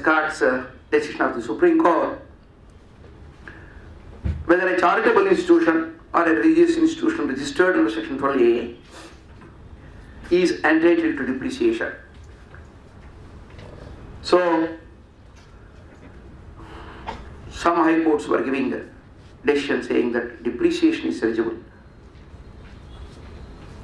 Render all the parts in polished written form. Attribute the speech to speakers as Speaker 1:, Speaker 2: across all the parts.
Speaker 1: discards decision of the Supreme Court, whether a charitable institution or a religious institution registered under Section 12A is entitled to depreciation. So, some high courts were giving a decision saying that depreciation is eligible.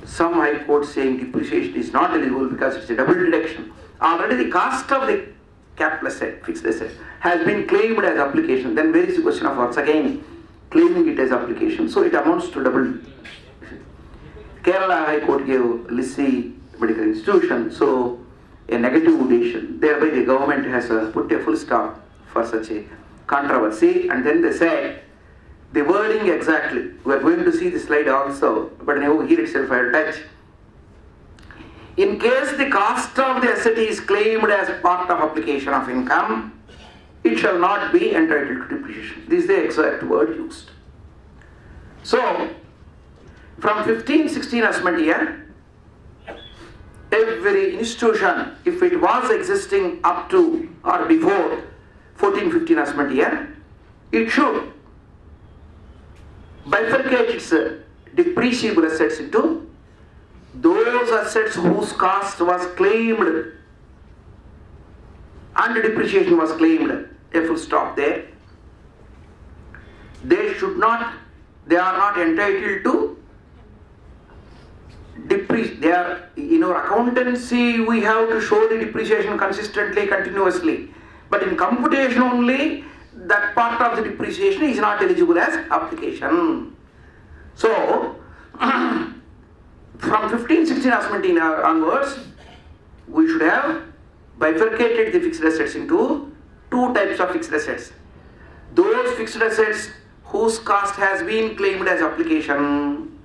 Speaker 1: Some high courts saying depreciation is not eligible because it's a double deduction. Already the cost of the capital asset, fixed asset, has been claimed as application. Then where is the question of once again claiming it as application? So it amounts to double. Kerala High Court gave Lissi Medical Institution so a negative decision. Thereby the government has put a full stop for such a controversy, and then they said the wording exactly. We are going to see the slide also, but now here itself I will touch. In case the cost of the asset is claimed as part of application of income, it shall not be entitled to depreciation. This is the exact word used. So, from 1516 assessment year, every institution, if it was existing up to or before 1415 assessment year, it should bifurcate its depreciable assets into those assets whose cost was claimed and depreciation was claimed, a full stop there. They are not entitled to depreciate. They are, in our accountancy, we have to show the depreciation consistently, continuously. But in computation only, that part of the depreciation is not eligible as application. So, from 1516 assessment onwards, we should have bifurcated the fixed assets into two types of fixed assets. Those fixed assets whose cost has been claimed as application.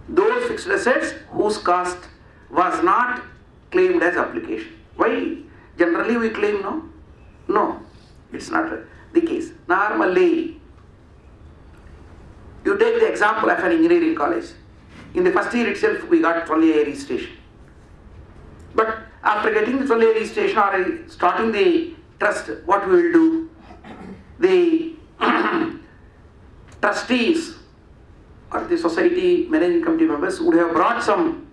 Speaker 1: Those fixed assets whose cost was not claimed as application. Why? Generally we claim no? No, it's not the case. Normally, you take the example of an engineering college. In the first year itself, we got 12A registration. But after getting the 12A registration or starting the trust, what we will do? The trustees or the society managing committee members would have brought some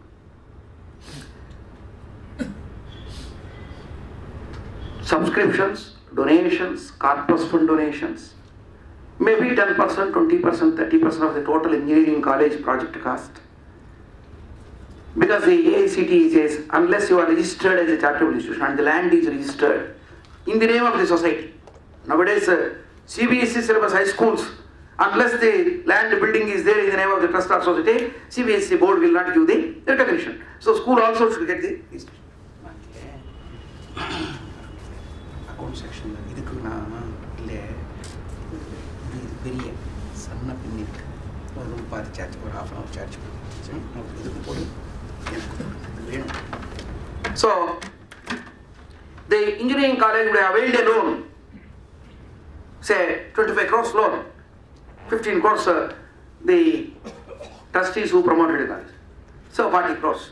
Speaker 1: subscriptions, donations, corpus fund donations, maybe 10%, 20%, 30% of the total engineering college project cost. Because the AICTE says, unless you are registered as a charitable institution and the land is registered in the name of the society. Nowadays, CBSE syllabus high schools, unless the land building is there in the name of the trust or society, CBSE board will not give the recognition. So school also should get the registration. Account section. Very sum up in it. Charge for half an hour charge. So, the engineering college would have availed a loan, say 25 crores loan, 15 crores the trustees who promoted the college, so 40 crores.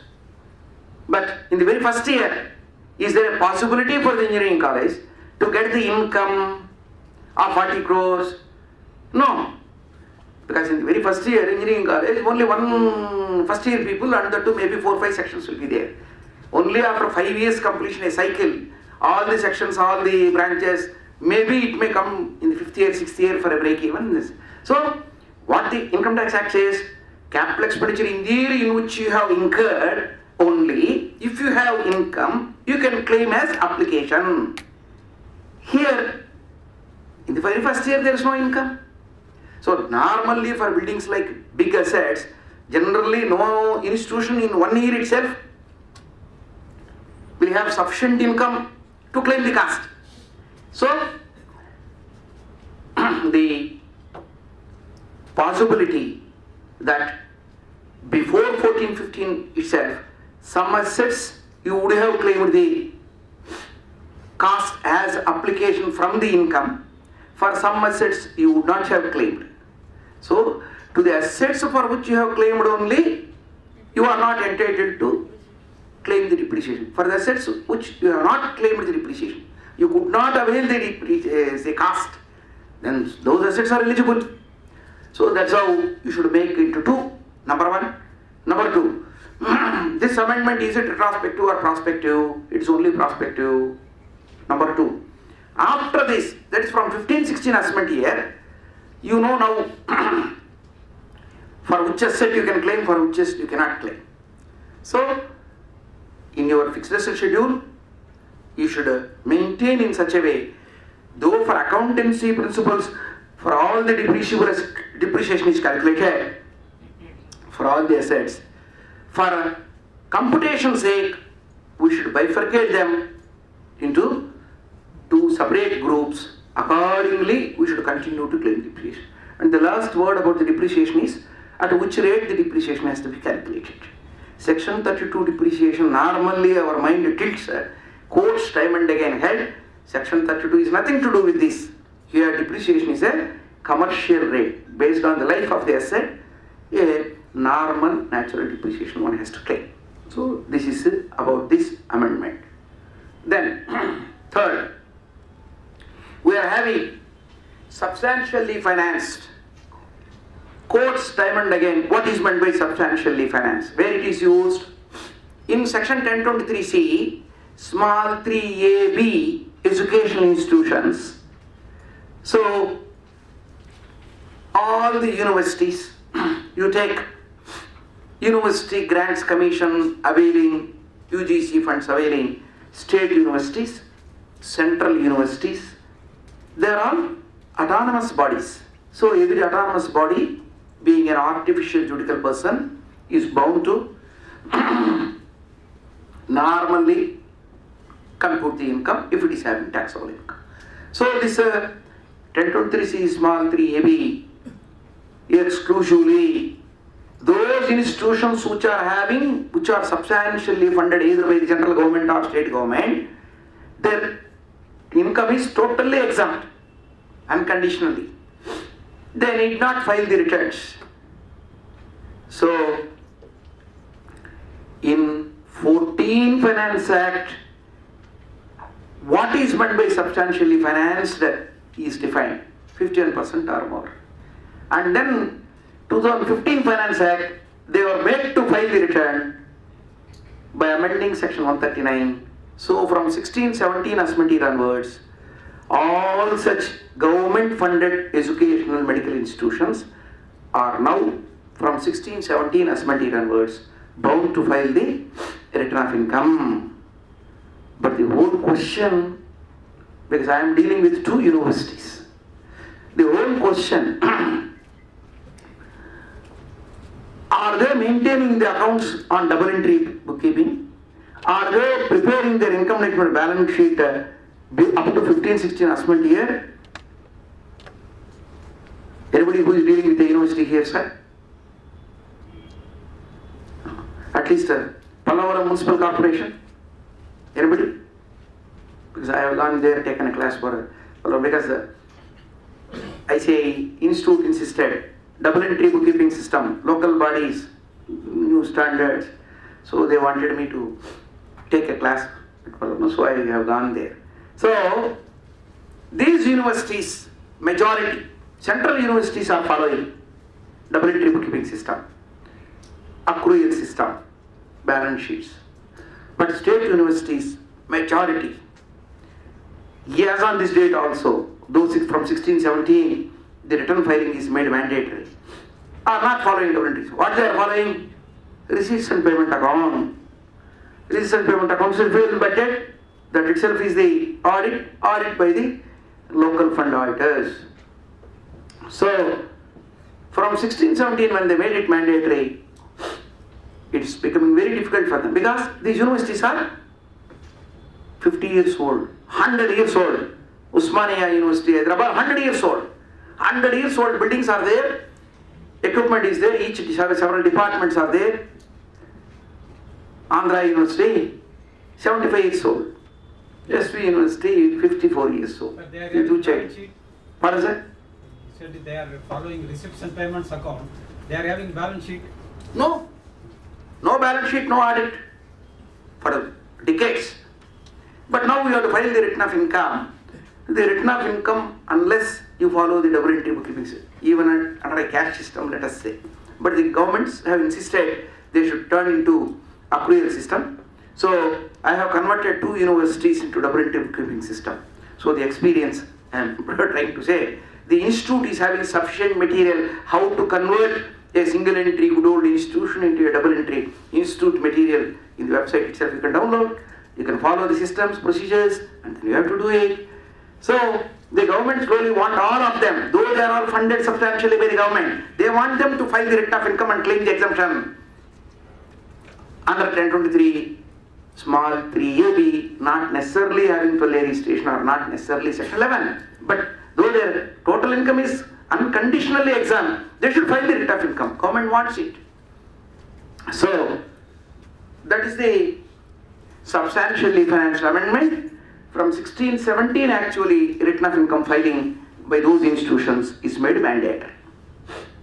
Speaker 1: But in the very first year, is there a possibility for the engineering college to get the income of 40 crores? No. Because in the very first year, engineering college, only one first year people and the two maybe 4-5 sections will be there. Only after 5 years completion a cycle, all the sections, all the branches, maybe it may come in the 5th year, 6th year for a break even. So, what the Income Tax Act says, capital expenditure in the year in which you have incurred, only if you have income, you can claim as application. Here, in the very first year, there is no income. So normally for buildings like big assets, generally no institution in 1 year itself will have sufficient income to claim the cost. So the possibility that before 1415 itself, some assets you would have claimed the cost as application from the income, for some assets you would not have claimed. So, to the assets for which you have claimed only, you are not entitled to claim the depreciation. For the assets which you have not claimed the depreciation, you could not avail the cost, then those assets are eligible. So that's how you should make it to two. Number one. Number two, this amendment, is it retrospective or prospective? It's only prospective. Number two, after this, that is from 15-16 assessment year, you know now for which asset you can claim, for which asset you cannot claim. So, in your fixed asset schedule, you should maintain in such a way, though for accountancy principles, for all the depreciation is calculated, for all the assets. For computation's sake, we should bifurcate them into two separate groups. Accordingly, we should continue to claim depreciation. And the last word about the depreciation is at which rate the depreciation has to be calculated. Section 32 depreciation, normally our mind tilts, quotes time and again held. Section 32 is nothing to do with this. Here depreciation is a commercial rate based on the life of the asset. A normal natural depreciation one has to claim. So this is about this amendment. Then third, we are having substantially financed. Quotes time and again what is meant by substantially financed, where it is used in section 1023C, small 3AB, educational institutions. So all the universities, you take University Grants Commission availing, UGC funds availing, state universities, central universities, they are all autonomous bodies. So every autonomous body, being an artificial juridical person, is bound to normally compute the income if it is having taxable income. So this 1023C small 3AB exclusively those institutions which are substantially funded either by the central government or state government, their income is totally exempt, unconditionally. They need not file the returns. So, in 14 Finance Act, what is meant by substantially financed is defined, 51% or more. And then 2015 Finance Act, they were made to file the return by amending section 139. So from 16-17 assessment year onwards, all such government funded educational medical institutions are now from 16-17 assessment year onwards bound to file the return of income. But the whole question, because I am dealing with two universities, the whole question, are they maintaining the accounts on double entry bookkeeping? Are they preparing their income statement balance sheet up to 15-16 assessment year? Anybody who is dealing with the university here, sir? At least Pallavaram Municipal Corporation? Anybody? Because I have gone there, taken a class for because ICI Institute insisted double entry bookkeeping system, local bodies, new standards. So they wanted me to take a class, so I have gone there. So these universities, majority, central universities are following double entry bookkeeping system, accrual system, balance sheets. But state universities, majority, yes, on this date also, those from 16-17, the return filing is made mandatory, are not following double entries. What they are following? Receipts and payment account. Receipts and payment accounts will fail budget. That itself is the audit by the local fund auditors. So, from 16-17 when they made it mandatory, it's becoming very difficult for them because these universities are 50 years old, 100 years old. Usmania University, Hyderabad, 100 years old. 100 years old buildings are there, equipment is there, each several departments are there. Andhra University, 75 years old. SV University, 54 years old.
Speaker 2: But they are having balance sheet.
Speaker 1: What is that?
Speaker 2: You said they are following receipts and payments account. They are having balance sheet.
Speaker 1: No. No balance sheet, no audit. For decades. But now you have to file the return of income. The return of income, unless you follow the double entry bookkeeping system, even under a cash system, let us say. But the governments have insisted they should turn into accrual system. So I have converted 2 universities into double entry bookkeeping system. So the experience I am trying to say, the institute is having sufficient material how to convert a single entry good old institution into a double entry institute material in the website itself. You can download, you can follow the systems, procedures, and then you have to do it. So the government slowly want all of them, though they are all funded substantially by the government, they want them to file the return of income and claim the exemption under 1023 small 3AB, not necessarily having 12A registration or not necessarily section 11. But though their total income is unconditionally exempt, they should file the return of income. Government wants it. So that is the substantially financial amendment. From 1617 actually return of income filing by those institutions is made mandatory.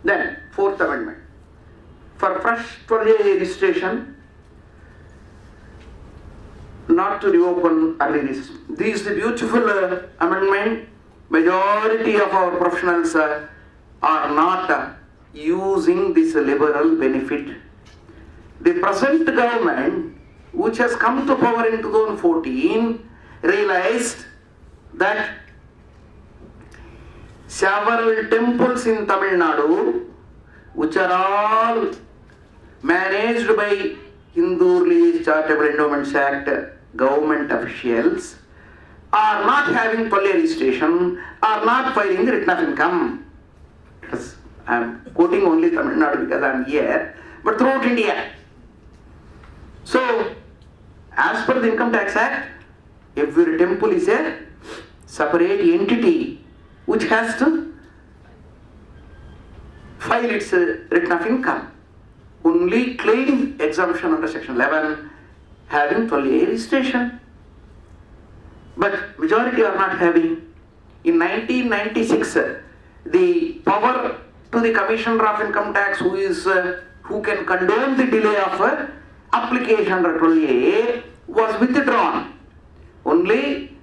Speaker 1: Then 4th amendment. For fresh 12A registration, not to reopen early registration. This is the beautiful amendment. Majority of our professionals are not using this liberal benefit. The present government, which has come to power in 2014, realized that several temples in Tamil Nadu, which are all managed by Hindu Religious Charitable Endowments Act government officials, are not having 12A registration, are not filing the return of income. I am quoting only Tamil Nadu because I am here, but throughout India. So, as per the Income Tax Act, every temple is a separate entity which has to file its return of income. Only claim exemption under section 11 having 12A registration. But majority are not having. In 1996, the power to the Commissioner of Income Tax who can condone the delay of application under 12A was withdrawn. Only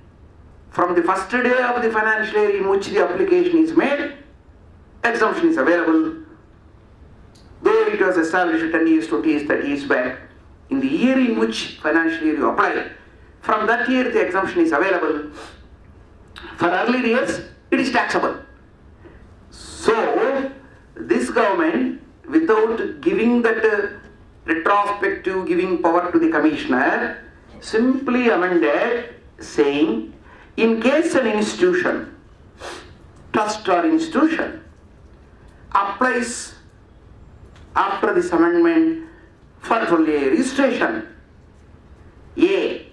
Speaker 1: from the first day of the financial year in which the application is made, exemption is available. Though it was established 10 years, 20 years, 30 years back, in the year in which financial year you apply, from that year the exemption is available. For early years, it is taxable. So, this government, without giving that retrospective, giving power to the commissioner, simply amended saying, in case an institution, trust or institution, applies after this amendment for 12A registration, A,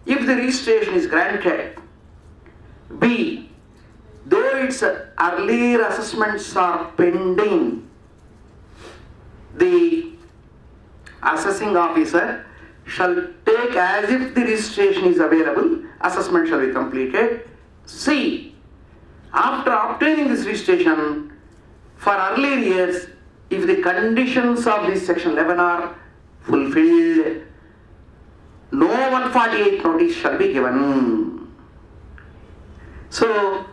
Speaker 1: if the registration is granted, B, though its earlier assessments are pending, the assessing officer shall take as if the registration is available, assessment shall be completed. C, after obtaining this registration, for earlier years, if the conditions of this section 11 are fulfilled, no 148 notice shall be given. So,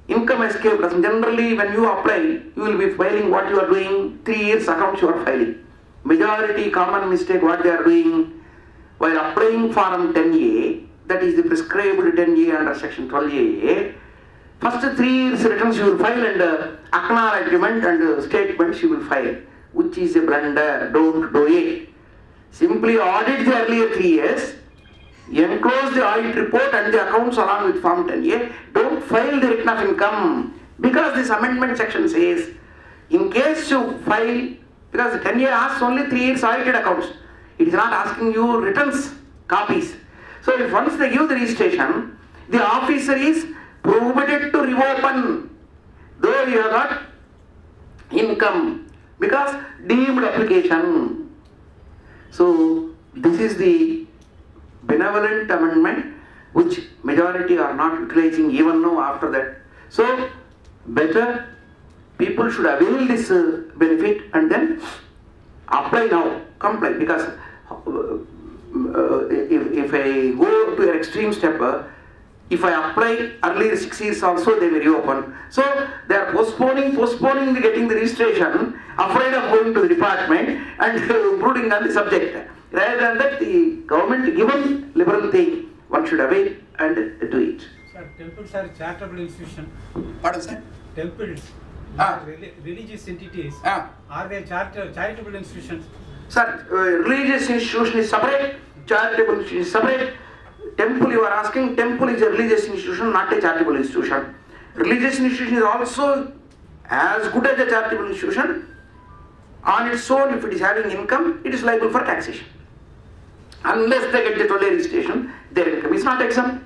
Speaker 1: income escape doesn't. Generally, when you apply, you will be filing what you are doing, 3 years accounts you are filing. Majority common mistake what they are doing, while applying form 10A, that is the prescribed 10A under section 12A, first 3 years returns you will file and acknowledgement and statements you will file, which is a blunder. Don't do it. Simply audit the earlier 3 years, enclose the audit report and the accounts along with form 10A. Don't file the return of income, because this amendment section says, in case you file, because the 10A asks only 3 years audited accounts. It is not asking you returns, copies. So if once they give the registration, the officer is prohibited to reopen, though you have got income, because deemed application. So this is the benevolent amendment which majority are not utilizing even now after that. So better people should avail this benefit and then apply now, comply, because if I go to an extreme step, if I apply earlier 6 years also, they may reopen. So they are postponing getting the registration, afraid of going to the department and brooding on the subject. Rather than that, the government given liberal thing, one should avail and do it.
Speaker 2: Sir, temples are charitable institutions.
Speaker 1: Pardon, sir?
Speaker 2: Temples,
Speaker 1: Ah.
Speaker 2: religious entities,
Speaker 1: Ah.
Speaker 2: are they charitable institutions?
Speaker 1: Sir, religious institution is separate, charitable institution is separate. Temple, you are asking, temple is a religious institution, not a charitable institution. Religious institution is also as good as a charitable institution. On its own, if it is having income, it is liable for taxation. Unless they get the toll registration, their income is not exempt.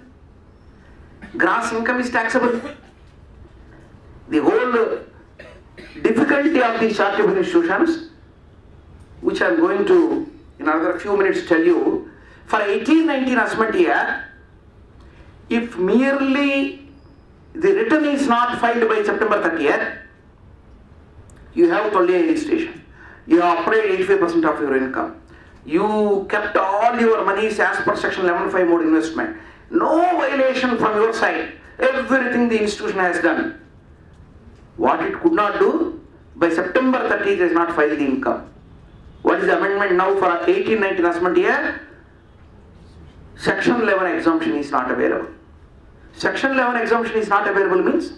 Speaker 1: Gross income is taxable. The whole difficulty of these charitable institutions, which I am going to in another few minutes tell you, for 18-19 assessment year, if merely the return is not filed by September 30th, you have toll registration. You have applied 85% of your income. You kept all your monies as per section 11.5 mode investment. No violation from your side. Everything the institution has done. What it could not do, by September 30th it has not filed the income. What is the amendment now for 18-19 assessment year? Section 11 exemption is not available. Section 11 exemption is not available means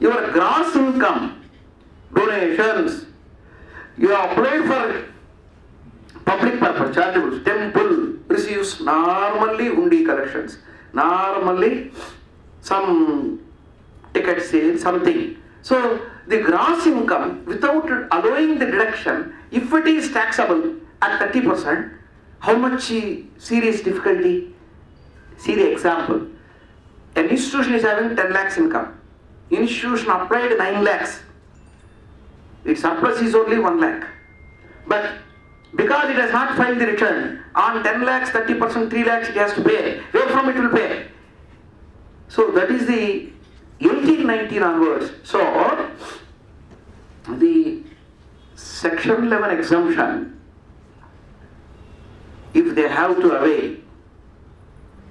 Speaker 1: your gross income, donations, you have applied for public purpose, charitable, temple receives normally undi collections, normally some ticket sale, something. So the gross income, without allowing the deduction, if it is taxable at 30%, how much serious difficulty? See the example. An institution is having 10 lakhs income. Institution applied 9 lakhs. Its surplus is only 1 lakh. But because it has not filed the return, on 10 lakhs, 30%, 3 lakhs it has to pay. Where from it will pay? So that is the 18-19 onwards. So the section 11 exemption, if they have to avail,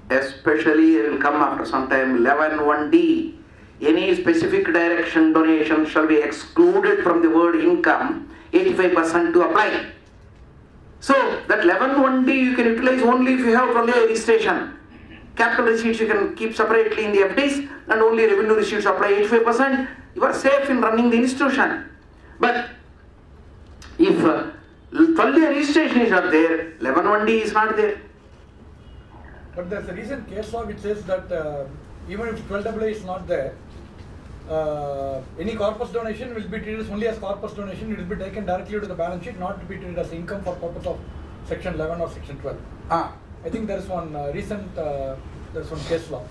Speaker 1: especially it will come after some time, 11.1d, any specific direction donation shall be excluded from the word income, 85% to apply. So that 11.1d you can utilize only if you have only a registration. Capital receipts you can keep separately in the FDs and only revenue receipts apply 85%. You are safe in running the institution. But if 12-year registration is not there, 11.1d is not there.
Speaker 3: But there's a recent case law which says that even if 12AA is not there, any corpus donation will be treated only as corpus donation. It will be taken directly to the balance sheet, not to be treated as income for purpose of section 11 or section 12. I think there is one recent case law.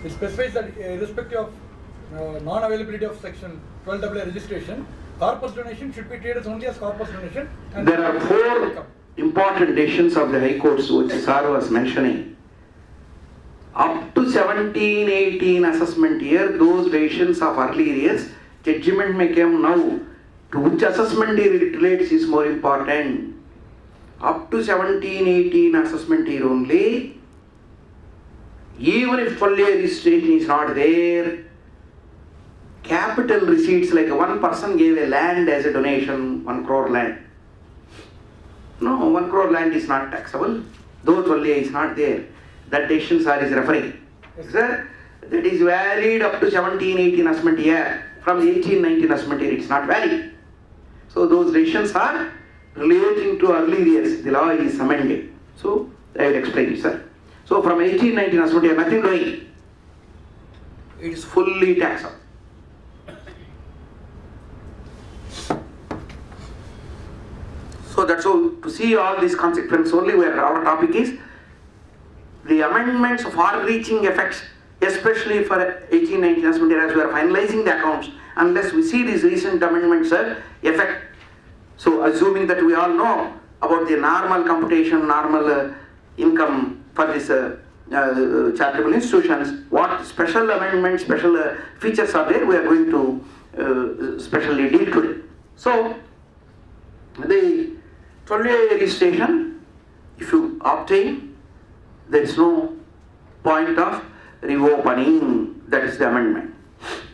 Speaker 3: It specifies that irrespective of non-availability of section 12AA registration, corpus donation should be treated only as corpus donation. And
Speaker 1: there are 4 important decisions of the High Courts which Sir was mentioning. Up to 17-18 assessment year, those decisions of earlier years, judgment may come now. To which assessment year it relates is more important. Up to 17-18 assessment year only, even if 12-year registration is not there, capital receipts, like one person gave a land as a donation, 1 crore land. No, 1 crore land is not taxable, though 12-year is not there. That decision Sir is referring.
Speaker 3: Yes.
Speaker 1: Sir, that is valid up to 17-18 assessment year. From 18-19 assessment year, it is not valid. So those decisions are relating to early years. The law is amended. So I will explain it, sir. So from 18-19 assessment year, nothing doing. It is fully taxable. So that's all. To see all these consequences only, where our topic is the amendments of far-reaching effects, especially for 18-19 assessment year, as we are finalizing the accounts, unless we see these recent amendments effect. So assuming that we all know about the normal computation, normal income for this charitable institutions, what special amendments, special features are there, we are going to specially deal today. So the 12-year registration, If you obtain, there is no point of reopening. That is the amendment.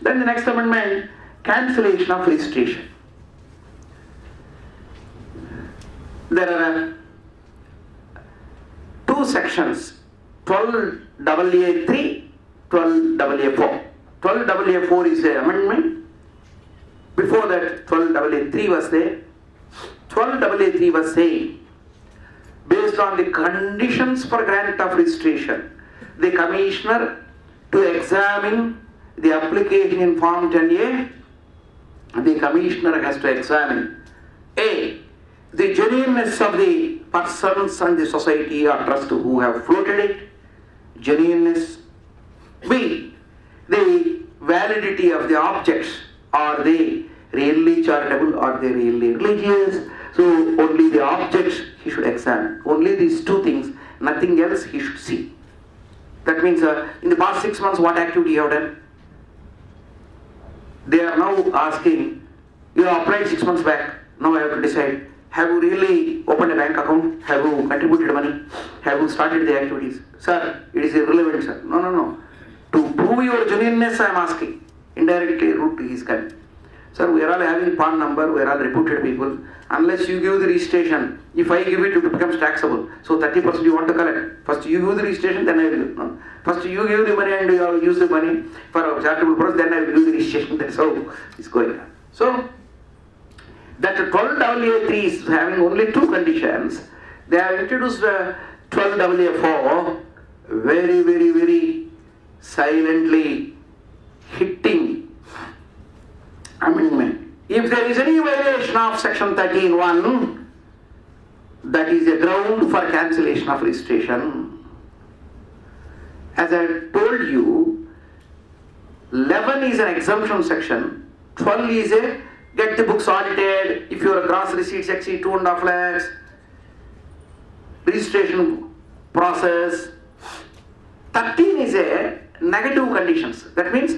Speaker 1: Then the next amendment, cancellation of registration. There are two sections, 12AA3, 12AA4. 12AA4 is the amendment. Before that, 12AA3 was there. 12AA3 was saying, based on the conditions for grant of registration, the commissioner to examine the application in Form 10A, the commissioner has to examine A, the genuineness of the persons and the society or trust who have floated it, genuineness. B, the validity of the objects. Are they really charitable? Are they really religious? So only the objects he should examine. Only these two things, nothing else he should see. That means in the past 6 months, what activity you have done? They are now asking, you have applied 6 months back, now I have to decide, have you really opened a bank account? Have you contributed money? Have you started the activities? Sir, it is irrelevant, sir. No. To prove your genuineness, I am asking. Indirectly, route is coming. Sir, we are all having PAN number, we are all reputed people. Unless you give the registration, if I give it, it becomes taxable. So 30% you want to collect. First you give the registration, then I will give. No. First you give the money and you use the money for a charitable purpose, then I will give the registration. That's how it's going on. So, that 12AA3 is having only two conditions. They have introduced 12AA4, very silently hitting amendment. If there is any violation of section 13(1), that is a ground for cancellation of registration. As I told you, 11 is an exemption section, 12 is a get the books audited, if your gross receipts exceed 2.5 lakhs, registration process. 13 is a negative conditions. That means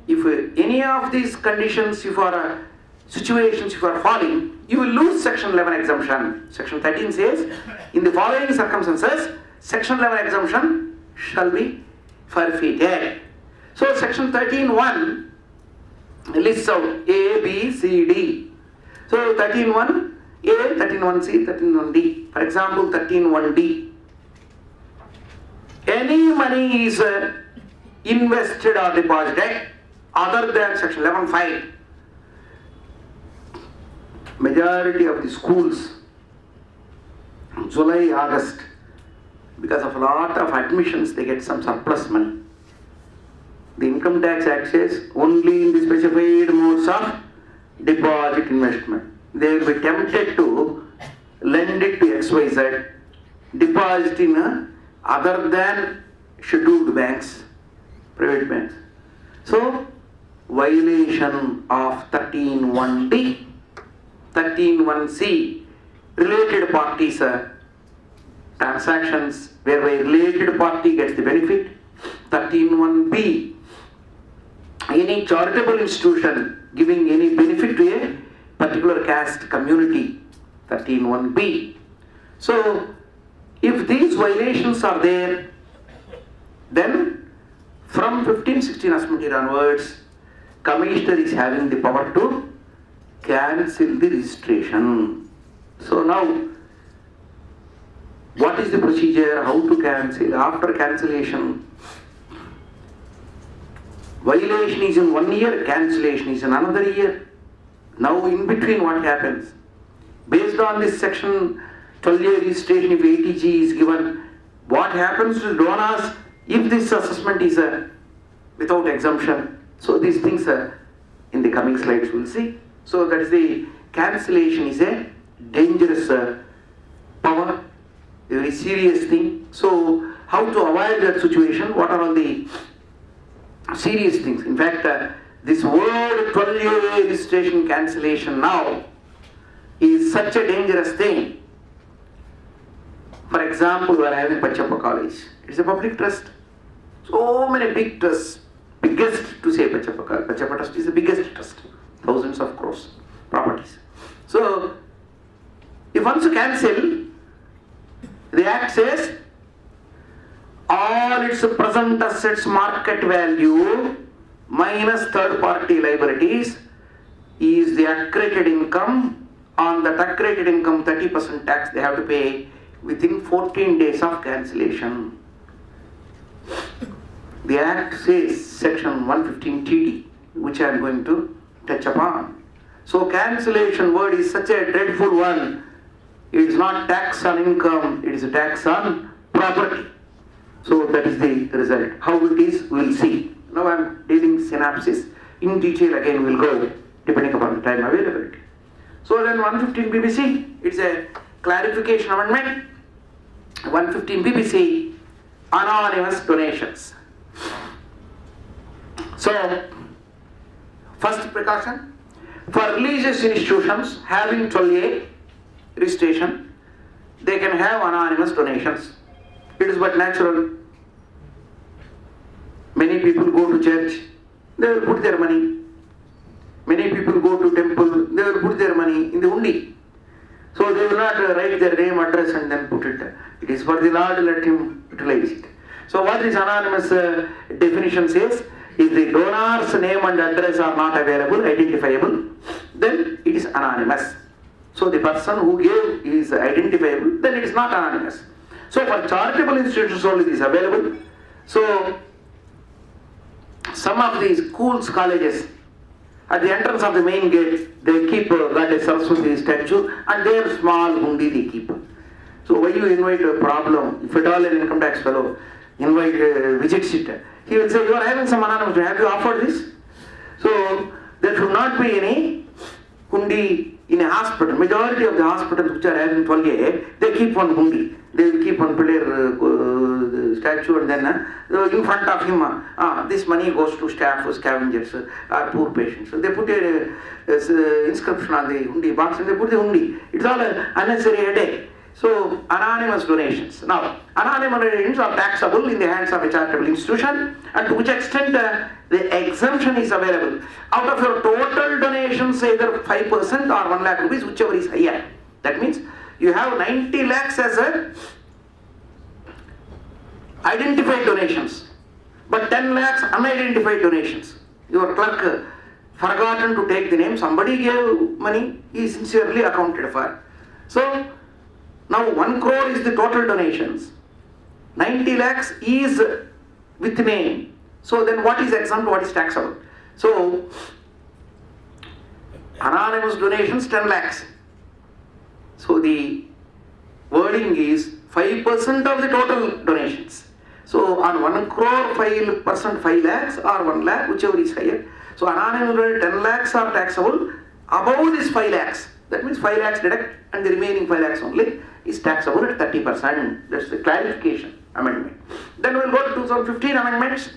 Speaker 1: if any of these conditions, if are situations, if you are falling, you will lose section 11 exemption. Section 13 says, in the following circumstances, section 11 exemption shall be forfeited. So section 13(1) lists out A, B, C, D. So 13(1) A, 13(1)13(1) For example, 13(1) Any money is invested or deposited other than section 11(5). Majority of the schools, July, August, because of a lot of admissions, they get some surplus money. The Income Tax Act says only in the specified modes of deposit investment. They will be tempted to lend it to XYZ, deposit in other than scheduled banks, private banks. So, violation of 13(1)(d). 13(1)(c), related parties transactions whereby related party gets the benefit. 13(1)(b), any charitable institution giving any benefit to a particular caste community. 13(1)(b). So, if these violations are there, then from 1516 Asmati onwards, Commissioner is having the power to cancel the registration. So now, what is the procedure? How to cancel? After cancellation, violation is in 1 year, cancellation is in another year. Now in between what happens? Based on this section 12-year registration, if 80G is given, what happens to donors if this assessment is without exemption? So these things in the coming slides we'll see. So that is the cancellation is a dangerous power, a very serious thing. So how to avoid that situation? What are all the serious things? In fact, this word 12-year registration cancellation now is such a dangerous thing. For example, we are having Pachappa College. It's a public trust. So many big trusts. Biggest to say Pachappa College. Pachappa Trust is the biggest trust. Thousands of crores properties. So, if once you cancel, the current assets market value minus third party liabilities is the accredited income. On that accredited income, 30% tax they have to pay within 14 days of cancellation. The Act says section 115 TD, which I am going to touch upon. So cancellation word is such a dreadful one. It is not tax on income, it is a tax on property. So that is the result. How it is, we will see. Now I am dealing synopsis. In detail again we will go, depending upon the time availability. So then 115 BBC, it's a clarification amendment. 115 BBC, anonymous donations. So, first precaution, for religious institutions having 12A registration, they can have anonymous donations. It is but natural. Many people go to church, they will put their money. Many people go to temple, they will put their money in the undi. So they will not write their name, address and then put it. It is for the Lord, let him utilize it. So what this anonymous definition says, if the donor's name and address are not available, identifiable, then it is anonymous. So the person who gave is identifiable, then it is not anonymous. So for charitable institutions only it is available. So some of these schools, colleges, at the entrance of the main gate, they keep Goddess Saraswati statue and their small hundi they keep. So why you invite a problem? If at all an income tax fellow visits it, he will say, you are having some anonymous, have you offered this? So there should not be any hundi in a hospital. Majority of the hospitals which are having 12A, they keep one hundi. They will keep one player statue and then in front of him, this money goes to staff, scavengers, or poor patients. So they put a inscription on the hundi box and they put the hundi. It's all unnecessary headache. So anonymous donations. Now, anonymous donations are taxable in the hands of a charitable institution, and to which extent the exemption is available. Out of your total donations, either 5% or 1 lakh rupees, whichever is higher. That means you have 90 lakhs as a identified donations, but 10 lakhs unidentified donations. Your clerk forgotten to take the name, somebody gave money, he is sincerely accounted for. So now 1 crore is the total donations. 90 lakhs is with name. So then what is exempt, what is taxable? So anonymous donations 10 lakhs. So the wording is 5% of the total donations. So on 1 crore 5% 5 lakhs or 1 lakh, whichever is higher. So anonymous 10 lakhs are taxable. Above this 5 lakhs, that means 5 lakhs deduct and the remaining 5 lakhs only is taxable at 30%. That's the clarification amendment. Then we'll go to 2015 amendments.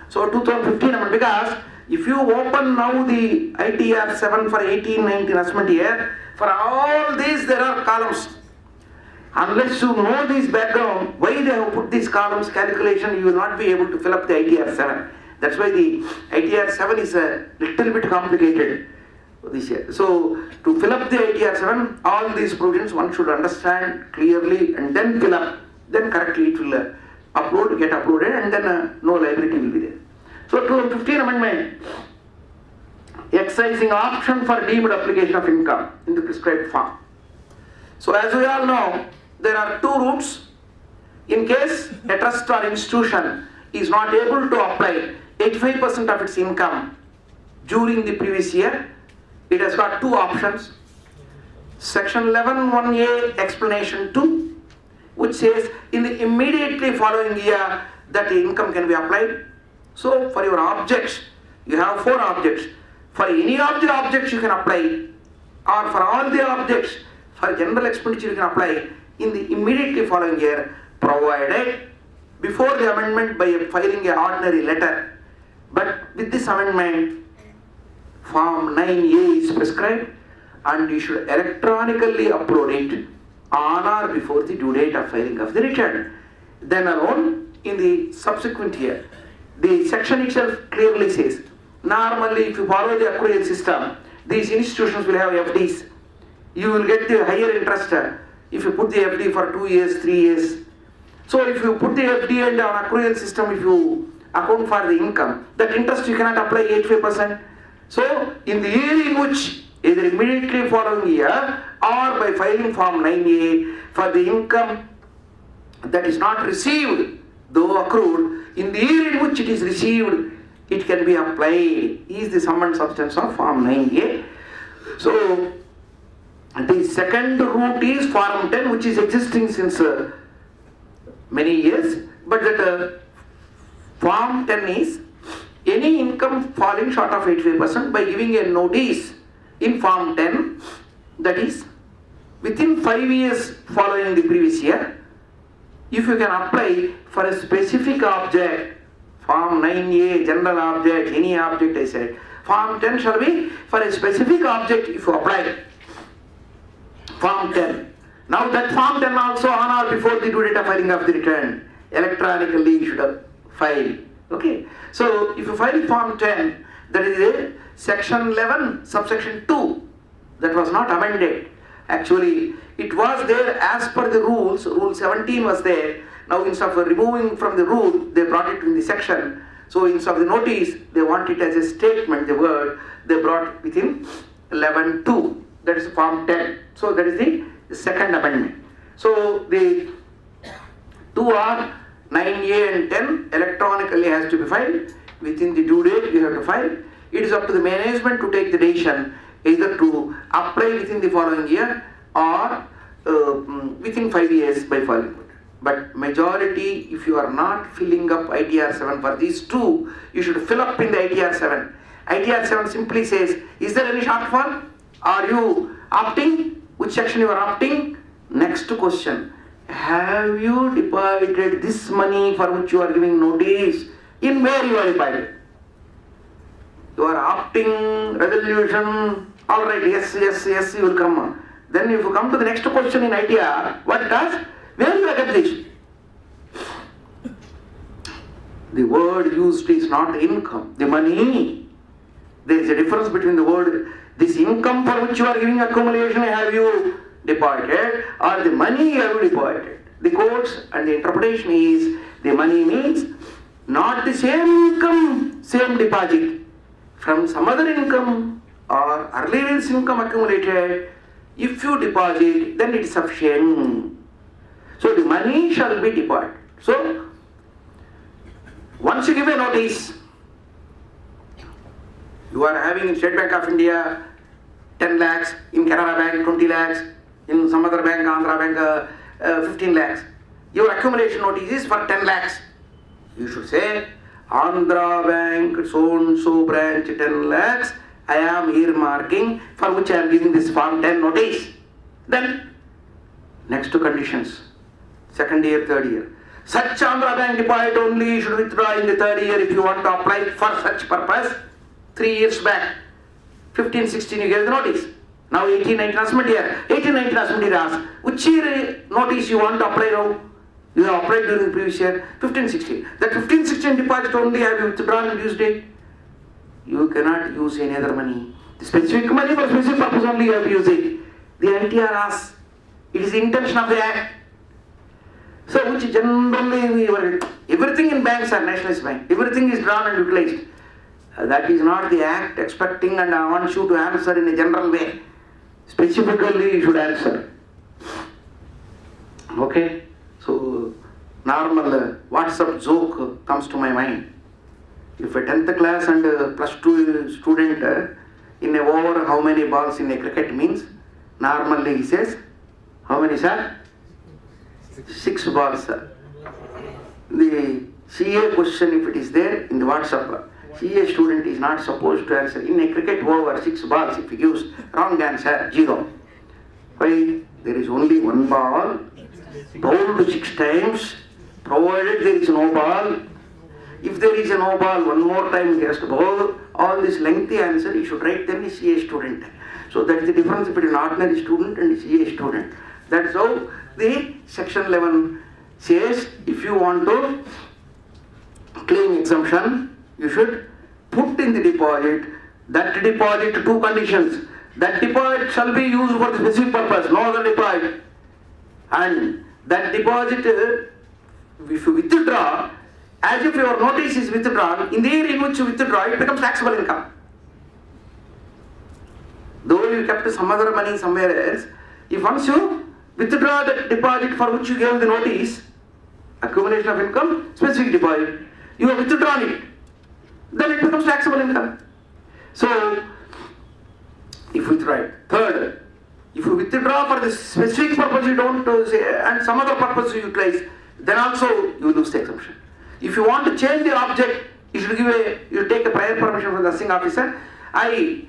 Speaker 1: So 2015 amendment, because if you open now the ITR 7 for 18-19 assessment year, for all these there are columns. Unless you know this background, why they have put these columns calculation, you will not be able to fill up the ITR 7. That's why the ITR 7 is a little bit complicated this year. So to fill up the ITR 7, all these provisions one should understand clearly and then fill up, then correctly it will get uploaded and then no liability will be there. So 2015 amendment, excising option for deemed application of income in the prescribed form. So as we all know, there are 2 routes. In case a trust or institution is not able to apply 85% of its income during the previous year, it has got 2 options. Section 11(1)(a) explanation 2, which says in the immediately following year that the income can be applied. So for your objects, you have 4 objects. For any of the objects you can apply, or for all the objects, for general expenditure you can apply in the immediately following year, provided before the amendment by filing an ordinary letter. But with this amendment, Form 9A is prescribed and you should electronically upload it on or before the due date of filing of the return. Then alone, in the subsequent year, the section itself clearly says, normally if you follow the accrual system, these institutions will have FDs. You will get the higher interest if you put the FD for 2 years, 3 years. So if you put the FD and on accrual system, if you account for the income, that interest you cannot apply 85%. So in the year in which, either immediately following year or by filing form 9A for the income that is not received, though accrued, in the year in which it is received, it can be applied, is the sum and substance of form 9A. So the second route is form 10, which is existing since many years, but that form 10 is any income falling short of 85% by giving a notice in form 10, that is within 5 years following the previous year. If you can apply for a specific object, form 9A, general object, any object I said, form 10 shall be for a specific object if you apply. Form 10. Now that form 10 also on or before the due date of filing of the return, electronically you should file. Okay. So if you file form 10, that is a section 11, subsection 2, that was not amended. Actually, it was there as per the rules. Rule 17 was there. Now instead of removing from the rule, they brought it in the section. So instead of the notice, they want it as a statement, the word, they brought within 11.2. That is form 10. So that is the second amendment. So the two are 9A and 10 electronically has to be filed. Within the due date you have to file. It is up to the management to take the decision either to apply within the following year or within 5 years by filing. But majority, if you are not filling up ITR 7 for these two, you should fill up in the ITR 7. ITR 7 simply says, is there any shortfall? Are you opting? Which section you are opting? Next question. Have you deposited this money for which you are giving notice? In where you are deposited? You are opting, resolution, alright, yes, you will come. Then if you come to the next question in ITR, what it does? Where you are kept this? The word used is not income, the money. There is a difference between the word, this income for which you are giving accumulation have you deposited, or the money you have deposited. The courts and the interpretation is, the money means not the same income, same deposit. From some other income or earlier income accumulated, if you deposit, then it is sufficient. So the money shall be deposited. So once you give a notice, you are having in State Bank of India 10 lakhs, in Canara Bank 20 lakhs, in some other bank, Andhra Bank 15 lakhs. Your accumulation notice is for 10 lakhs. You should say, Andhra Bank so-and-so branch 10 lakhs, I am earmarking for which I am giving this form 10 notice. Then, next two conditions, second year, third year. Such Andhra Bank deposit only you should withdraw in the third year if you want to apply for such purpose. 3 years back, 15, 16 you gave the notice. Now 18, 19 assessment year. 18, 19 assessment year asks, which year notice you want to apply now? You have applied during the previous year, 15, 16. That 15, 16 deposit only have you withdrawn and used it. You cannot use any other money. The specific money for specific purpose only you have to use it. The ITR asks, it is the intention of the act. So which generally everything in banks are nationalist bank. Everything is drawn and utilized. That is not the act expecting, and I want you to answer in a general way. Specifically you should answer. Okay? So, normal WhatsApp joke comes to my mind. If a 10th class and plus 2 student in a over how many balls in a cricket means, normally he says, how many sir? 6 balls sir. The CA question, if it is there in the WhatsApp, CA student is not supposed to answer. In a cricket over 6 balls, if he gives wrong answer, 0. Why? There is only 1 ball. Bowled 6 times, provided there is no ball. If there is a no ball, 1 more time he has to bowl. All this lengthy answer he should write, then the CA student. So that is the difference between ordinary student and the CA student. That's how the section 11 says, if you want to claim exemption, you should put in the deposit, that deposit 2 conditions. That deposit shall be used for the specific purpose, no other deposit. And that deposit if you withdraw, as if your notice is withdrawn, in the year in which you withdraw, it becomes taxable income. Though you kept some other money somewhere else, if once you withdraw the deposit for which you gave the notice, accumulation of income, specific deposit, you have withdrawn it, then it becomes taxable income. So, if you try. Third, if you withdraw for the specific purpose you don't say, and some other purpose you utilize, then also you lose the exemption. If you want to change the object, you should you take a prior permission from the assessing officer. A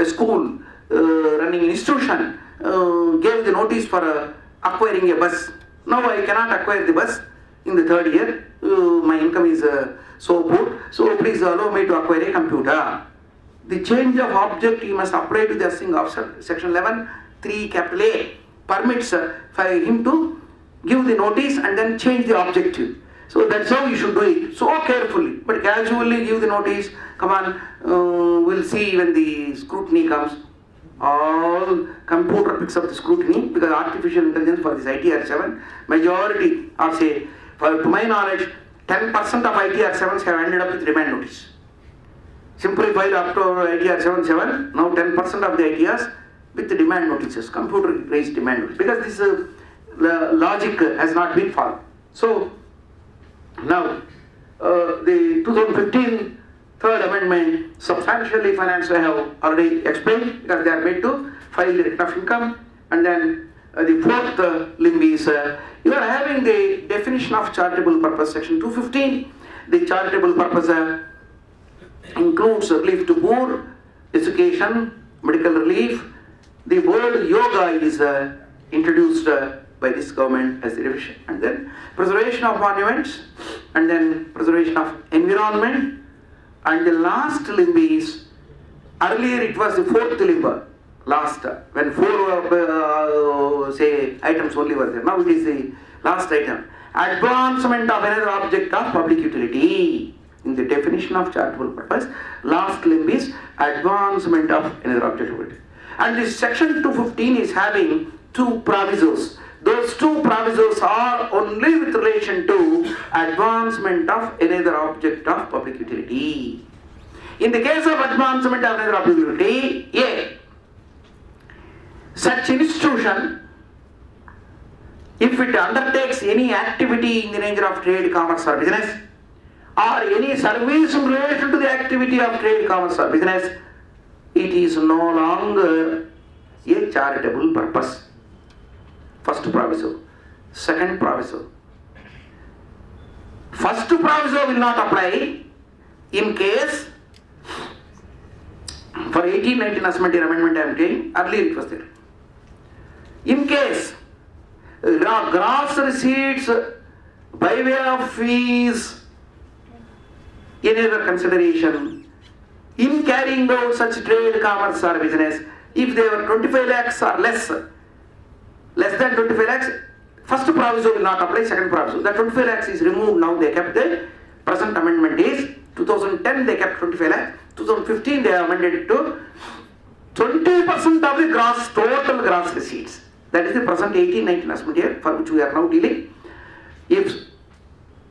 Speaker 1: school running institution gave the notice for acquiring a bus. Now I cannot acquire the bus in the third year. My income is so poor, so please allow me to acquire a computer. The change of object he must apply to the assessing officer. Section 11(3) capital A permits for him to give the notice and then change the objective. So that's how you should do it. So carefully, but casually give the notice. Come on, we'll see when the scrutiny comes. All computer picks up the scrutiny because artificial intelligence for this ITR 7, majority or say, to my knowledge, 10% of ITR 7s have ended up with demand notice. Simplified up to ITR 7.7, now 10% of the ITRs with the demand notices, computer raised demand notice, because this logic has not been followed. So now the 2015 third amendment substantially finance I have already explained because they are made to file the return of income. And then the fourth limb is you are having the definition of charitable purpose, section 215. The charitable purpose includes relief to poor, education, medical relief. The word yoga is introduced by this government as the revision. And then preservation of monuments, and then preservation of environment. And the last limb is, earlier it was the fourth limb, last, when four say items only were there. Now it is the last item. Advancement of another object of public utility. In the definition of charitable purpose, last limb is advancement of another object of utility. And this section 215 is having two provisos. Those two provisos are only with relation to advancement of another object of public utility. In the case of advancement of another object of utility, A, such institution, if it undertakes any activity in the nature of trade, commerce or business, or any service in relation to the activity of trade, commerce or business, it is no longer a charitable purpose. First proviso. Second proviso. First proviso will not apply in case, for 1819 Assembly Amendment I am saying, earlier it was there. In case gross receipts by way of fees in other consideration in carrying out such trade, commerce or business, if they were 25 lakhs or less than 25 lakhs, first proviso will not apply, second proviso. The 25 lakhs is removed now, they kept the present amendment is 2010 they kept 25 lakhs, 2015 they amended it to 20% of the gross, total gross receipts. That is the present 1819 Assembly year for which we are now dealing. If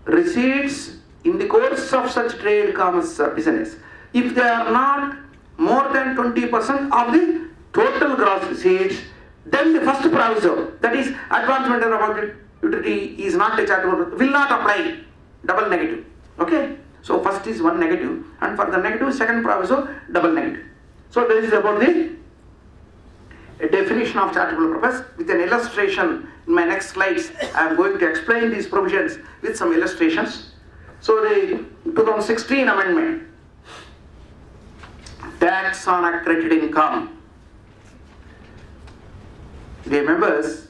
Speaker 1: receipts in the course of such trade, commerce or business, if they are not more than 20% of the total gross receipts, then the first proviso, that is advancement of public utility is not a charitable, will not apply, double negative. Okay? So first is one negative, and for the negative, second proviso, double negative. So this is about the definition of charitable purpose with an illustration. In my next slides, I am going to explain these provisions with some illustrations. So the 2016 amendment, tax on accredited income. Dear members,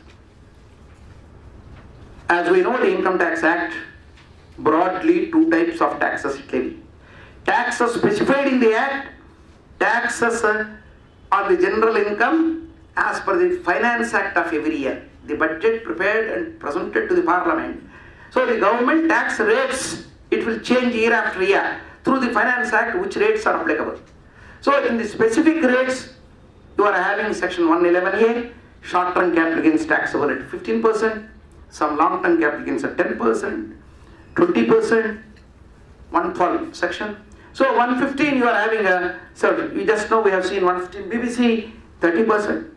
Speaker 1: as we know, the Income Tax Act broadly two types of taxes it levy. Taxes specified in the Act, taxes on the general income as per the Finance Act of every year. The budget prepared and presented to the Parliament. So the government tax rates, it will change year after year through the Finance Act, which rates are applicable. So in the specific rates, you are having section 111A, short-term capital gains taxable at 15%, Some long-term applicants are 10%, 20%, 112 section. So 115 you are having a, so we just know we have seen 115 BBC 30%.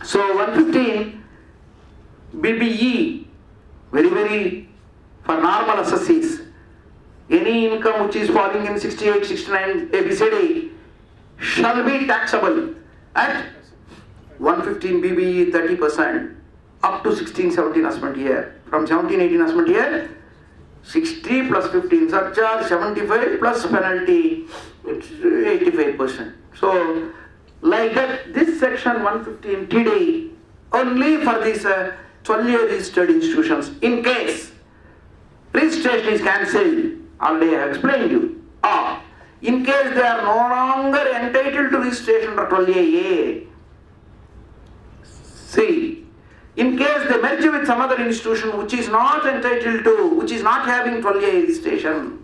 Speaker 1: So 115 BBE, very for normal assessees, any income which is falling in 68, 69 ABCD shall be taxable at 115 BBE 30% up to 16, 17 assessment year. From 17, 18 assessment year, 60 plus 15 surcharge, 75 plus penalty, it's 85%. So, like that, this section 115 TD only for these 12-year registered institutions. In case registration is cancelled, already I have explained you, or in case they are no longer entitled to registration under 12AA, see, in case they merge with some other institution which is not entitled to, which is not having 12A registration,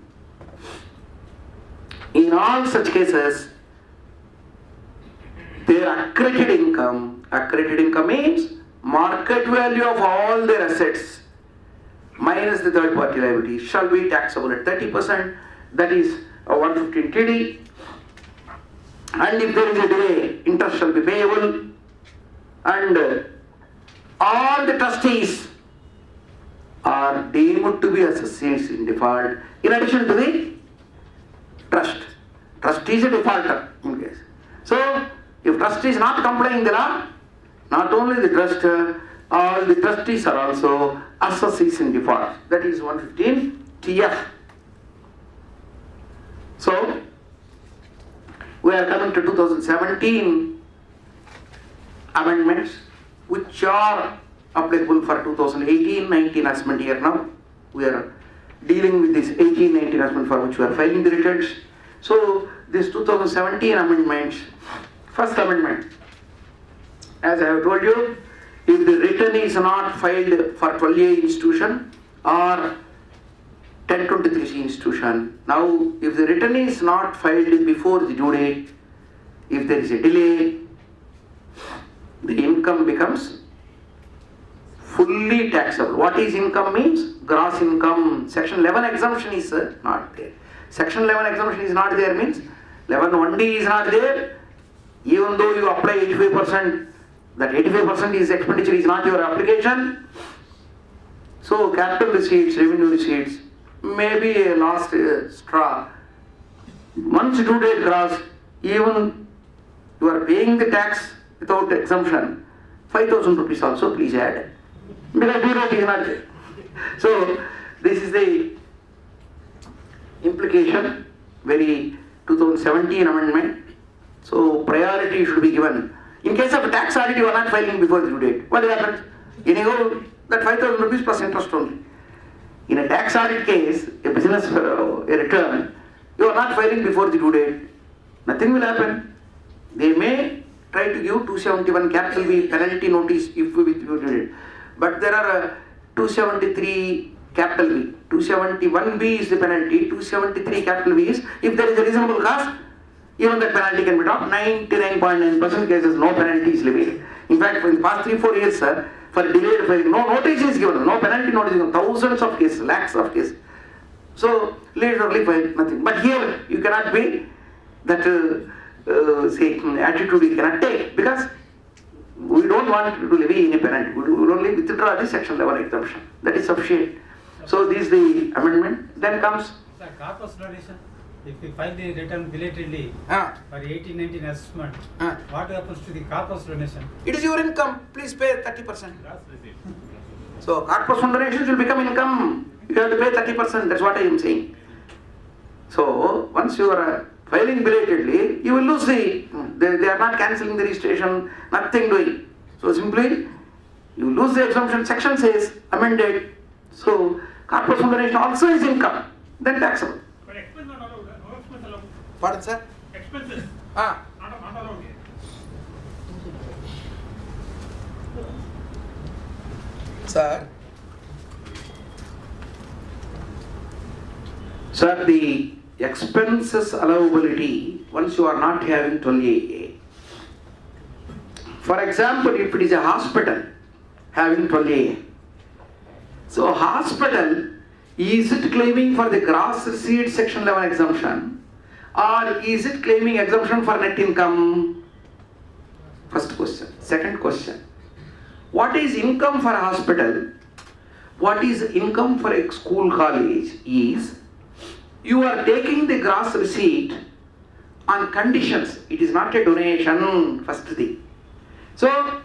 Speaker 1: in all such cases, their accredited income means market value of all their assets minus the third party liability shall be taxable at 30%, that is 115 TD, and if there is a delay, interest shall be payable, and all the trustees are deemed to be associates in default in addition to the trust. Trustee is a defaulter in case. So, if trustee is not complying the law, not only the trust, all the trustees are also associates in default. That is 115 TF. So, we are coming to 2017 amendments, which are applicable for 2018-19 assessment year now. We are dealing with this 18-19 assessment for which we are filing the returns. So, this 2017 amendments, first amendment, as I have told you, if the return is not filed for 12A institution or 1023C institution, now if the return is not filed before the due date, if there is a delay, the income becomes fully taxable. What is income means? Gross income. Section 11 exemption is not there. Section 11 exemption is not there means 11 1D is not there. Even though you apply 85%, that 85% is expenditure is not your application. So capital receipts, revenue receipts, maybe a last straw. Once due date gross, even you are paying the tax without exemption, 5,000 rupees also please add. Because due date is not there. So this is the implication, very 2017 amendment. So priority should be given. In case of a tax audit, you are not filing before the due date. What happens? Anyhow, that 5,000 rupees plus interest only. In a tax audit case, a business a return, you are not filing before the due date. Nothing will happen. They may try to give 271 capital B penalty notice if we due date. But there are 273 capital B. 271B is the penalty. 273 capital B is if there is a reasonable cause, even that penalty can be dropped. 99.9% cases, no penalty is levied. In fact, for the past 3-4 years, sir, for delayed filing, no notice is given, no penalty notice is given, thousands of cases, lakhs of cases. So, leisurely file, nothing. But here, you cannot be that, attitude you cannot take, because we don't want to levy any penalty. We will only withdraw the section 11 exemption. That is sufficient. So, this is the amendment. Then comes...
Speaker 2: Sir, corpus donation. If we file the return belatedly for 18-19 assessment, what happens to the corpus donation?
Speaker 1: It is your income. Please pay 30%. So corpus donations will become income. You have to pay 30%. That's what I am saying. So once you are filing belatedly, you will lose the. They are not cancelling the registration. Nothing doing. So simply you lose the exemption. Section says amended. So corpus donation also is income. Then taxable. Pardon, sir?
Speaker 4: Expenses.
Speaker 1: Ah.
Speaker 4: Not allowed here.
Speaker 1: Sir, the expenses allowability, once you are not having 12AA. For example, if it is a hospital having 12AA, So hospital, is it claiming for the gross receipt section 11 exemption or is it claiming exemption for net income? First question. Second question. What is income for a hospital? What is income for a school college is you are taking the gross receipt on conditions. It is not a donation, first thing. So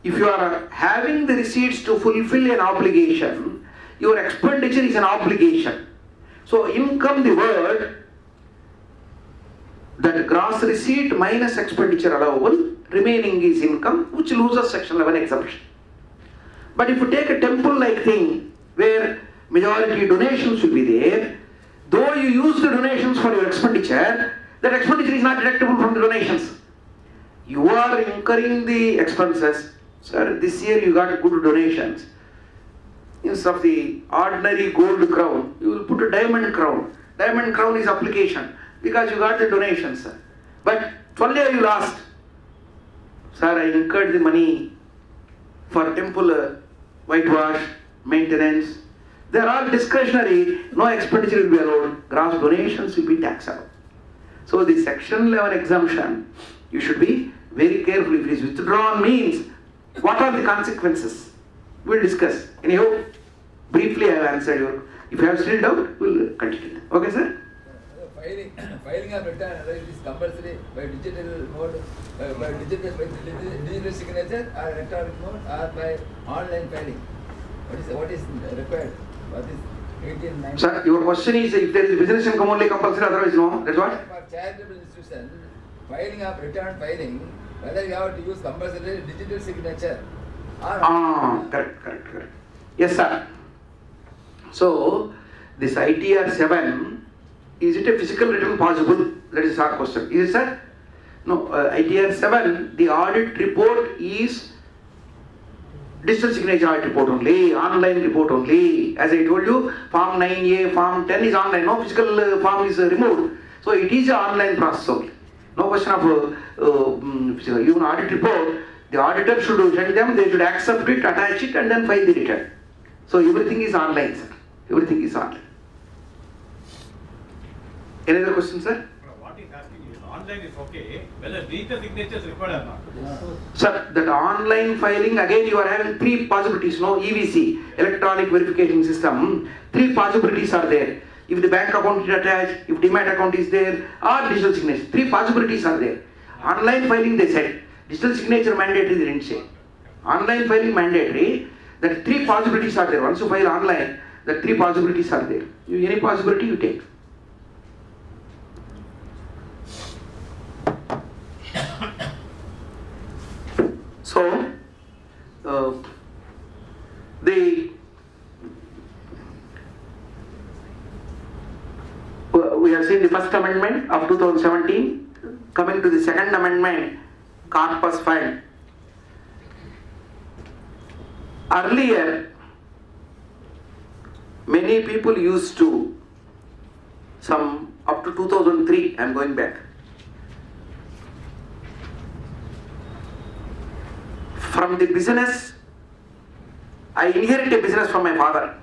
Speaker 1: if you are having the receipts to fulfill an obligation, your expenditure is an obligation. So income, the word, that gross receipt minus expenditure allowable, remaining is income, which loses section 11 exemption. But if you take a temple-like thing, where majority donations will be there, though you use the donations for your expenditure, that expenditure is not deductible from the donations. You are incurring the expenses. Sir, this year you got good donations. Instead of the ordinary gold crown, you will put a diamond crown. Diamond crown is application because you got the donations, sir. But 12 years you lost. Sir, I incurred the money for temple whitewash, maintenance. They are all discretionary, no expenditure will be allowed. Gross donations will be taxable. So the section 11 exemption, you should be very careful. If it is withdrawn means, what are the consequences? We'll discuss. Anyhow, briefly I have answered you. If you have still doubt, we'll continue. Okay, sir?
Speaker 4: Filing of return is compulsory by digital mode, by digital signature or electronic mode or by online filing. What is required? What is 1890?
Speaker 1: Sir, your question is if there is business income only compulsory, otherwise no. That's what?
Speaker 4: For charitable institution, filing of return filing, whether you have to use compulsory digital signature or
Speaker 1: correct. Yes, sir. So this ITR 7, is it a physical return possible? That is our question. Is it, sir? No, ITR 7, the audit report is digital signature audit report only, online report only. As I told you, Form 9A, Form 10 is online. No physical form is removed. So it is an online process only. No question of even audit report. The auditor should send them, they should accept it, attach it and then file the return. So everything is online, sir. Everything is online. Any other question, sir?
Speaker 2: What is asking is online is okay, whether digital signature is required or not.
Speaker 1: Sir, that online filing, again you are having three possibilities, no? EVC, electronic verification system. Three possibilities are there. If the bank account is attached, if demat account is there, or digital signature. Three possibilities are there. Online filing they said. Digital signature mandatory they didn't say. Online filing mandatory, that three possibilities are there. Once you file online, the three possibilities are there. Any possibility you take. So, we have seen the first amendment of 2017. Coming to the second amendment, corpus fund. Earlier, many people used to, up to 2003, I am going back. From the business, I inherited a business from my father.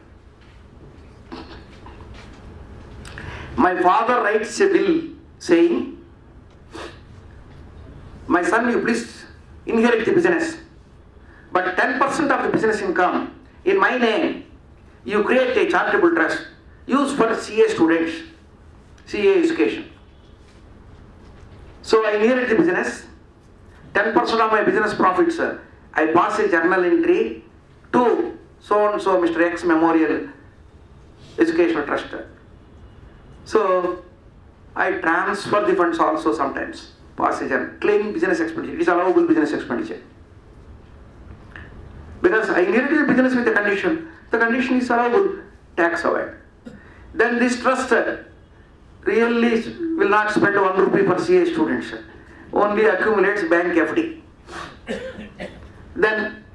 Speaker 1: My father writes a will saying, my son, you please inherit the business, but 10% of the business income in my name, you create a charitable trust, use for CA students, CA education. So I inherit the business, 10% of my business profits, I pass a journal entry to so and so Mr. X Memorial Educational Trust. So I transfer the funds also sometimes. Pass a journal, claim business expenditure. It is allowable business expenditure. Because I inherited the business with a condition. The condition is allowable, tax avoid. Then this trust really will not spend 1 rupee for CA students. Only accumulates bank FD. Then,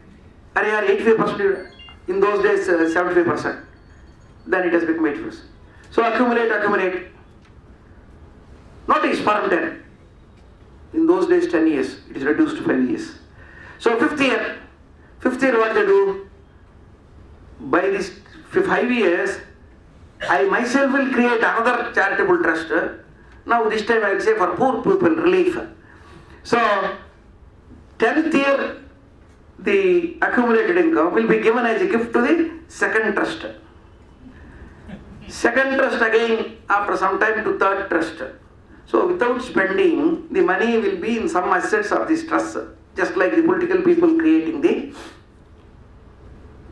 Speaker 1: 85%, in those days 75%. Then it has become 80%. So accumulate. Notice Form 10. In those days 10 years, it is reduced to 5 years. So fifth year what they do? Buy this For 5 years, I myself will create another charitable trust. Now this time I will say for poor people relief. So 10th year the accumulated income will be given as a gift to the second trust. Second trust again after some time to third trust. So without spending, the money will be in some assets of this trust. Just like the political people creating the,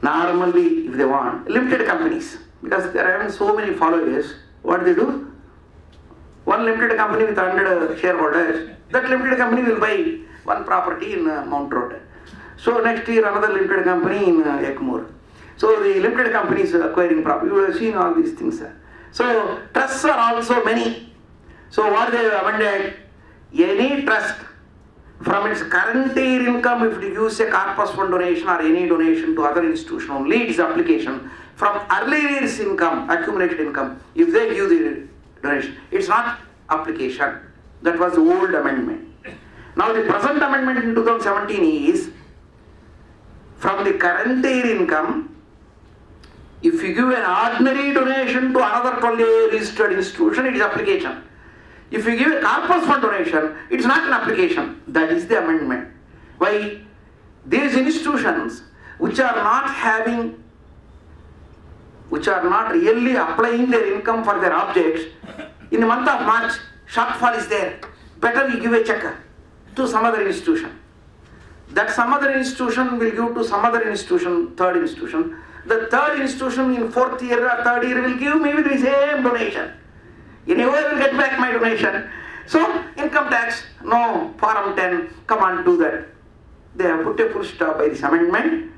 Speaker 1: normally if they want, limited companies. Because they are having so many followers, what they do? One limited company with 100 shareholders, that limited company will buy one property in Mount Road. So next year another limited company in Ekmore. So the limited companies acquiring property. You have seen all these things. So trusts are also many. So what they have amended, any trust from its current year income, if it gives a corpus fund donation or any donation to other institution only, it is application. From earlier year's income, accumulated income, if they give the donation, it's not application. That was the old amendment. Now the present amendment in 2017 is, from the current year income, if you give an ordinary donation to another 12-year registered institution, it is application. If you give a corpus fund donation, it is not an application. That is the amendment. Why? These institutions which are not really applying their income for their objects, in the month of March, shortfall is there. Better you give a check to some other institution. That some other institution will give to some other institution, third institution. The third institution in fourth year or third year will give maybe the same donation. Anyway, I will get back my donation. So, income tax, no, Form 10, come on, do that. They have put a full stop by this amendment.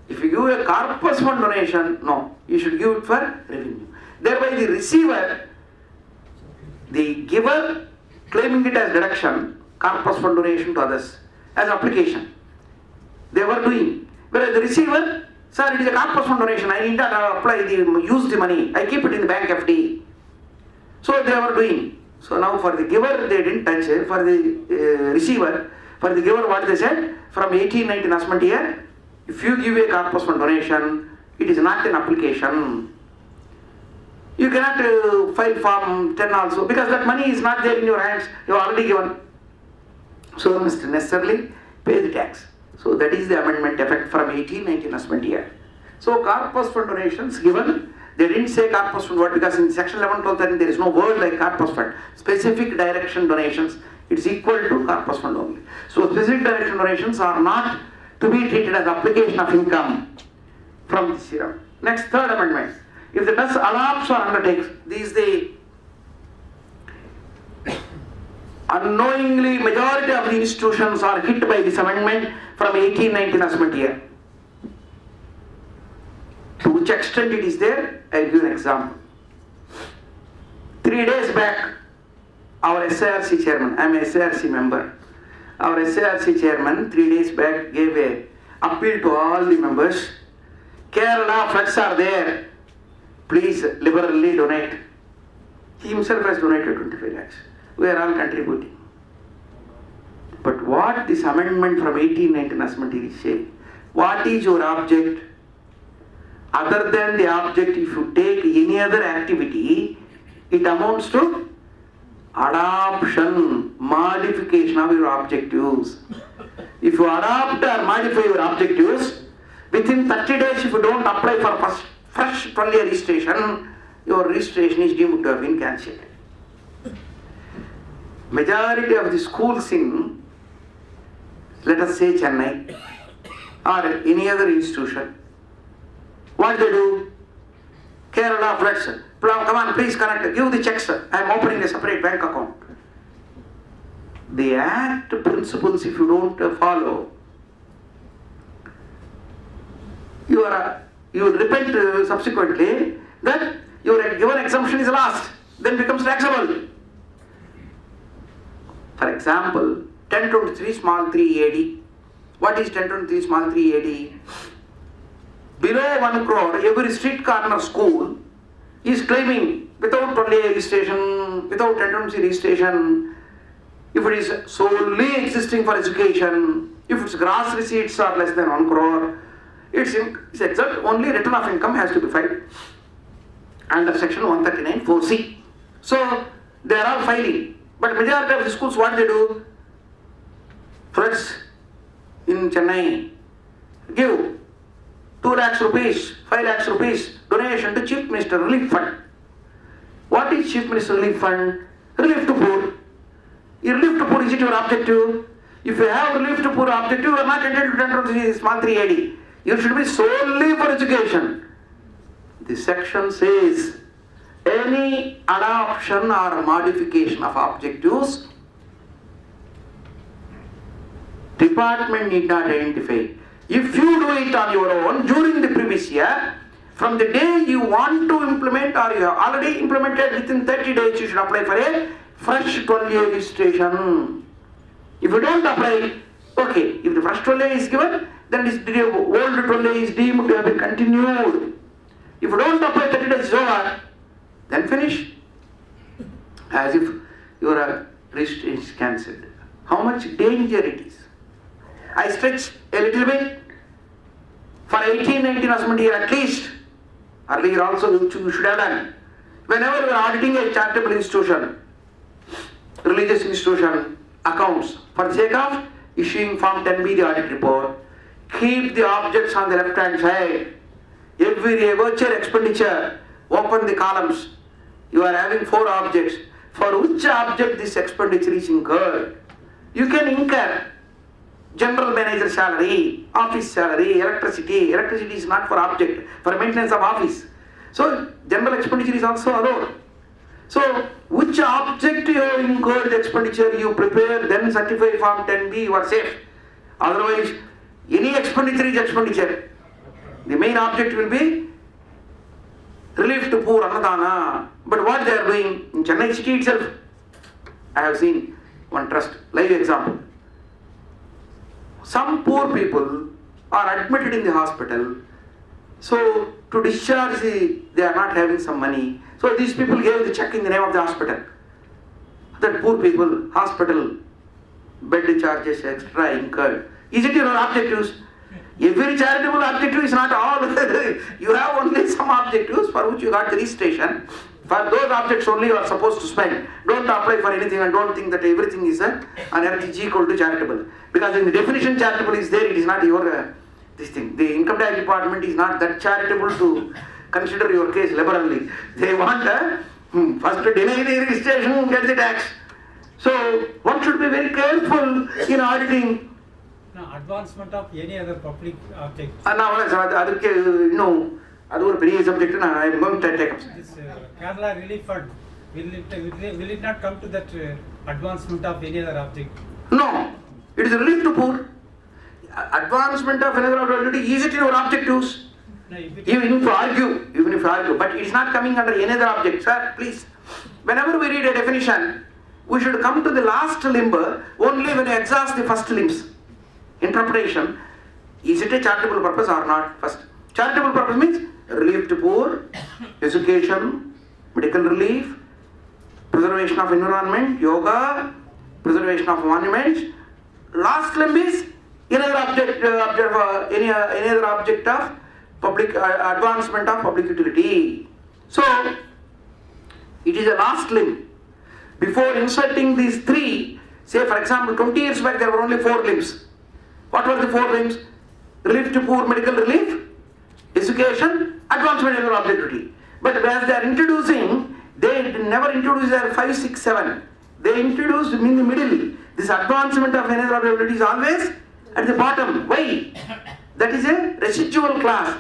Speaker 1: If you give a corpus fund donation, no, you should give it for revenue. Thereby the receiver, the giver claiming it as deduction, corpus fund donation to others, as application. They were doing. Whereas the receiver, sir, it is a corpus fund donation, I need not use the money, I keep it in the bank FD. So they were doing. So now for the giver they didn't touch it, for the receiver, for the giver what they said, from 1890 assessment year, if you give a corpus fund donation, it is not an application. You cannot file Form 10 also, because that money is not there in your hands, you have already given. So you must necessarily pay the tax. So that is the amendment effect from 1890 assessment year. So corpus fund donations given, they didn't say corpus fund word, because in section 11, 12, 13 there is no word like corpus fund. Specific direction donations, it's equal to corpus fund only. So specific direction donations are not to be treated as application of income from this year. Next, third amendment. If the trust adopts or undertakes, these the unknowingly majority of the institutions are hit by this amendment from 1890 assessment year. To which extent it is there, I will give an example. 3 days back, our SARC chairman, I am a SARC member, our SARC chairman 3 days back gave a appeal to all the members. Kerala floods are there, please liberally donate. He himself has donated 25 lakhs. We are all contributing. But what this amendment from 1890 assessment is saying, what is your object? Other than the object, if you take any other activity, it amounts to adoption, modification of your objectives. If you adopt or modify your objectives, within 30 days if you don't apply for fresh 12-year registration, your registration is deemed to have been cancelled. Majority of the schools in, let us say Chennai or any other institution, what they do? Kerala floods. Come on, please connect. Give the checks. I am opening a separate bank account. The Act principles, if you don't follow, you will repent subsequently that your given exemption is lost, then becomes taxable. For example, 1023 small 3 AD. What is 1023 small 3 AD? Below 1 crore, every street corner school is claiming without 12-year registration, without 1023 registration, if it is solely existing for education, if its gross receipts are less than 1 crore, it's exempt, only return of income has to be filed under section 139 4C. So they are all filing. But majority of the schools, what they do? Floods in Chennai, give 2 lakhs rupees, 5 lakhs rupees donation to Chief Minister Relief Fund. What is Chief Minister Relief Fund? Relief to poor. Relief to poor, is it your objective? If you have relief to poor objective, you are not entitled to enter the small 3AD. You should be solely for education. The section says any adoption or modification of objectives, department need not identify. If you do it on your own during the previous year, from the day you want to implement or you have already implemented, within 30 days you should apply for a fresh 12A registration. If you don't apply, okay, if the first 12A is given, then this old 12A is deemed to have been continued. If you don't apply, 30 days is over, then finish. As if your registration is cancelled. How much danger it is. I stretch a little bit. For 18-19 assessment year at least, earlier also you should have done. Whenever you are auditing a charitable institution, religious institution accounts, for the sake of issuing Form 10B, the audit report, keep the objects on the left hand side. Every virtual expenditure, open the columns. You are having 4 objects. For which object this expenditure is incurred? You can incur general manager salary, office salary, electricity. Electricity is not for object, for maintenance of office. So general expenditure is also allowed. So which object you have incurred the expenditure, you prepare, then certify Form 10B, you are safe. Otherwise, any expenditure is expenditure. The main object will be relief to poor, Annadana. But what they are doing in Chennai city itself, I have seen one trust, live example. Some poor people are admitted in the hospital, so to discharge they are not having some money. So these people gave the check in the name of the hospital. That poor people, hospital, bed charges, extra incurred. Is it your objectives? Every charitable objective is not all. You have only some objectives for which you got the registration. For those objects only you are supposed to spend. Don't apply for anything and don't think that everything is an RTG equal to charitable. Because in the definition charitable is there, it is not your this thing. The income tax department is not that charitable to consider your case liberally. They want first to deny the registration, get the tax. So one should be very careful in auditing.
Speaker 2: No, advancement of any other public object.
Speaker 1: No, that's a very subject. I am going to take up.
Speaker 2: This Kerala Relief Fund, will it not come to that advancement of any other object?
Speaker 1: No, it is relief to poor. Advancement of another object is it in your objectives?
Speaker 2: No,
Speaker 1: even if you argue, but it is not coming under any other object. Sir, please, whenever we read a definition, we should come to the last limb only when you exhaust the first limbs. Interpretation, is it a charitable purpose or not? First, charitable purpose means relief to poor, education, medical relief, preservation of environment, yoga, preservation of monuments. Last limb is any other object of public advancement of public utility. So it is a last limb. Before inserting these 3, say for example 20 years back there were only 4 limbs. What were the 4 limbs? Relief to poor, medical relief, education, advancement of public utility. But as they are introducing, they never introduce their 5, 6, 7. They introduced in the middle. This advancement of another public utility is always at the bottom. Why? That is a residual class.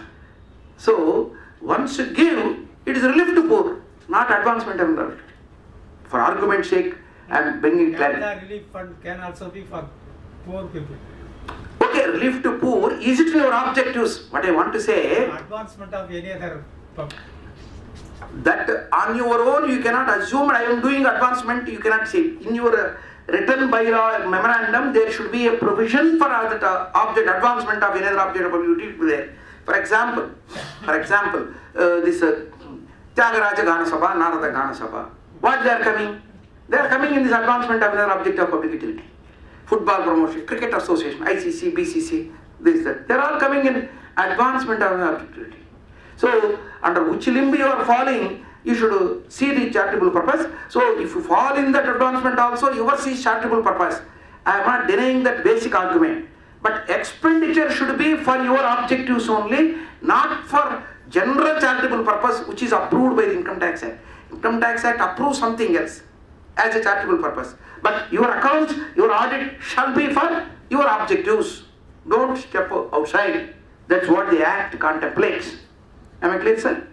Speaker 1: So once you give, it is relief to poor, not advancement of another. For argument's sake, I am bringing clarity.
Speaker 2: Kerala Relief Fund can also be for poor people.
Speaker 1: Okay, relief to poor, is it in your objectives? What I want to say,
Speaker 2: Advancement of any other
Speaker 1: that on your own you cannot assume I am doing advancement, you cannot say. In your written bylaw memorandum, there should be a provision for that object, advancement of another object of utility there. For example, this Tyagaraja Gana Sabha, Narada Gana Sabha. What they are coming? They are coming in this advancement of another object of public utility. Football promotion, cricket association, ICC, BCC, this, that. They are all coming in advancement of the objectivity. So, under which limb you are falling, you should see the charitable purpose. So, if you fall in that advancement also, yours is charitable purpose. I am not denying that basic argument. But expenditure should be for your objectives only, not for general charitable purpose which is approved by the Income Tax Act. Income Tax Act approves something else as a charitable purpose. But your accounts, your audit shall be for your objectives. Don't step outside. That's what the Act contemplates. Am I clear, sir?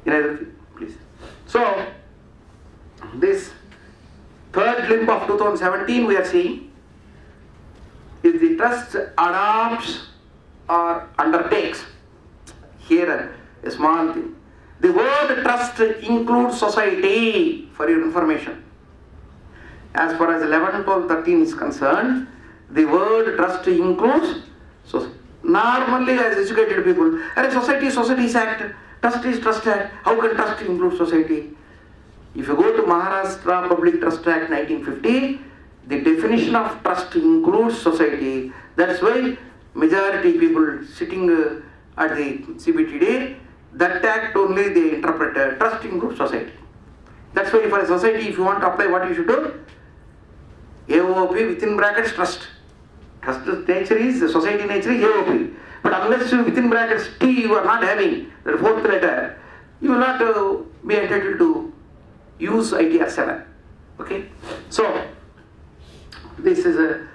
Speaker 1: Please. So, this third limb of 2017 we are seeing is the trust adopts or undertakes. Here a small thing. The word trust includes society, for your information. As far as 11, 12, 13 is concerned, the word trust includes society. Normally as educated people, society is act, trust is trust act, how can trust include society? If you go to Maharashtra Public Trust Act 1950, the definition of trust includes society. That's why majority people sitting at the CBTD, that act only they interpret trust includes society. That's why for a society, if you want to apply, what you should do? AOP within brackets trust. Trust nature is, society nature is AOP. But unless you within brackets T you are not having, the fourth letter, you will not be entitled to use ITR 7. Okay? So, this is a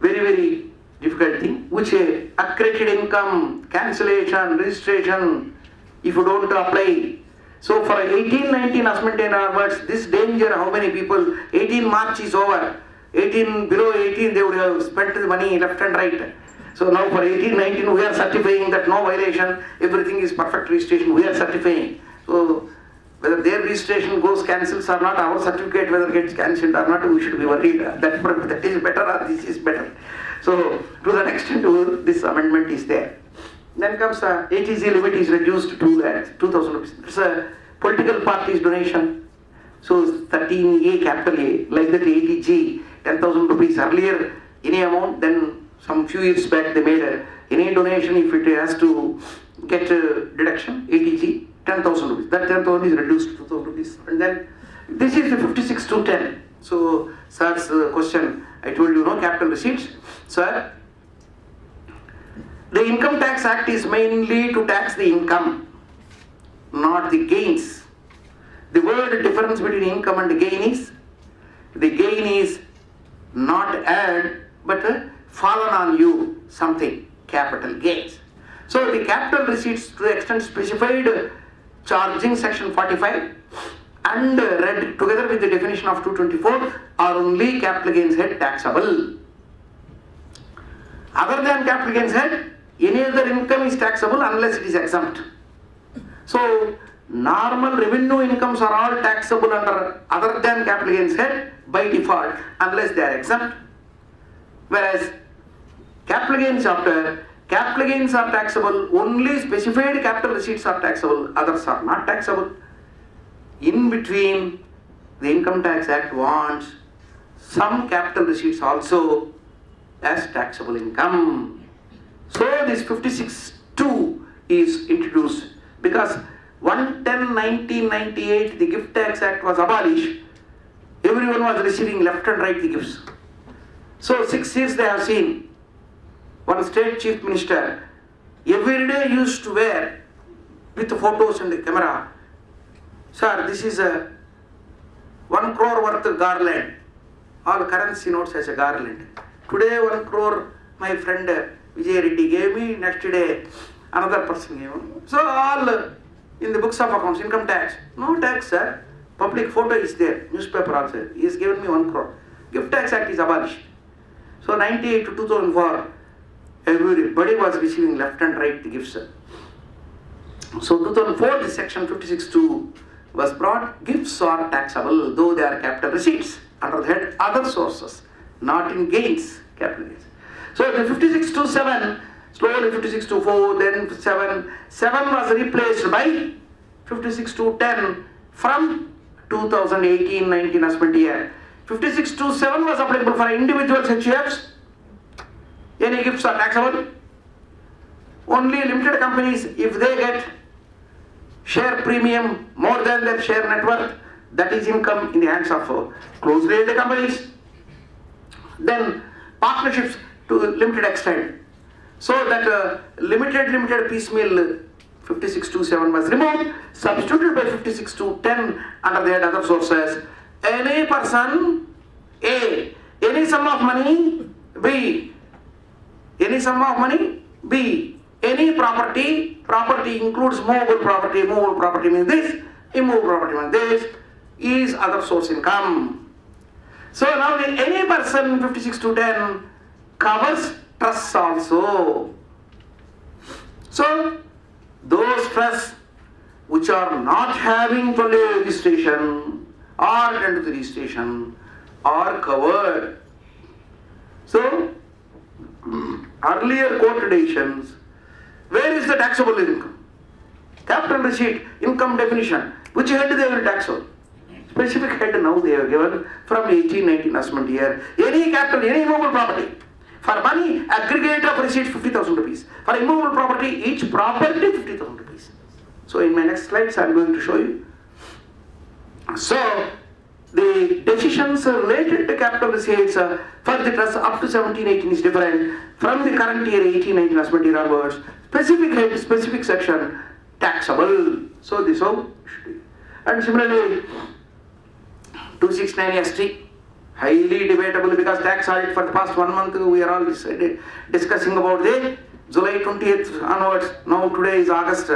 Speaker 1: very, very difficult thing, which accredited income, cancellation, registration, if you don't apply. So for 18, 19 assessment and onwards, this danger, how many people, 18 March is over, 18, below 18 they would have spent the money left and right. So now for 18, 19 we are certifying that no violation, everything is perfect registration, we are certifying. So whether their registration goes cancels or not, our certificate whether gets cancelled or not, we should be worried. That is better or this is better. So to that extent this amendment is there. Then comes ATC limit is reduced to 2,000 rupees. It's a political party's donation. So 13A, capital A, like that ATG, 10,000 rupees earlier, any amount, then some few years back they made any donation if it has to get a deduction, ATG, 10,000 rupees. That 10,000 is reduced to 2,000 rupees. And then this is the 56 to 10. So sir's question, I told you, no capital receipts. Sir, the Income Tax Act is mainly to tax the income, not the gains. The word difference between income and gain is, the gain is not add but fallen on you something, capital gains. So the capital receipts to the extent specified charging section 45 and read together with the definition of 224 are only capital gains head taxable. Other than capital gains head, any other income is taxable unless it is exempt. So normal revenue incomes are all taxable under other than capital gains head by default unless they are exempt. Whereas capital gains chapter, capital gains are taxable, only specified capital receipts are taxable, others are not taxable. In between, the Income Tax Act wants some capital receipts also as taxable income. So this 56(2) is introduced because 1/10/1998 the Gift Tax Act was abolished. Everyone was receiving left and right the gifts. So 6 years they have seen. One state chief minister every day used to wear with the photos and the camera. Sir, this is a 1 crore worth garland. All currency notes as a garland. Today 1 crore my friend Vijay Reddy gave me, next day another person gave me. So all in the books of accounts, income tax. No tax, sir. Public photo is there, newspaper also. He has given me 1 crore. Gift Tax Act is abolished. So 98 to 2004, everybody was receiving left and right the gifts. So 2004, the section 56(2) was brought. Gifts are taxable, though they are capital receipts under the head other sources, not in gains, capital gains. So the 56(2)(7), slowly 56(2)(4), then 7. 7 was replaced by 56(2)(10) from 2018-19 assessment year. 56(2)(7) was applicable for individual HUFs. Any gifts are taxable. only limited companies, if they get share premium more than their share net worth, that is income in the hands of closely related companies. Then partnerships to a limited extent. So that limited piecemeal 5627 was removed, substituted by 5610 under the head other sources. Any person, A, any sum of money, B, any sum of money, B, any property includes movable property means this, immovable property means this, is other source income. So now any person 56 to 10 covers trusts also. So those trusts which are not having tollway registration or attend to the registration are covered. So earlier quoted editions, where is the taxable income? Capital receipt, income definition, which head they will tax on? Specific head now they have given from 1819 assessment year. Any capital, any immovable property. For money, aggregate of receipts 50,000 rupees. For immovable property, each property 50,000 rupees. So in my next slides I am going to show you. So the decisions related to capital receipts for the trust up to 1718 is different from the current year 1819 assessment year onwards. Specific head, specific section, taxable. So this how. And similarly, 269 ST, highly debatable because tax audit for the past 1 month we are all discussing about the July 20th onwards. Now today is August.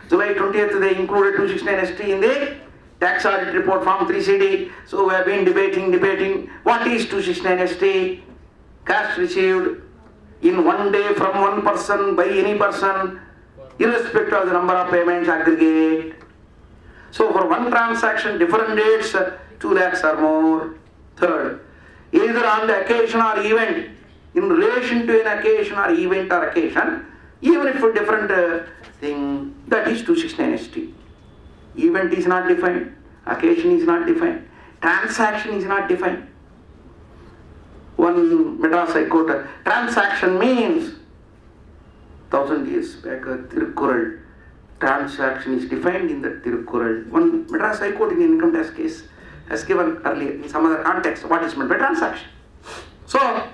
Speaker 1: July 20th they included 269 ST in the tax audit report form 3CD. So we have been debating what is 269 ST, cash received in one day from one person by any person irrespective of the number of payments aggregate. So for one transaction different dates 2 lakhs or more. Third, either on the occasion or event, in relation to an occasion or event or occasion, even if a different thing, that is 269 ST. Event is not defined, occasion is not defined, transaction is not defined. One Madras High Court, transaction means 1000 years back, Tirukkural. Transaction is defined in the Tirukkural. One Madras High Court in the income tax case has given earlier in some other context what is meant by transaction. So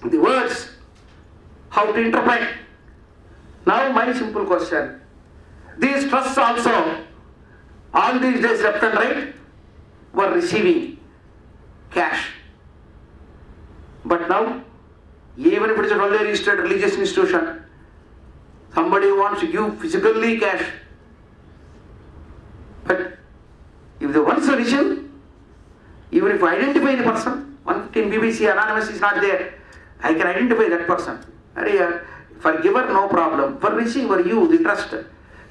Speaker 1: the words, how to interpret. Now my simple question, these trusts also, all these days left and right, were receiving cash. But now, even if it is a tollway registered religious institution, somebody wants to give physically cash. But if the ones are receive, even if I identify the person, 115 BBC anonymous is not there, I can identify that person. For giver, no problem. For receiver, you, the trust.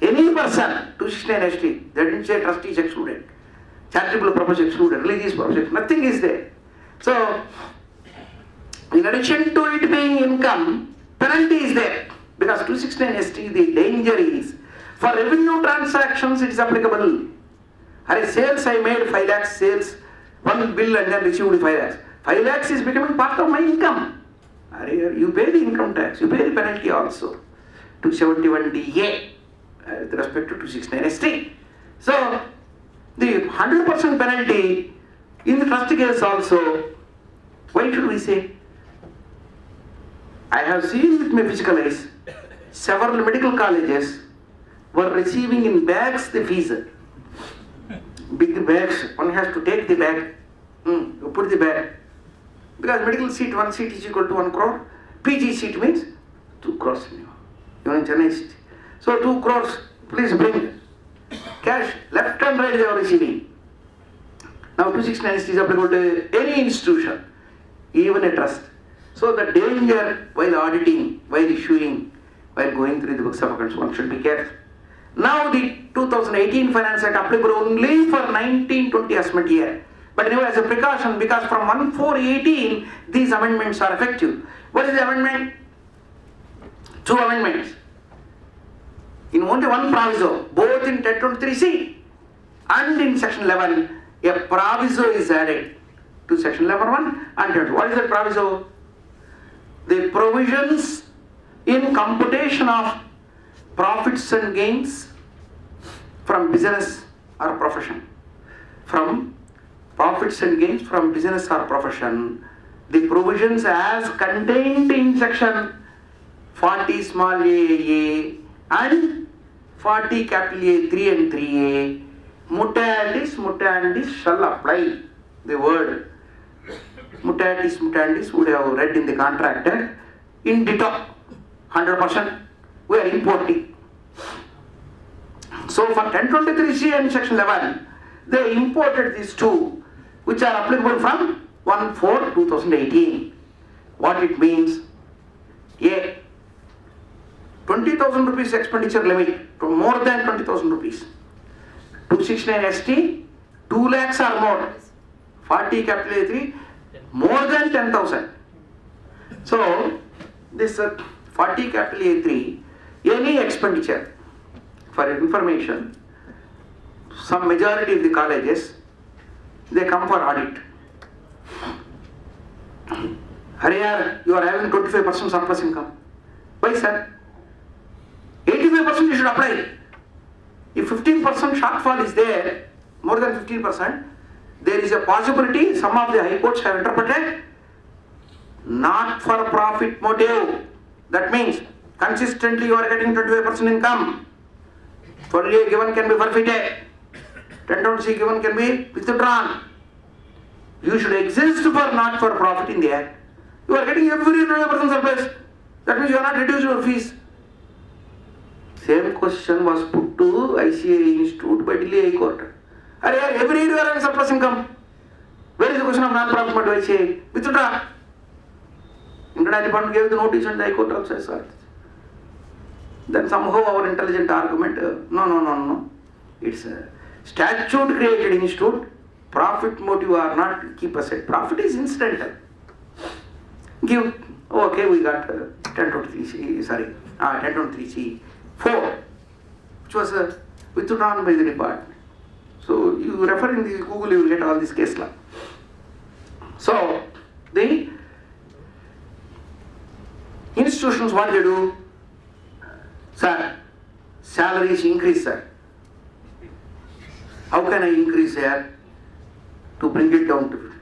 Speaker 1: Any person, 269 ST, they didn't say trustee is excluded. Charitable purpose excluded, religious purpose, nothing is there. So, in addition to it being income, penalty is there. Because 269 ST, the danger is, for revenue transactions it is applicable. Sales I made 5 lakhs sales, one bill and then received 5 lakhs. 5 lakhs is becoming part of my income. You pay the income tax, you pay the penalty also. 271 DA with respect to 269 ST. So, the 100% penalty in the trust case also, why should we say? I have seen with my physical eyes, several medical colleges were receiving in bags the fees. Big bags, one has to take the bag, you put the bag. Because medical seat, 1 seat is equal to 1 crore. PG seat means 2 crores. Even in Chennai city. So 2 crores, please bring cash, left and right they are receiving. Now 269 is applicable to any institution, even a trust. So the danger while auditing, while issuing, while going through the books of accounts, one should be careful. Now the 2018 Finance Act applicable only for 1920 assessment year. But anyway, as a precaution, because from 1/4/18 these amendments are effective. What is the amendment? 2 amendments. In only one proviso, both in 1023C and in section 11, a proviso is added to section 11(1) and 10. What is the proviso? The provisions in computation of profits and gains from business or profession. From profits and gains from business or profession, the provisions as contained in section 40 small a and 40 capital A3 and 3a, mutatis shall apply. The word mutatis would have read in the contract in ditto, 100% we are importing. So for 1023C and section 11, they imported these two, which are applicable from 1/4/2018. What it means? A 20,000 rupees expenditure limit to more than 20,000 rupees. 269 ST, 2 lakhs or more. 40 capital A3, more than 10,000. So this 40 capital A3, any expenditure, for information, some majority of the colleges, they come for audit. Hariyar, you are having 25% surplus income. Why, sir? 85% you should apply. If 15% shortfall is there, more than 15%, there is a possibility some of the high courts have interpreted not for profit motive. That means consistently you are getting 25% income. 12A given can be forfeited. 1020C given can be withdrawn. You should exist for not for profit in the act. You are getting every 25% surplus. That means you are not reduced your fees. Same question was put to ICA Institute by Delhi High Court. Every year you are having surplus income. Where is the question of non-profit motive ICA? Withdraw. Internal Department gave the notice and the High Court also saw it. Then somehow our intelligent argument, no. It's a statute created institute. Profit motive or not, keep aside. Profit is incidental. Give, okay, we got 1023C, 4, which was withdrawn by the department. So you refer in the Google, you will get all this case law. So the institutions, what they do? Sir, salaries increase, sir. How can I increase here? To bring it down to,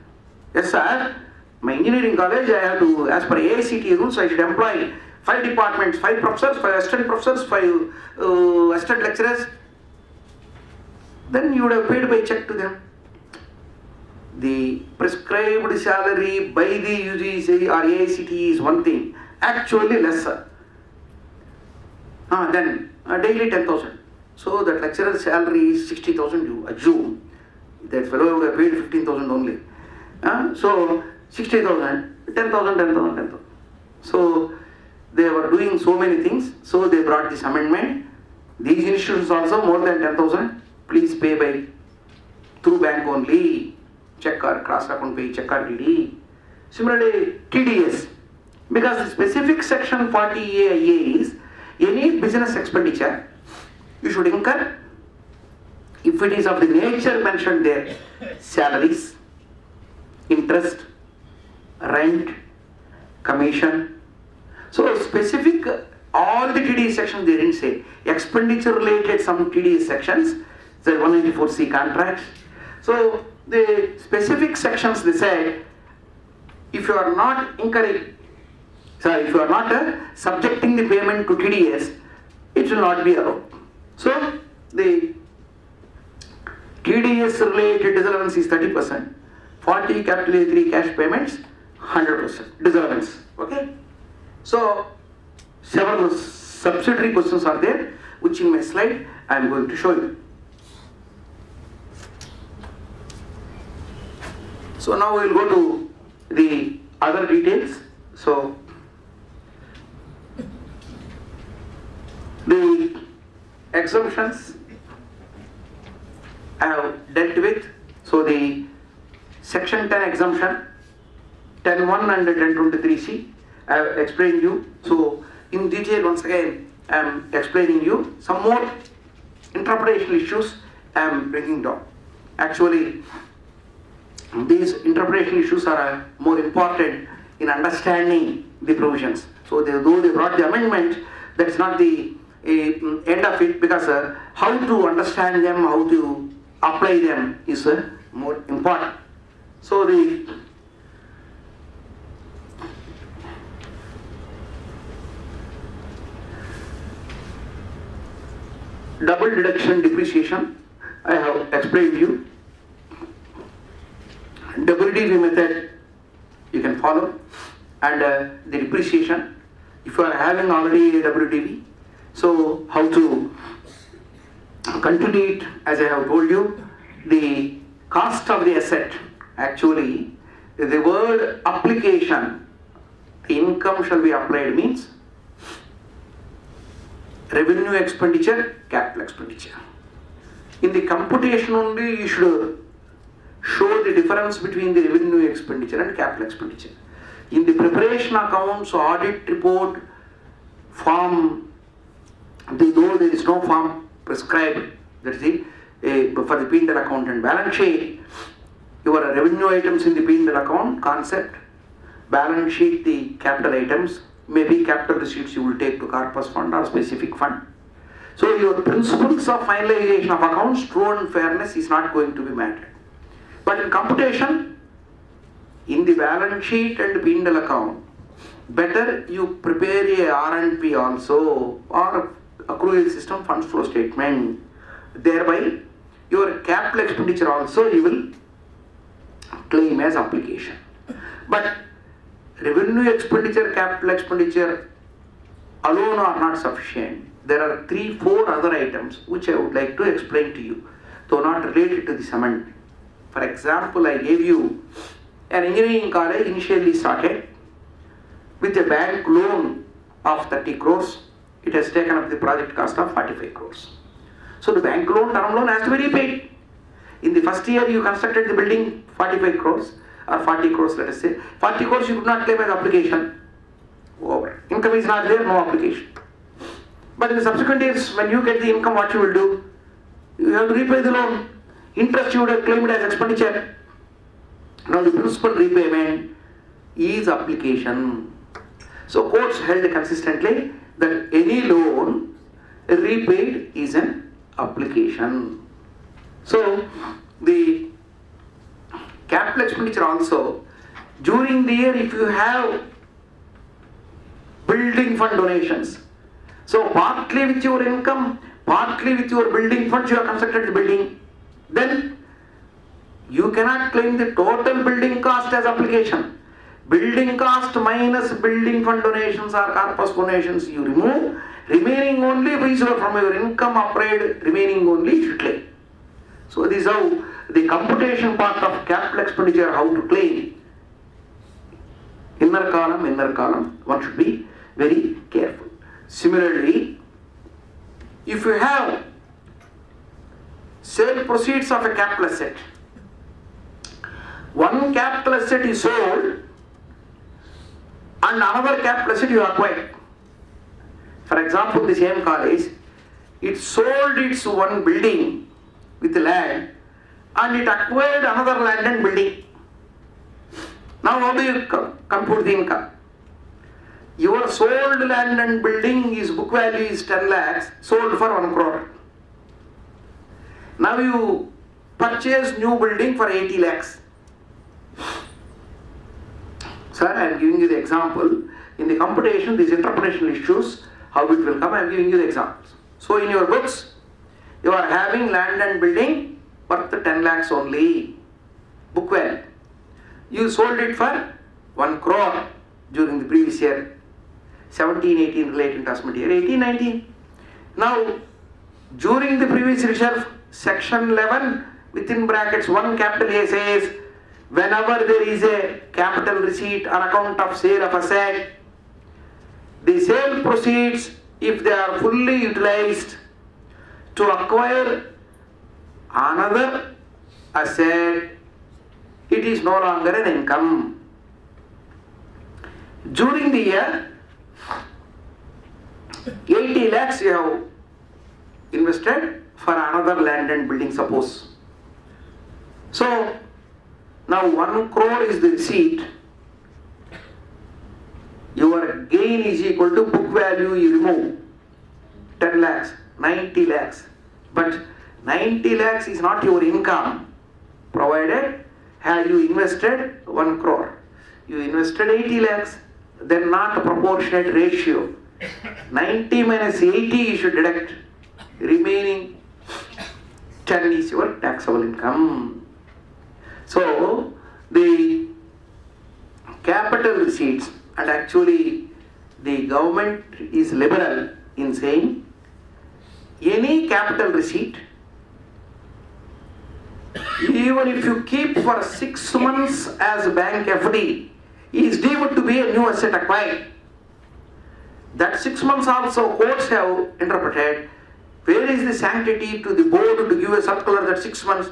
Speaker 1: yes sir, my engineering college, I have to, as per AICTE rules, I should employ 5 departments, 5 professors, 5 assistant professors, 5 assistant lecturers. Then you would have paid by check to them. The prescribed salary by the UGC or AICTE is one thing, actually lesser. Then daily 10,000. So that lecturer's salary is 60,000, you assume. That fellow would have paid 15,000 only. So 60,000, 10,000. So they were doing so many things. So they brought this amendment. These institutions also more than 10,000. Please pay by through bank only. Check or cross account pay, check or DD. Similarly, TDS. Because the specific section 40A is any business expenditure you should incur. If it is of the nature mentioned there, salaries, interest, rent, commission. So specific, all the TDS sections they didn't say. Expenditure related some TDS sections, the 194C contracts. So the specific sections they said, if you are not subjecting the payment to TDS, it will not be allowed. So the TDS related disallowance is 30%, 40 capital A3 cash payments, 100% disallowance. Okay? So several subsidiary questions are there, which in my slide I am going to show you. So now we will go to the other details. So the exemptions I have dealt with. So the section 10 exemption, 10.1 and 1023C, I have explained you. So in detail once again I am explaining you. Some more interpretation issues I am bringing down. Actually these interpretation issues are more important in understanding the provisions. So though they brought the amendment, that's not the end of it, because how to understand them, how to apply them is more important. So the double deduction depreciation, I have explained to you. WDV method you can follow, and the depreciation, if you are having already a WDV, so how to continue it, as I have told you. The cost of the asset, actually the word application, the income shall be applied means revenue expenditure, capital expenditure. In the computation only you should show the difference between the revenue expenditure and capital expenditure. In the preparation accounts, audit report, form, though there is no form prescribed, that is for the P&L account and balance sheet, your revenue items in the P&L account concept, balance sheet the capital items, maybe capital receipts you will take to corpus fund or specific fund. So your principles of finalization of accounts, true and fairness is not going to be mattered. But in computation, in the balance sheet and P&L account, better you prepare a R&P also, or accrual system funds flow statement. Thereby your capital expenditure also you will claim as application. But revenue expenditure, capital expenditure alone are not sufficient. There are 3-4 other items which I would like to explain to you, though not related to this amendment. For example, I gave you an engineering college initially started with a bank loan of 30 crores. It has taken up the project cost of 45 crores. So the bank loan, term loan has to be repaid. In the first year you constructed the building 45 crores or 40 crores, let us say. 40 crores you could not claim as application. Over. Income is not there, no application. But in the subsequent years, when you get the income, what you will do? You have to repay the loan. Interest you would have claimed as expenditure. Now the principal repayment is application. So courts held consistently that any loan repaid is an application. So the capital expenditure also, during the year if you have building fund donations, so partly with your income, partly with your building funds you have constructed the building, then you cannot claim the total building cost as application. Building cost minus building fund donations or corpus donations you remove, remaining only from your income applied, remaining only you should claim. So this is how the computation part of capital expenditure, how to claim. Inner column, one should be very careful. Similarly, if you have sale proceeds of a capital asset, one capital asset is sold and another capital asset you acquired. For example, the same college, it sold its one building with land and it acquired another land and building. Now how do you compute the income? Your sold land and building is book value is 10 lakhs, sold for 1 crore. Now you purchase new building for 80 lakhs. Sir, I am giving you the example. In the computation, these interpretational issues, how it will come, I am giving you the examples. So in your books, you are having land and building worth 10 lakhs only, book value. You sold it for 1 crore during the previous year. 17-18 relating investment year, 18-19. Now, during the previous reserve, section 11, within brackets 1 capital A says, whenever there is a capital receipt on account of sale of asset, the sale proceeds, if they are fully utilized to acquire another asset, it is no longer an income. During the year, 80 lakhs you have invested for another land and building, suppose. So, now 1 crore is the receipt. Your gain is equal to book value you remove. 10 lakhs, 90 lakhs. But 90 lakhs is not your income, provided have you invested 1 crore. You invested 80 lakhs, then not a proportionate ratio. 90 minus 80 you should deduct. Remaining 10 is your taxable income. So, the capital receipts, and actually the government is liberal in saying any capital receipt, even if you keep for 6 months as bank FD, is deemed to be a new asset acquired. That 6 months also courts have interpreted, where is the sanctity to the board to give a circular that 6 months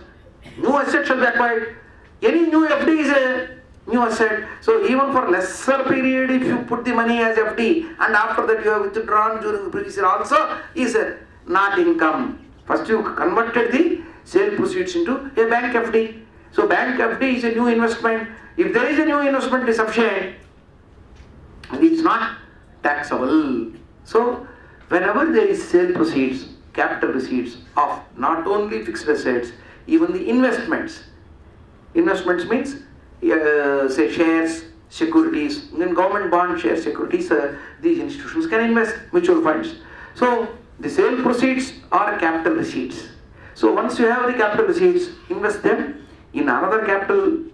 Speaker 1: new asset shall be acquired. Any new FD is a new asset. So even for lesser period, if you put the money as FD and after that you have withdrawn during the previous year also, is not income. First you converted the sale proceeds into a bank FD. So bank FD is a new investment. If there is a new investment is sufficient, it is not taxable. So whenever there is sale proceeds, capital receipts of not only fixed assets, even the investments. Investments means say shares, securities, in government bond shares, securities, these institutions can invest, mutual funds. So the sale proceeds are capital receipts. So once you have the capital receipts, invest them in another capital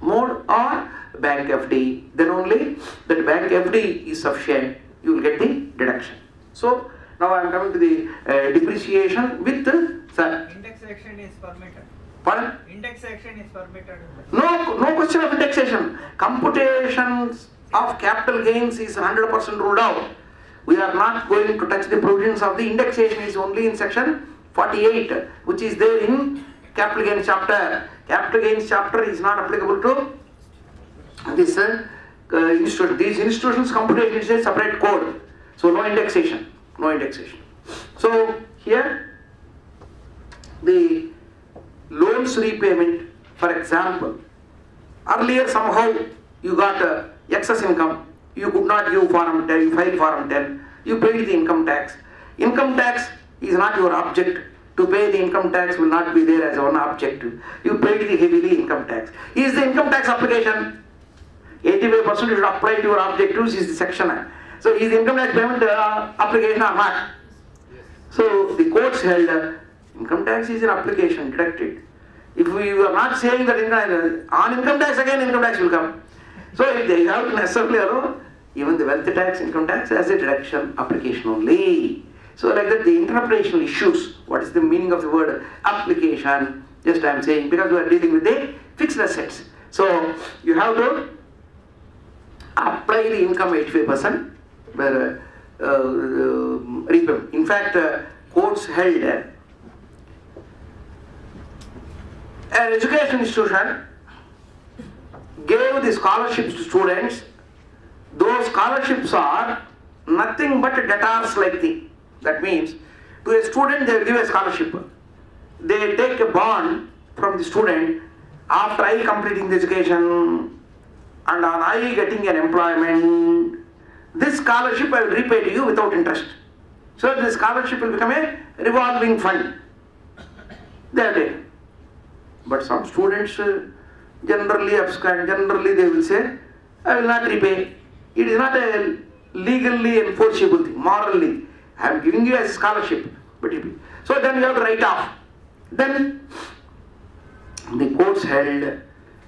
Speaker 1: mode or bank FD. Then only that bank FD is sufficient, you will get the deduction. So now I am coming to the depreciation with
Speaker 5: Indexation is permitted.
Speaker 1: Pardon?
Speaker 5: Indexation is permitted.
Speaker 1: No question of indexation. Computations of capital gains is 100% ruled out. We are not going to touch the provisions of the indexation. Is only in section 48, which is there in capital gains chapter. Capital gains chapter is not applicable to this institution. These institutions computation is a separate code. So no indexation. No indexation. So here the loans repayment, for example, earlier somehow you got excess income, you could not give form 10, you filed form 10, you paid the income tax. Income tax is not your object. To pay the income tax will not be there as one objective. You paid the heavily income tax. Is the income tax application? 85% you should apply to your objectives is the section. So is the income tax payment application or not? So the courts held income tax is an application, deducted. If we are not saying that on income tax again income tax will come. So if they have to necessarily allow even the wealth tax, income tax as a deduction application only. So like that the interpretational issues, what is the meaning of the word application, just I am saying because we are dealing with the fixed assets. So you have to apply the income 85% where repayment. In fact, courts held an education institution gave the scholarships to students. Those scholarships are nothing but debtors like the. That means to a student they will give a scholarship. They take a bond from the student after I completing the education and on I getting an employment. This scholarship I will repay to you without interest. So this scholarship will become a revolving fund. They are taken. But some students generally abscond, generally they will say, I will not repay. It is not a legally enforceable thing, morally. I am giving you as a scholarship. But so then you have to write off. Then the courts held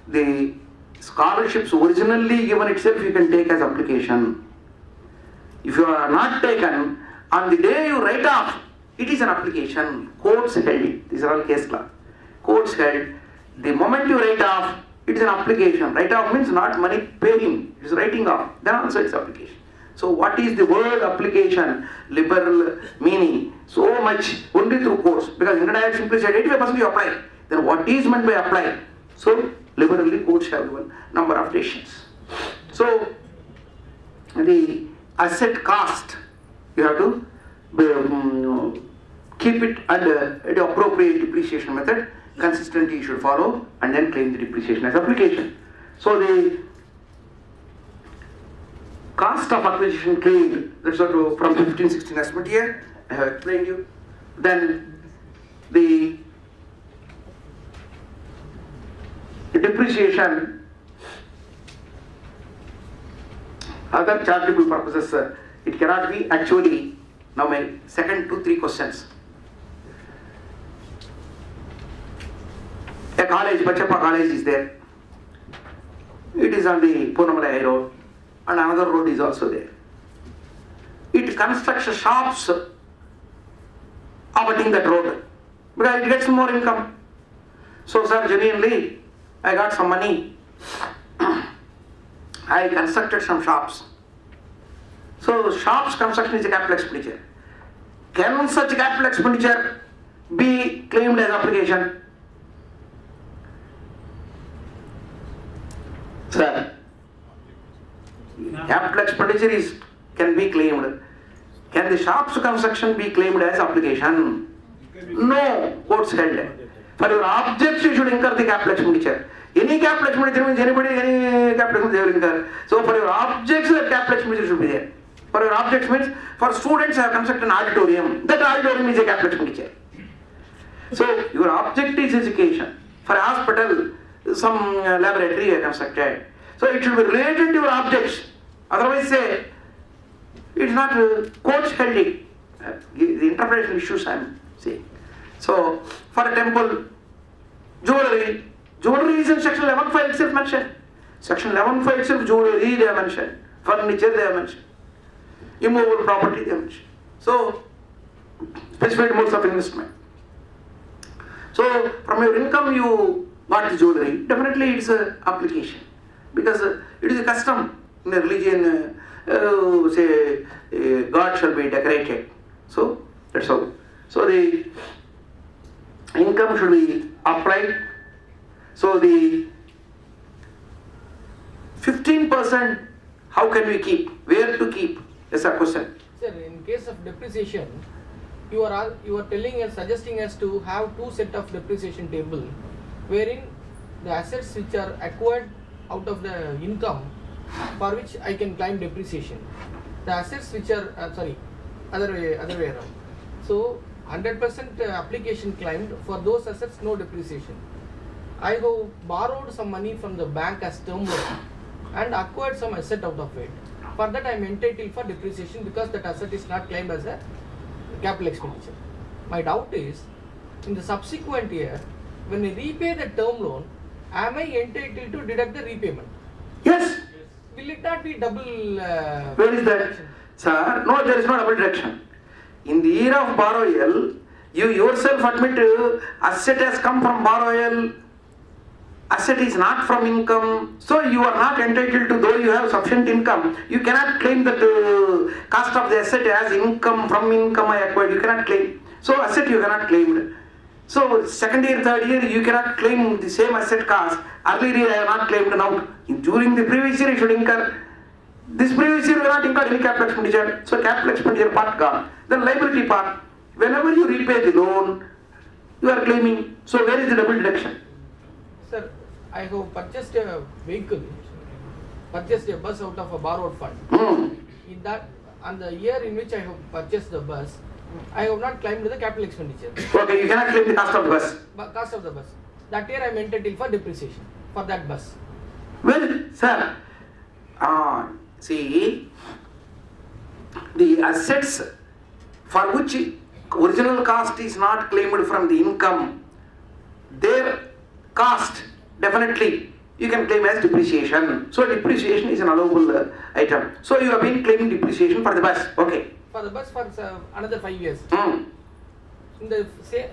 Speaker 1: the scholarships originally given itself you can take as application. If you are not taken, on the day you write off, it is an application. Courts held it. These are all case law. Courts held the moment you write off, it is an application. Write off means not money paying, it is writing off. Then also it is application. So what is the word application? Liberal meaning. So much only through courts. Because Indian Act simply said 85% you apply. Then what is meant by apply? So liberally courts have given number of decisions. So the asset cost you have to keep it under the appropriate depreciation method. Consistently you should follow and then claim the depreciation as application. So the cost of acquisition claimed, that's what from 1516 estimate here, I have explained you. Then the depreciation, other charitable purposes, it cannot be actually. Now my second 2-3 questions. A college, Bachappa College is there. It is on the Poonamala High Road, and another road is also there. It constructs shops abutting that road because it gets more income. So sir, genuinely, I got some money. I constructed some shops. So shops construction is a capital expenditure. Can such capital expenditure be claimed as application? Sir, capital expenditure can be claimed. Can the shops construction be claimed as application? No, courts held. For your objects, you should incur the capital expenditure. Any capital expenditure means anybody, any capital expenditure will incur. So for your objects, the capital expenditure should be there. For your objects means for students have constructed an auditorium. That auditorium is a capital expenditure. So your object is education. For a hospital, some laboratory you have constructed. So it should be related to your objects. Otherwise, say it's not courts held it. The interpretation issues I am saying. So for a temple, jewelry is in section 11.5 itself mentioned. Section 11.5 itself, jewelry they have mentioned. Furniture they have mentioned. Immovable property they have mentioned. So specified modes of investment. So from your income you got the jewelry. Definitely it's an application. Because it is a custom in a religion, say God shall be decorated. So that's how. So the income should be upright. So the 15%, how can we keep? Where to keep? Is a question.
Speaker 6: Sir, in case of depreciation, you are telling us, suggesting us to have two set of depreciation table, wherein the assets which are acquired out of the income, for which I can claim depreciation. The assets which are other way around. So 100% application claimed for those assets, no depreciation. I have borrowed some money from the bank as term loan and acquired some asset out of it. For that I am entitled for depreciation because that asset is not claimed as a capital expenditure. My doubt is, in the subsequent year, when I repay the term loan, am I entitled to deduct the repayment?
Speaker 1: Yes.
Speaker 6: Will it not be double?
Speaker 1: Where is that?
Speaker 6: deduction?
Speaker 1: Sir, no, there is no double deduction. In the year of borrowal, you yourself admit asset has come from borrowal. Asset is not from income, so you are not entitled to, though you have sufficient income, you cannot claim that cost of the asset as income, from income I acquired, you cannot claim. So asset you cannot claim. So second year, third year, you cannot claim the same asset cost. Earlier year I have not claimed now. During the previous year you should incur. This previous year you have not incurred any capital expenditure. So capital expenditure part gone. Then liability part. Whenever you repay the loan, you are claiming. So where is the double deduction?
Speaker 6: Sir, I have purchased a vehicle, purchased a bus out of a borrowed fund. In that, on the year in which I have purchased the bus, I have not claimed the capital expenditure.
Speaker 1: Okay, you cannot claim the cost of the bus.
Speaker 6: Cost of the bus. That year I am entitled for depreciation for that bus.
Speaker 1: Well, sir, see, the assets for which original cost is not claimed from the income, their cost definitely you can claim as depreciation. So depreciation is an allowable item. So you have been claiming depreciation for the bus. Okay.
Speaker 6: For the bus for another 5 years.
Speaker 1: Mm.
Speaker 6: In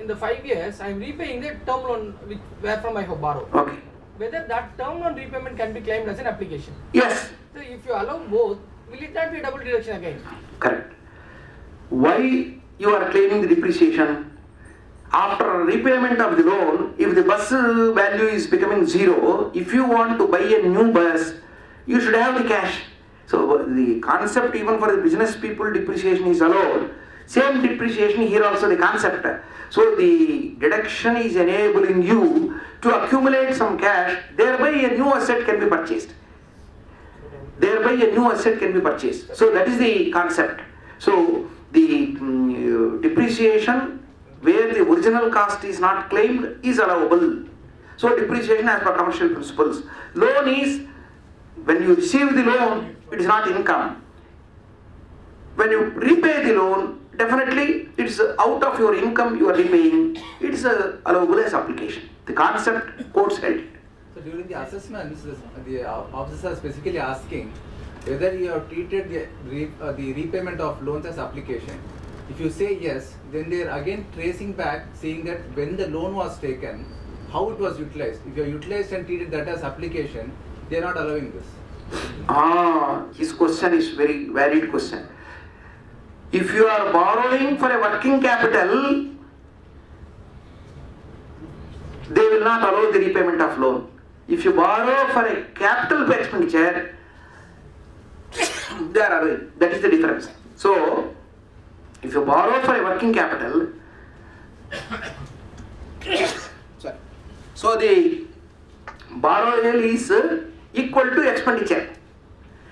Speaker 6: the 5 years, I am repaying the term loan wherefrom I have borrowed.
Speaker 1: Okay.
Speaker 6: Whether that term loan repayment can be claimed as an application.
Speaker 1: Yes.
Speaker 6: So if you allow both, will it not be a double deduction again?
Speaker 1: Correct. Why you are claiming the depreciation? After repayment of the loan, if the bus value is becoming zero, if you want to buy a new bus, you should have the cash. So the concept even for the business people, depreciation is allowed. Same depreciation here also the concept. So the deduction is enabling you to accumulate some cash, thereby a new asset can be purchased. thereby a new asset can be purchased. So that is the concept. So the depreciation where the original cost is not claimed is allowable. So depreciation as per commercial principles. Loan is, when you receive the loan, it is not income. When you repay the loan, definitely it is out of your income you are repaying. It is allowable as application. The concept courts held.
Speaker 7: So during the assessments, the officer is specifically asking whether you have treated the repayment of loans as application. If you say yes, then they are again tracing back, saying that when the loan was taken, how it was utilized. If you are utilized and treated that as application, they are not allowing this.
Speaker 1: His question is very valid question. If you are borrowing for a working capital, they will not allow the repayment of loan. If you borrow for a capital expenditure, they are allowing. That is the difference. So, if you borrow for a working capital, so the borrowal is equal to expenditure.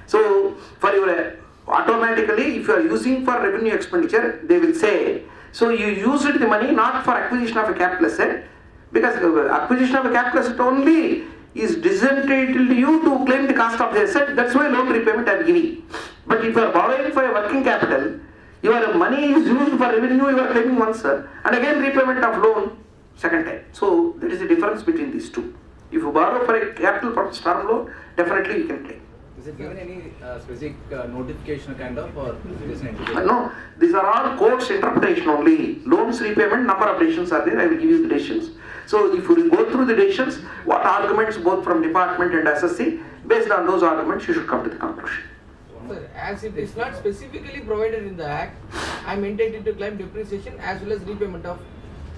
Speaker 1: So, for your automatically, if you are using for revenue expenditure, they will say, so you used the money not for acquisition of a capital asset, because acquisition of a capital asset only is disentitled you to claim the cost of the asset. That's why loan repayment I am giving. But if you are borrowing for a working capital, your money is used for revenue, you are claiming once, and again repayment of loan second time. So that is the difference between these two. If you borrow for a capital purpose term loan, definitely you can claim.
Speaker 7: Is it given any specific notification kind of, or is it an
Speaker 1: No, these are all court's interpretation only. Loans repayment, number of decisions are there. I will give you the decisions. So if you go through the decisions, what arguments both from department and SSC, based on those arguments, you should come to the conclusion.
Speaker 6: Sir, as it is not specifically provided in the Act, I am entitled to claim depreciation as well as repayment of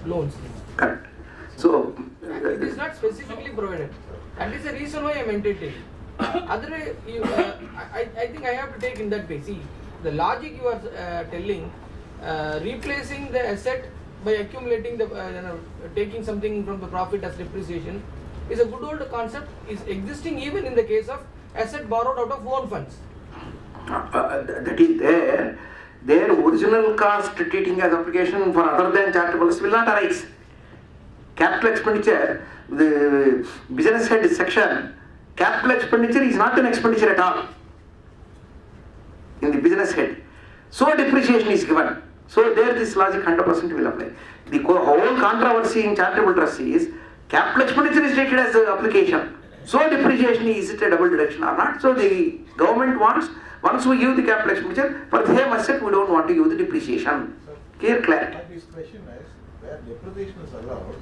Speaker 6: loans.
Speaker 1: Correct. So
Speaker 6: It is not specifically provided. That is the reason why I am entitled. Otherwise, I think I have to take in that way. See, the logic you are telling, replacing the asset by accumulating the, taking something from the profit as depreciation, is a good old concept, is existing even in the case of asset borrowed out of own funds.
Speaker 1: that is there. Their original cost treating as application for other than charitable will not arise. Capital expenditure, the business head section, capital expenditure is not an expenditure at all in the business head. So depreciation is given. So there this logic 100% will apply. The whole controversy in charitable trust is capital expenditure is treated as an application. So depreciation, is it a double deduction or not? So the government wants, once we give the capital expenditure, for the same asset we don't want to give the depreciation. Clear?
Speaker 8: This question is, where depreciation is allowed,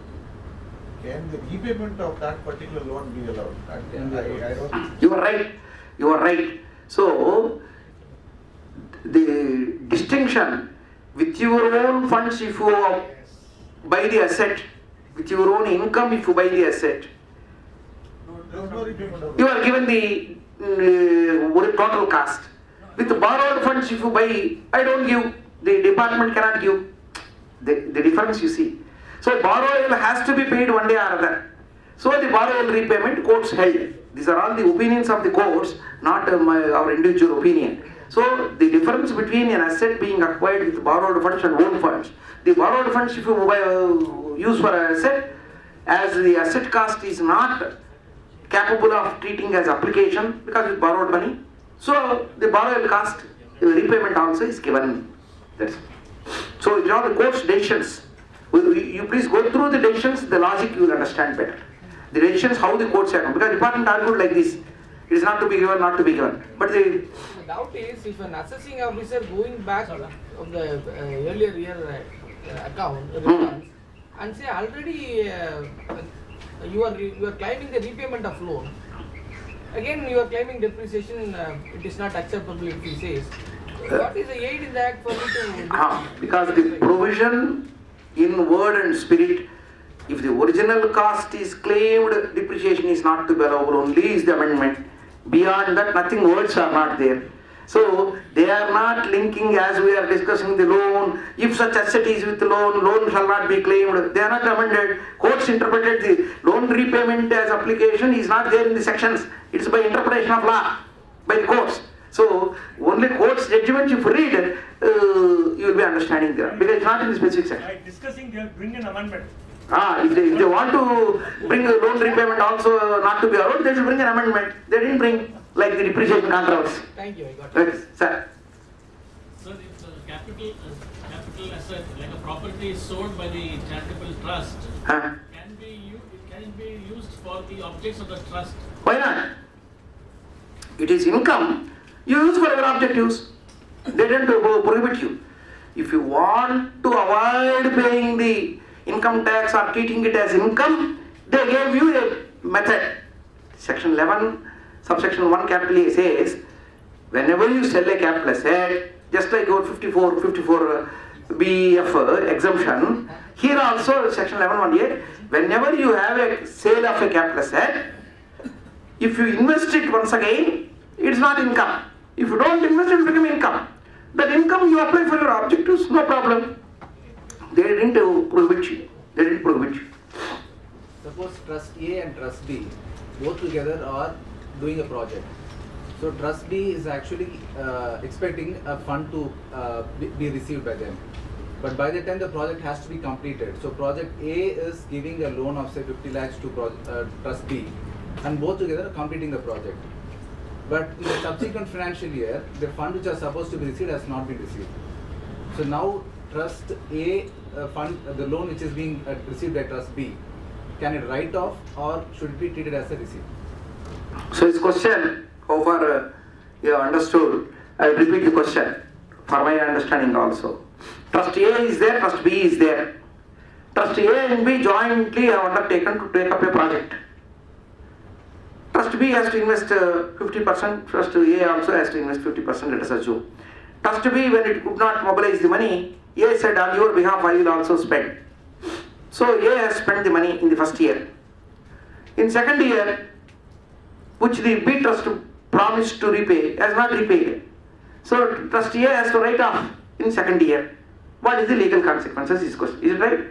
Speaker 8: can the repayment of that particular loan be allowed? I don't.
Speaker 1: You are right. You are right. So the distinction with your own funds, if you buy the asset, with your own income, if you buy the asset,
Speaker 8: There is no repayment of
Speaker 1: you are given the total cost. With borrowed funds, if you buy, I don't give, the department cannot give. The difference you see. So borrowal has to be paid one day or other. So the borrowal repayment courts held. These are all the opinions of the courts, not our individual opinion. So the difference between an asset being acquired with borrowed funds and own funds. The borrowed funds, if you use for an asset, as the asset cost is not capable of treating as application because it's borrowed money. So the borrowal cost repayment also is given. That's it. So these are the court's decisions. You please go through the decisions, the logic you will understand better. The decisions, how the courts have come. Because department argued like this. It is not to be given, not to be given. But the
Speaker 6: doubt is, if an assessing officer going back of the earlier year account returns and say already you are claiming the repayment of loan, again you are claiming depreciation, it is not acceptable if he says. What is the aid in the Act for me to?
Speaker 1: Because the provision in word and spirit, if the original cost is claimed, depreciation is not to be allowable, only is the amendment. Beyond that, nothing, words are not there. So they are not linking, as we are discussing the loan. If such asset is with loan, loan shall not be claimed. They are not amended. Courts interpreted the loan repayment as application is not there in the sections. It's by interpretation of law. by the courts. So only court's judgment if you read, you will be understanding there, because it's not in the specific section.
Speaker 9: By discussing, they'll bring an amendment.
Speaker 1: If they want to bring a loan repayment also not to be allowed, they should bring an amendment. They didn't bring like the depreciation controversy.
Speaker 6: Thank you, I got
Speaker 1: Right,
Speaker 6: it.
Speaker 1: sir.
Speaker 10: Sir, if capital asset like a property is sold by the charitable trust,
Speaker 1: Huh?
Speaker 10: can it be used for the objects of the trust?
Speaker 1: Why not? It is income. You use for your objectives. They don't prohibit you. If you want to avoid paying the income tax or treating it as income, they gave you a method. Section 11, subsection 1 capital A says, whenever you sell a capital asset, just like your 54 BF exemption, here also section 11(1)(a), whenever you have a sale of a capital asset, if you invest it once again, it's not income. If you don't invest, it will become income. That income you apply for your objectives, no problem. They didn't prohibit you. They didn't prohibit you.
Speaker 7: Suppose Trust A and Trust B both together are doing a project. So Trust B is actually expecting a fund to be received by them. But by the time the project has to be completed, so project A is giving a loan of say 50 lakhs to Trust B, and both together are completing the project. But in the subsequent financial year, the fund which are supposed to be received has not been received. So now Trust A fund, the loan which is being received by Trust B, can it write off or should it be treated as a receipt?
Speaker 1: So his question, how far you have understood, I will repeat the question for my understanding also. Trust A is there, Trust B is there. Trust A and B jointly have undertaken to take up a project. Trust B has to invest 50%, Trust A also has to invest 50%, let us assume. Trust B, when it could not mobilize the money, A said, on your behalf I will also spend. So A has spent the money in the first year. In second year, which the B trust promised to repay, has not repaid. So Trust A has to write off in second year. What is the legal consequences is question. Is it right?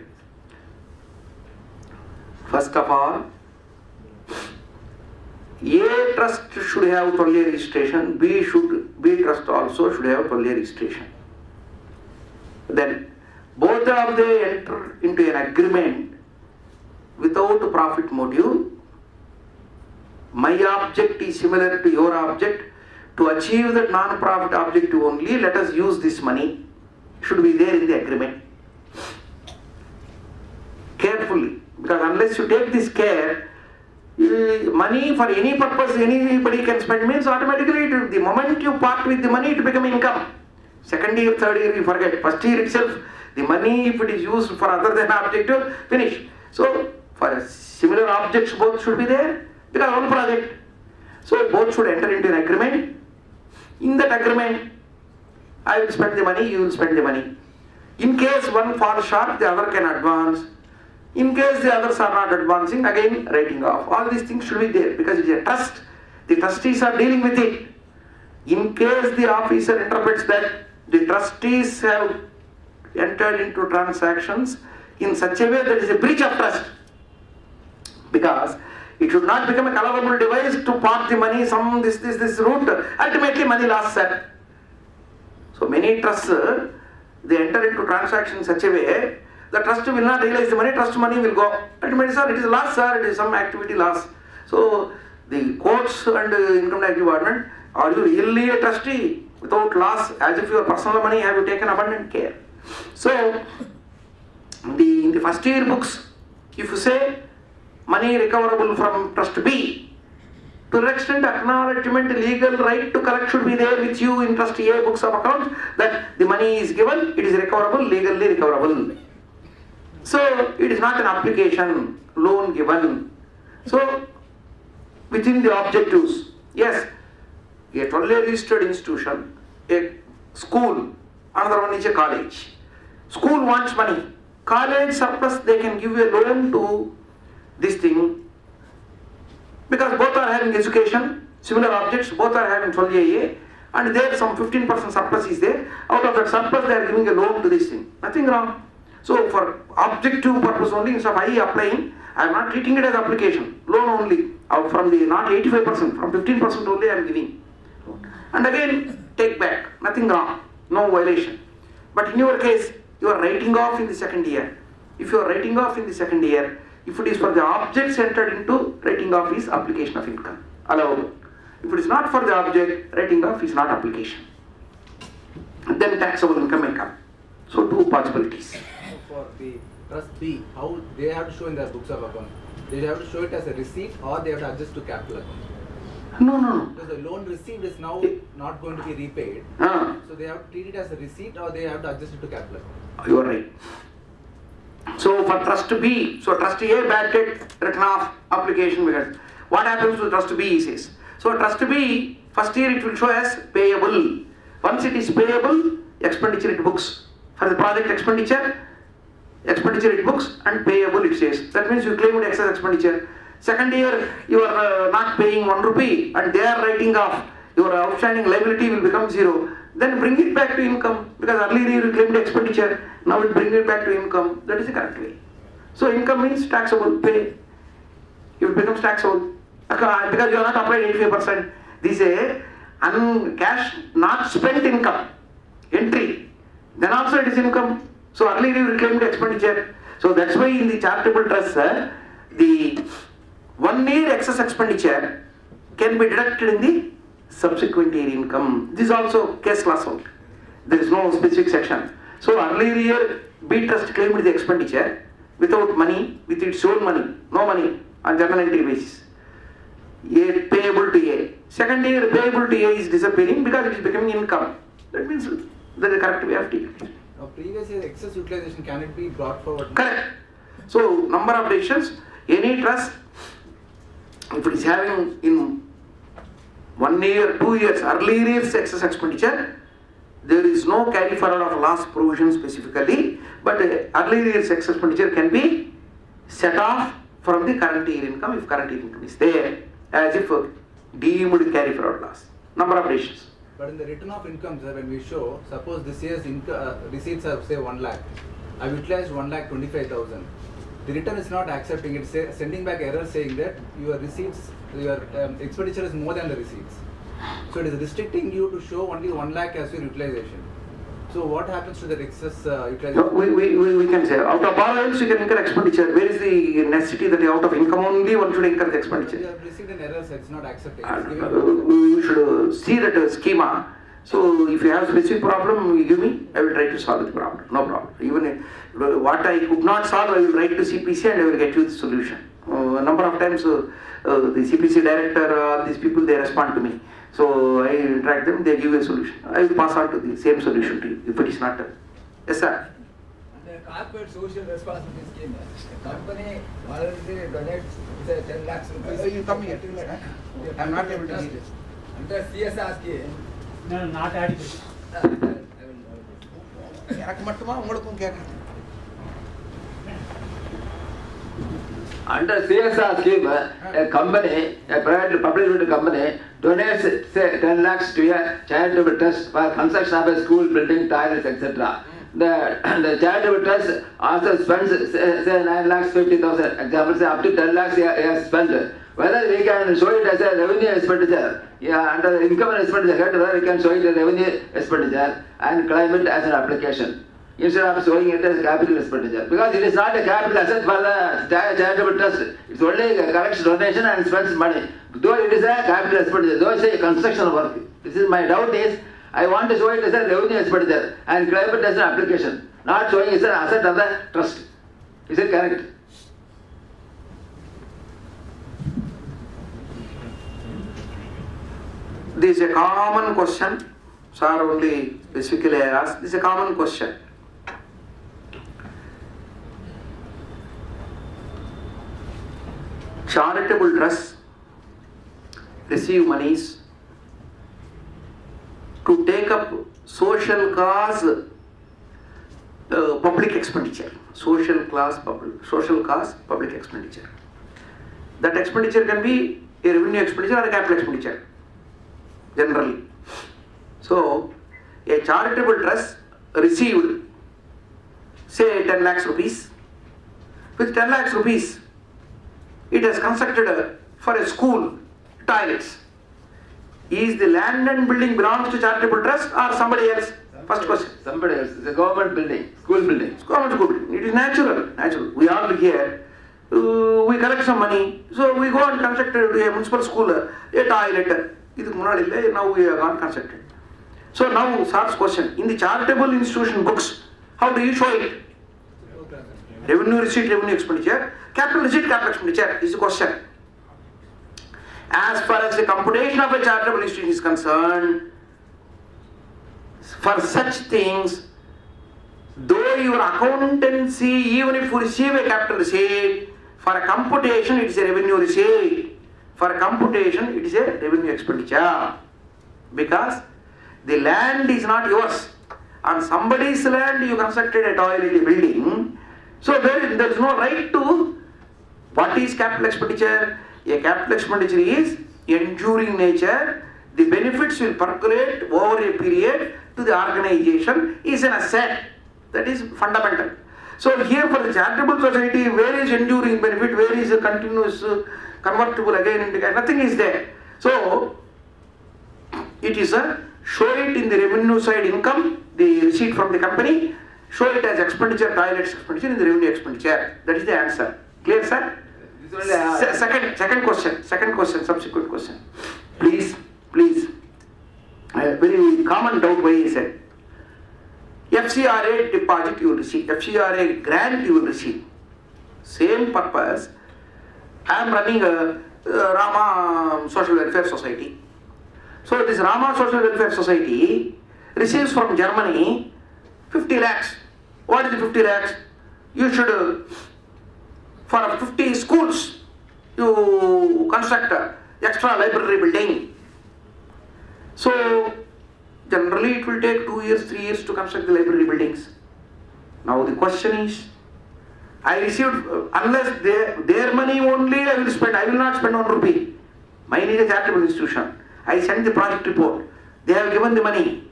Speaker 1: First of all, A trust should have 12-year registration, B trust also should have 12-year registration. Then both of them enter into an agreement without profit motive. My object is similar to your object. To achieve that non-profit objective only, let us use this money. Should be there in the agreement. Carefully, because unless you take this care, money for any purpose anybody can spend means automatically the moment you part with the money it become income. Second year, third year you forget. First year itself, the money if it is used for other than objective, finish. So for similar objects both should be there because one project. So both should enter into an agreement. In that agreement, I will spend the money, you will spend the money. In case one falls short, the other can advance. In case the others are not advancing, again writing off. All these things should be there because it is a trust. The trustees are dealing with it. In case the officer interprets that the trustees have entered into transactions in such a way that is a breach of trust, because it should not become a colorable device to park the money some this route. Ultimately money lost, sir. So many trusts, they enter into transactions in such a way, the trust will not realize the money, trust money will go. Ultimately, sir, it is loss, sir, it is some activity loss. So the courts and income tax department, are you really a trustee without loss, as if your personal money have you taken abundant care? So in the first year books, if you say money recoverable from trust B, to that extent acknowledgement, legal right to collect should be there with you in trust A books of accounts that the money is given, it is recoverable, legally recoverable. So it is not an application, loan given. So within the objectives, yes, a 12-year registered institution, a school, another one is a college. School wants money. College surplus, they can give a loan to this thing because both are having education, similar objects, both are having 12AA, and there some 15% surplus is there. Out of that surplus, they are giving a loan to this thing. Nothing wrong. So for objective purpose only, instead of I applying, I am not treating it as application, loan only. Out from the not 85%, from 15% only I am giving. and again take back. Nothing wrong, no violation. But in your case, you are writing off in the second year. If you are writing off in the second year, if it is for the objects entered into, writing off is application of income, allowed. If it is not for the object, writing off is not application. Then taxable income may come. So two possibilities.
Speaker 7: For the trust B, how they have to show in their books of account? They have to show it as a receipt or they have to adjust to capital account?
Speaker 1: No.
Speaker 7: Because the loan received is now not going to be repaid. So they have to treat it as a receipt or they have to adjust it to capital account?
Speaker 1: You are right. So for trust B, so trust A bad debt written off application because what happens to trust B he says. So trust B, first year it will show as payable. Once it is payable, expenditure it books. For the project expenditure it books and payable it says. That means you claimed excess expenditure. Second year you are not paying 1 rupee and they are writing off. Your outstanding liability will become 0. Then bring it back to income because earlier you claimed expenditure. Now it bring it back to income. That is the correct way. So income means taxable pay. It becomes taxable because you are not applied 85%. This is cash not spent income entry. Then also it is income. So earlier you reclaimed expenditure. So that's why in the charitable trust, the 1 year excess expenditure can be deducted in the subsequent year income. This is also case law solved. There is no specific section. So earlier year B trust claimed the expenditure without money, with its own money, no money on journal entry basis. A payable to A. Second year payable to A is disappearing because it is becoming income. That means that is the correct way of taking it.
Speaker 7: Previous year excess utilization, can it be brought forward?
Speaker 1: Correct. So number of decisions, any trust, if it is having in 1 year, 2 years, earlier years excess expenditure, there is no carry forward of loss provision specifically, but earlier years excess expenditure can be set off from the current year income if current year income is there, as if deemed carry forward loss. Number of decisions.
Speaker 7: But in the return of income, sir, when we show, suppose this year's receipts are say 1 lakh, I've utilized 1,25,000. The return is not accepting it, sending back error saying that your receipts, your expenditure is more than the receipts. So it is restricting you to show only 1 lakh as your utilization. So what happens to that excess utilization?
Speaker 1: No, we can say out of borrowings you can incur expenditure. Where is the necessity that out of income only one should incur the expenditure?
Speaker 7: You have received an error, so it's not accepting.
Speaker 1: We should see that schema. So if you have specific problem, you give me, I will try to solve the problem. No problem. Even what I could not solve, I will write to CPC and I will get you the solution. A number of times the CPC director, these people, they respond to me. So I interact them, they give a solution. I will pass on to the same solution to you if it is not done. Yes, sir.
Speaker 4: The corporate social responsibility scheme, the company already donates say 10 lakhs rupees.
Speaker 1: You come here. I am not able to read it.
Speaker 4: Under CSR scheme.
Speaker 2: No, not adequate.
Speaker 1: எனக்கு மட்டுமா உங்களுக்கும் கேட்குறேன்.
Speaker 11: Under CSR scheme, a company, a private public limited company donates say 10 lakhs to a charitable trust for construction of a school, building, toilets, etc. The charitable trust also spends say 9 lakhs 50,000. Example, say up to 10 lakhs he has spent. Whether we can show it as a revenue expenditure, under the income and expenditure, whether we can show it as revenue expenditure and claim it as an application, instead of showing it as capital expenditure. Because it is not a capital asset for the charitable trust. It's only a collects donation and spends money. Though it is a capital expenditure, though it's a construction work. This is my doubt is, I want to show it as a revenue expenditure and claim it as an application, not showing it as an asset of the trust. Is it correct?
Speaker 1: This is a common question. Sir only specifically asked. This is a common question. Charitable trusts receive monies to take up social cause public expenditure. Social cause public expenditure. That expenditure can be a revenue expenditure or a capital expenditure generally. So a charitable trust received say 10 lakhs rupees. With 10 lakhs rupees it has constructed for a school toilets. Is the land and building belongs to charitable trust or somebody else? First question.
Speaker 11: Somebody else. It's a government building, school building.
Speaker 1: It's government school building. It is natural. We all here. We collect some money. So we go and construct a municipal school, a toilet. Now we have gone constructed. So now Sir's question. In the charitable institution books, how do you show it? Revenue receipt, revenue expenditure. Capital receipt, capital expenditure is the question. As far as the computation of a charitable institution is concerned, for such things, though your accountancy, even if you receive a capital receipt, for a computation it is a revenue receipt. For a computation it is a revenue expenditure. Because the land is not yours. On somebody's land you constructed a toilet building. So there is no right to. What is capital expenditure? A capital expenditure is enduring nature. The benefits will percolate over a period to the organization, is an asset. That is fundamental. So here for the charitable society, where is enduring benefit, where is a continuous convertible again into cash? Nothing is there. So it is a show it in the revenue side income, the receipt from the company, show it as expenditure, toilets expenditure in the revenue expenditure. That is the answer. Clear, sir? Second question, subsequent question. Please. A very common doubt why he said. FCRA deposit you will receive, FCRA grant you will receive. Same purpose. I am running a Rama Social Welfare Society. So this Rama Social Welfare Society receives from Germany 50 lakhs. What is the 50 lakhs? You should, for 50 schools, you construct a extra library building. So generally it will take 2 years, 3 years to construct the library buildings. Now the question is, I received, unless their money only I will spend, I will not spend 1 rupee. Mine is a charitable institution. I send the project report. They have given the money.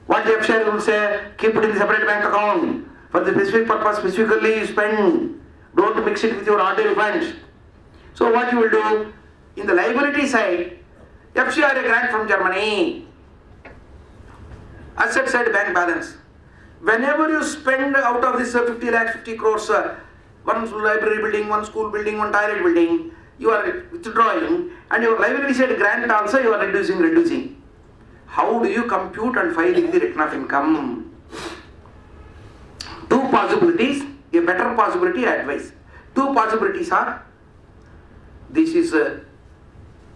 Speaker 1: What the FCR will say, keep it in the separate bank account. For the specific purpose, specifically you spend. Don't mix it with your ordinary funds. So what you will do, in the liability side, FCRA grant from Germany. Asset side bank balance. Whenever you spend out of this 50 lakhs, 50 crores, one library building, one school building, one toilet building, you are withdrawing, and your liability side grant also you are reducing. How do you compute and file in the return of income? Two possibilities, a better possibility I advise. Two possibilities are, this is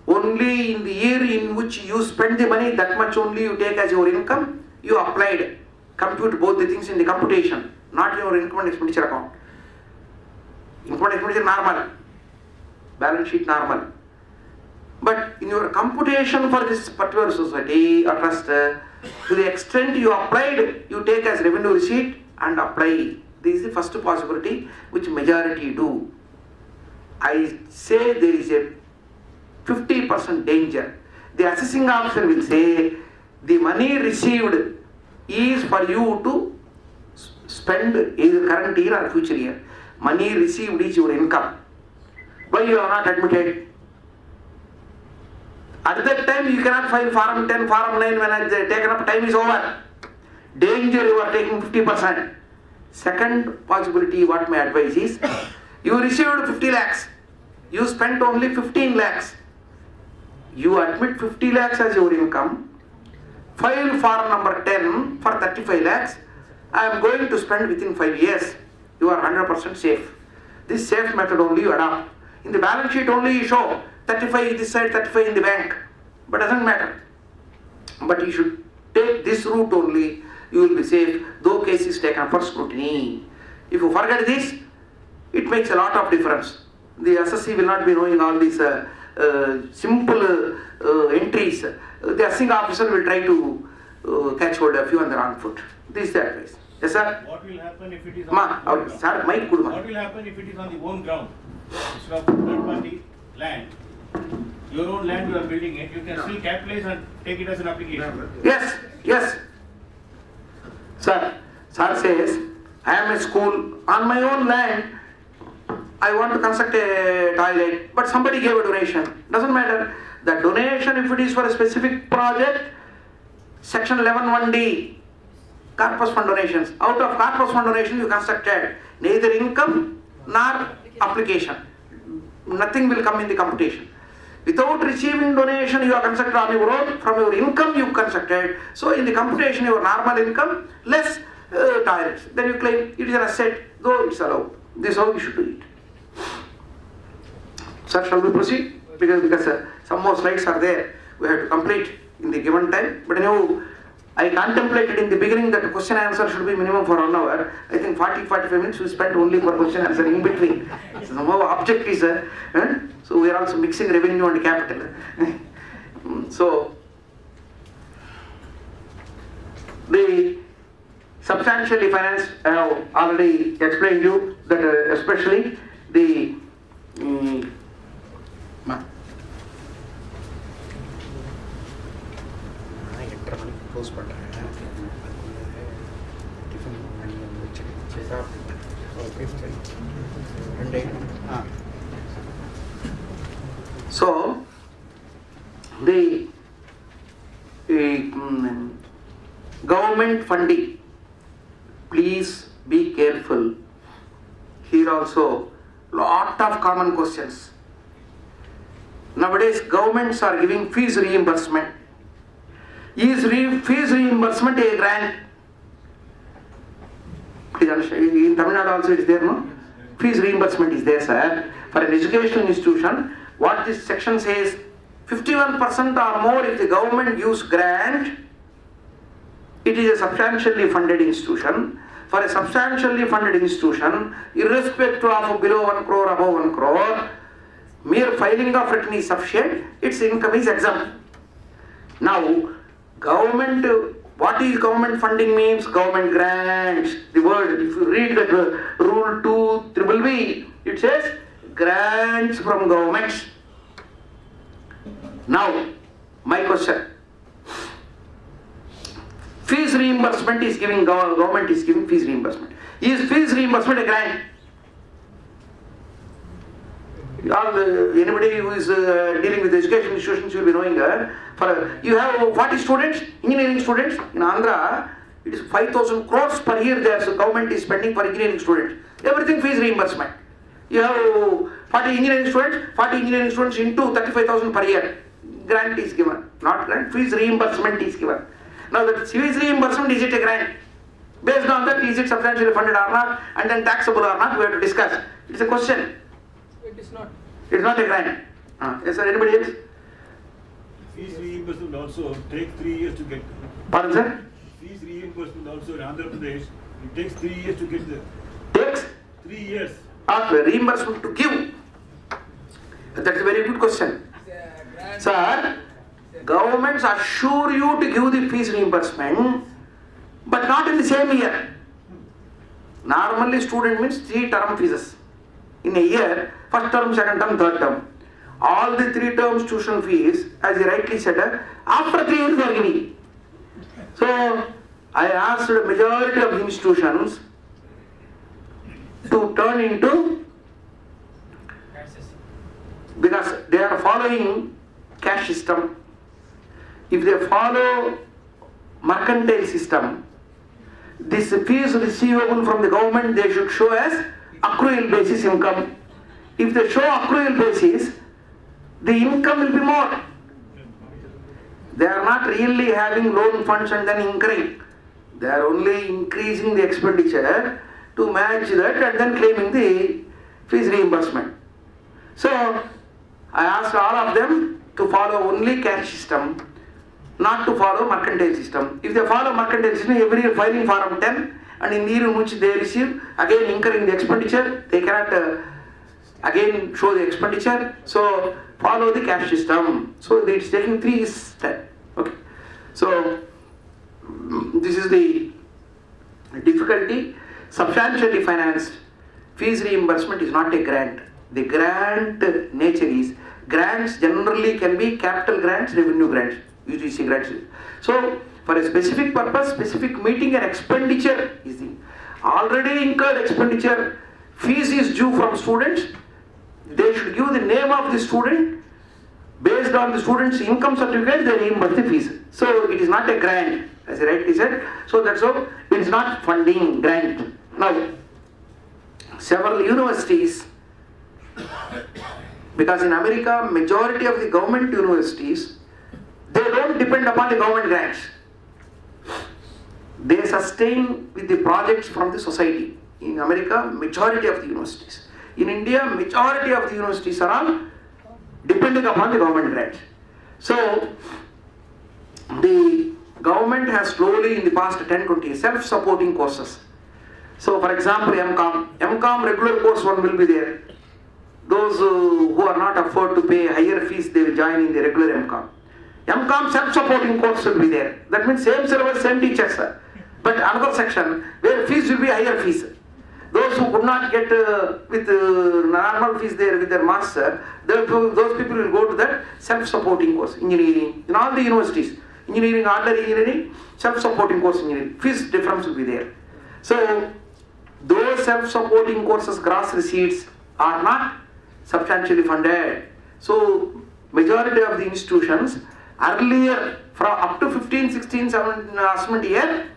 Speaker 1: only in the year in which you spend the money, that much only you take as your income, you applied. Compute both the things in the computation, not in your income and expenditure account. Income and expenditure normal, balance sheet normal. But in your computation for this particular society or trust, to the extent you applied, you take as revenue receipt and apply. This is the first possibility which majority do. I say there is a 50% danger. The assessing officer will say the money received is for you to spend in the current year or future year. Money received is your income. Why you are not admitted? At that time you cannot file Form 10, Form 9 when the taken up time is over. Danger, you are taking 50%. Second possibility, what my advice is, you received 50 lakhs. You spent only 15 lakhs. You admit 50 lakhs as your income. File form number 10 for 35 lakhs. I am going to spend within 5 years. You are 100% safe. This safe method only you adopt. In the balance sheet only you show 35 this side, 35 in the bank. But doesn't matter. But you should take this route only. You will be safe, though case is taken for scrutiny. If you forget this, it makes a lot of difference. The SSC will not be knowing all these simple entries. The assessing officer will try to catch hold of you on the wrong foot. This is the advice. Yes, sir?
Speaker 10: What will happen if it is on the own ground?
Speaker 1: Sir, mic good.
Speaker 10: What will happen if it is on the own ground? Instead of third party land, your own land you are building it, you can still capitalize and take it as an application.
Speaker 1: Yes. Sir says, I am a school, on my own land, I want to construct a toilet, but somebody gave a donation. Doesn't matter. The donation if it is for a specific project, section 11(1)(d), corpus fund donations. Out of corpus fund donation you constructed neither income nor application. Nothing will come in the computation. Without receiving donation you are constructed on your own, from your income you constructed. So in the computation your normal income less toilets. Then you claim it is an asset, though it's allowed. This is how you should do it. Sir, shall we proceed? Because some more slides are there. We have to complete in the given time. But anyhow, I contemplated in the beginning that question answer should be minimum for 1 hour. I think 40-45 minutes we spent only for question answer in between. So somehow object is, so we are also mixing revenue and capital. So, the substantially financed, I have already explained you that especially the so the government funding, please be careful. Here also lot of common questions. Nowadays governments are giving fees reimbursement. Is fees reimbursement a grant? In Tamil Nadu also it is there, no? Fees reimbursement is there, sir. For an educational institution, what this section says, 51% or more if the government gives grant, it is a substantially funded institution. For a substantially funded institution, irrespective of below 1 crore, above 1 crore, mere filing of return is sufficient, its income is exempt. Now, government, what is government funding means? Government grants. The word, if you read that rule 2BBB, it says grants from governments. Now, my question. Fees reimbursement is giving, government is giving fees reimbursement. Is fees reimbursement a grant? Anybody who is dealing with education institutions will be knowing you have 40 students, engineering students. In Andhra, it is 5,000 crores per year the government is spending for engineering students. Everything fees reimbursement. You have 40 engineering students into 35,000 per year. Grant is given. Not grant, fees reimbursement is given. Now that fees reimbursement, is it a grant? Based on that, is it substantially funded or not, and then taxable or not, we have to discuss. It's a question.
Speaker 6: It is not.
Speaker 1: It's not a grant. Yes sir, anybody else?
Speaker 9: Fees reimbursement also takes 3 years to get.
Speaker 1: Pardon sir?
Speaker 9: Fees reimbursement also in Andhra Pradesh, it takes 3 years to get there.
Speaker 1: Takes?
Speaker 9: 3 years.
Speaker 1: Reimbursement to give. That's a very good question. Sir, governments assure you to give the fees reimbursement, but not in the same year. Normally student means 3 term fees. In a year, first term, second term, third term. All the 3 terms tuition fees, as you rightly said, after 3 years they are giving. So, I asked the majority of institutions to turn into, because they are following cash system. If they follow mercantile system, this fees receivable from the government they should show as accrual basis income. If they show accrual basis, the income will be more. They are not really having loan funds and then incurring. They are only increasing the expenditure to match that and then claiming the fees reimbursement. So, I asked all of them to follow only cash system, not to follow mercantile system. If they follow mercantile system, every year filing form 10, and in the year in which they receive, again incurring the expenditure, they cannot again show the expenditure. So follow the cash system. So it's taking 3 years time. Okay. So this is the difficulty. Substantially financed fees reimbursement is not a grant. The grant nature is, grants generally can be capital grants, revenue grants, UGC grants. So for a specific purpose, specific meeting and expenditure is the already incurred expenditure, fees is due from students. They should give the name of the student based on the student's income certificate, they reimburse the fees. So it is not a grant, as I rightly said. So that's how it is not funding grant. Now, several universities, because in America, majority of the government universities, they don't depend upon the government grants. They sustain with the projects from the society. In America, majority of the universities. In India, majority of the universities are all depending upon the government grants. So, the government has slowly in the past 10-20 years self-supporting courses. So, for example, MCOM regular course one will be there. Those who are not afford to pay higher fees, they will join in the regular MCOM. MCOM self-supporting course will be there. That means same syllabus, same teachers. But another section where fees will be higher fees. Those who could not get with normal fees there with their master, those people will go to that self-supporting course, engineering, in all the universities. Engineering, ordinary engineering, self-supporting course engineering. Fees difference will be there. So, those self-supporting courses gross receipts are not substantially funded. So, majority of the institutions earlier, from up to 15, 16, 17 assessment year,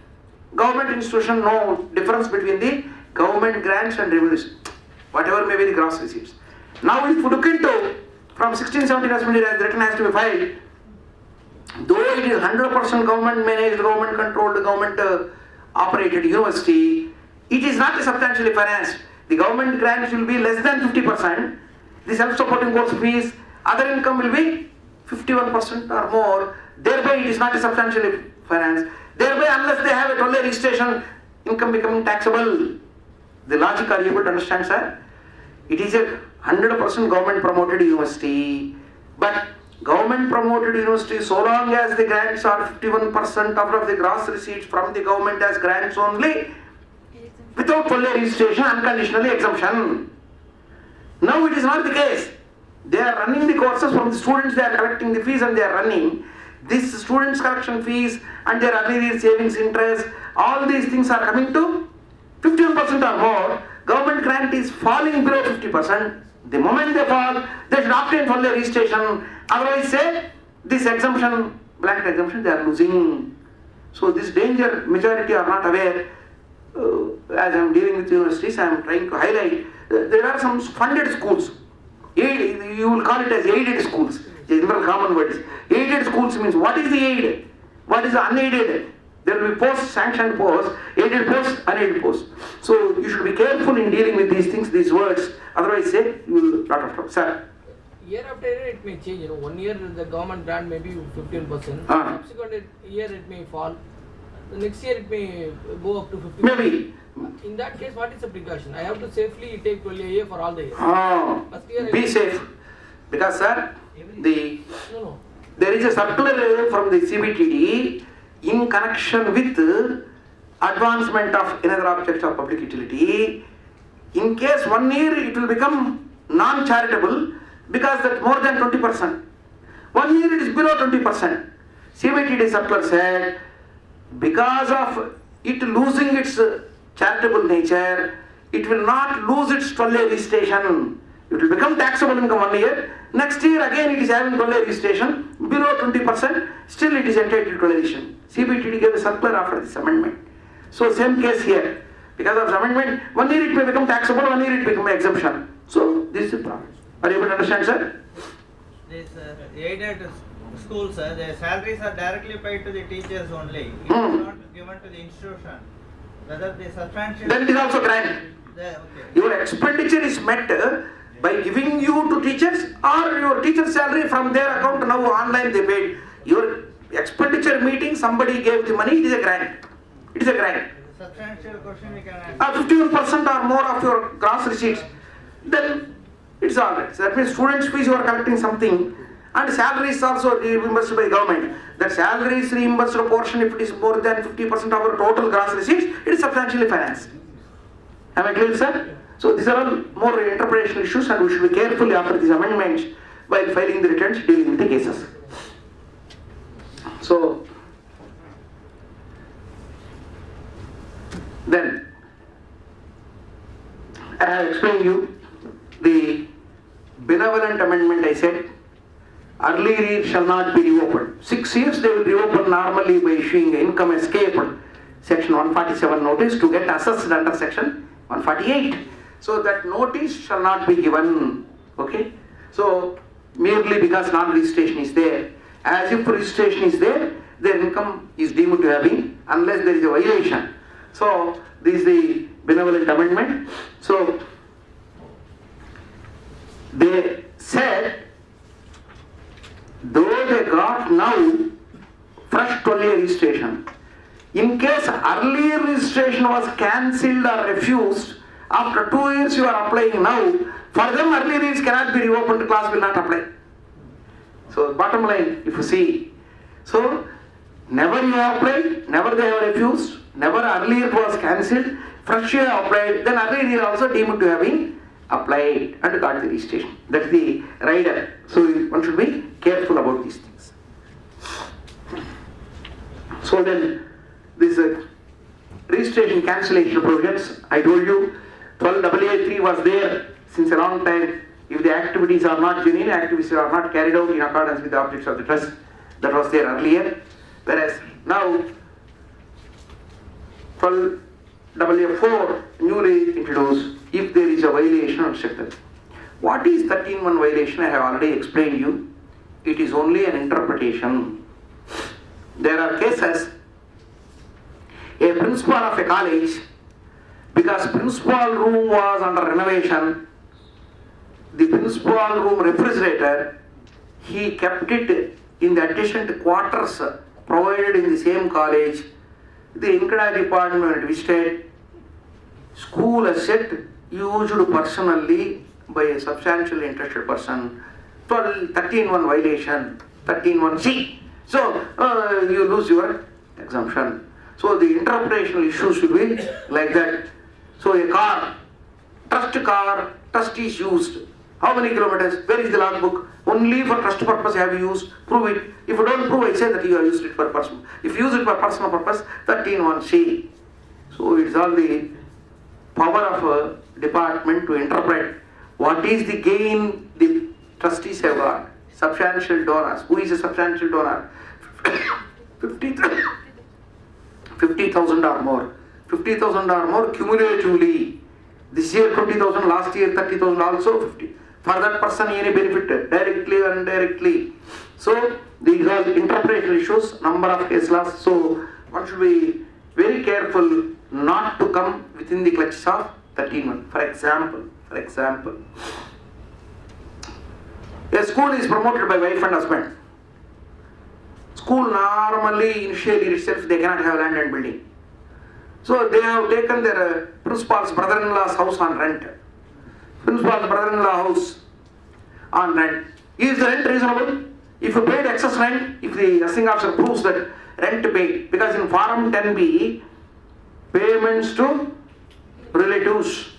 Speaker 1: government institution no difference between the government grants and revenues, whatever may be the gross receipts. Now if you look into from 16, 17 assessment year as the return has to be filed, though it is 100% government managed, government controlled, government operated university, it is not substantially financed. The government grants will be less than 50%, the self-supporting course fees, other income will be 51% or more, thereby it is not substantially financed. Thereby, unless they have a 12 registration, income becoming taxable. The logic are you able to understand, sir? It is a 100% government promoted university. But government promoted university, so long as the grants are 51% of the gross receipts from the government as grants only, without 12 registration, unconditionally exemption. Now it is not the case. They are running the courses from the students, they are collecting the fees and they are running. This students' collection fees and their early savings interest, all these things are coming to 51% or more. Government grant is falling below 50%. The moment they fall, they should obtain for their registration. Otherwise, say this exemption, blanket exemption, they are losing. So this danger, majority are not aware. As I am dealing with universities, I am trying to highlight. There are some funded schools. You will call it as aided schools. General common word is aided schools means what is the aid? What is the unaided? There will be post-sanctioned posts, aided posts, unaided posts. So you should be careful in dealing with these things, these words. Otherwise, say you will lot of trouble. Sir.
Speaker 6: Year after year it may change. 1 year the government grant may be 15%. Subsequent year it may fall. The next year it may go up to 50%.
Speaker 1: Maybe.
Speaker 6: In that case, what is the precaution? I have to safely take 12 a year for all the years.
Speaker 1: Be safe. Because, sir, there is a circular from the CBTD in connection with advancement of another object of public utility. In case 1 year it will become non-charitable because that more than 20%. 1 year it is below 20%. CBTD circular said because of it losing its charitable nature, it will not lose its 12 registration. It will become taxable income 1 year. Next year again it is having 12 registration, below 20%, still it is entitled to 12 registration. CBTD gave a circular after this amendment. So same case here. Because of the amendment, 1 year it may become taxable, 1 year it become exemption. So this is the problem. Are you able to understand, sir?
Speaker 5: This aided schools, their salaries are directly paid to the teachers only. It is not given to the institution. Whether they substantially...
Speaker 1: Then it is also grant.
Speaker 5: Okay.
Speaker 1: Your expenditure is met by giving you to teachers or your teacher's salary from their account now online they paid. Your expenditure meeting, somebody gave the money, it is a grant. It is a grant.
Speaker 5: Substantial question we can ask.
Speaker 1: 51% or more of your gross receipts, then it's alright. So that means students' fees you are collecting something and salaries also reimbursed by government. That salaries reimbursed portion, if it is more than 50% of our total gross receipts, it is substantially financed. Am I clear, sir? So these are all more interpretation issues and we should be careful after these amendments while filing the returns dealing with the cases. So, then, I have explained you the benevolent amendment I said, early arrears shall not be reopened. 6 years they will reopen normally by issuing income escape section 147 notice to get assessed under section 148. So that notice shall not be given. Okay? So merely because non-registration is there. As if registration is there, their income is deemed to have been, unless there is a violation. So this is the benevolent amendment. So they said, though they got now fresh 12-year registration, in case earlier registration was cancelled or refused, after 2 years you are applying now, for them earlier registration cannot be reopened, class will not apply. So bottom line, if you see, so never you have applied, never they have refused, never earlier was cancelled, fresh you have applied, then earlier is also deemed to have been applied and got the registration. That's the rider. So one should be careful about these things. So then this registration cancellation provisions, I told you 12AA3 was there since a long time. If the activities are not genuine, activities are not carried out in accordance with the objects of the trust, that was there earlier. Whereas now 12AA4 newly introduced, if there is a violation of sector. What is 13(1) violation? I have already explained you. It is only an interpretation. There are cases, a principal of a college, because principal room was under renovation, the principal room refrigerator, he kept it in the adjacent quarters provided in the same college. The inquiry department visited, school asset used personally by a substantially interested person, 13(1) violation, 13(1)(c). So you lose your exemption. So the interpretational issue should be like that. So a car, trust is used. How many kilometers? Where is the logbook? Only for trust purpose have you used. Prove it. If you don't prove, I say that you have used it for personal. If you use it for personal purpose, 13(1)(c). So it's all the power of a department to interpret what is the gain the trustees have got. Substantial donors. Who is a substantial donor? 50,000 or more. 50,000 or more cumulatively. This year 20,000, last year 30,000, also 50. For that person any benefit, directly or indirectly. So these are interpretation issues, number of case laws. So one should be very careful not to come within the clutches of 13(1). For example, a school is promoted by wife and husband. School normally, initially itself, they cannot have land and building. So they have taken their principal's brother-in-law's house on rent. Principal's brother-in-law house on rent. Is the rent reasonable? If you paid excess rent, if the assessing officer proves that rent paid, because in Form 10B, payments to relatives,